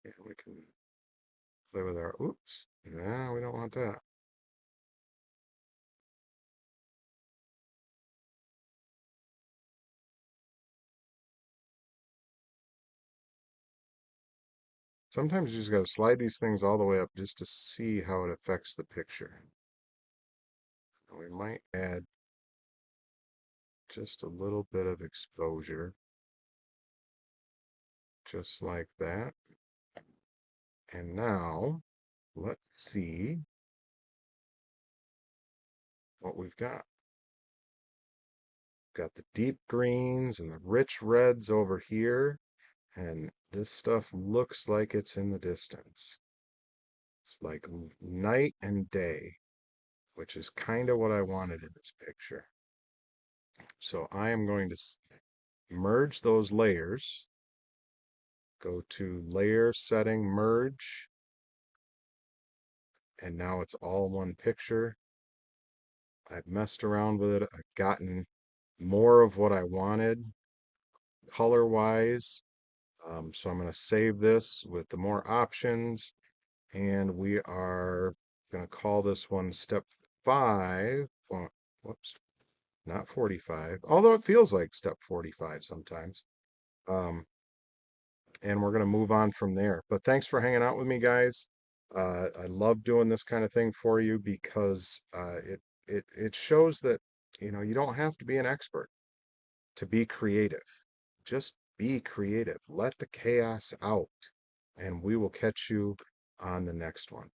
S1: yeah, we can play with our, oops. No, we don't want that. Sometimes you just got to slide these things all the way up just to see how it affects the picture. And we might add just a little bit of exposure, just like that. And now, let's see what we've got. Got the deep greens and the rich reds over here, and this stuff looks like it's in the distance. It's like night and day, which is kind of what I wanted in this picture. So I am going to merge those layers. Go to layer setting, merge, and now it's all one picture. I've messed around with it. I've gotten more of what I wanted color wise. So I'm going to save this with the more options, and we are going to call this one step 5. Well, whoops, not 45, although it feels like step 45 sometimes. And we're going to move on from there. But thanks for hanging out with me, guys. I love doing this kind of thing for you because it shows that you don't have to be an expert to be creative. Just be creative. Let the chaos out, and we will catch you on the next one.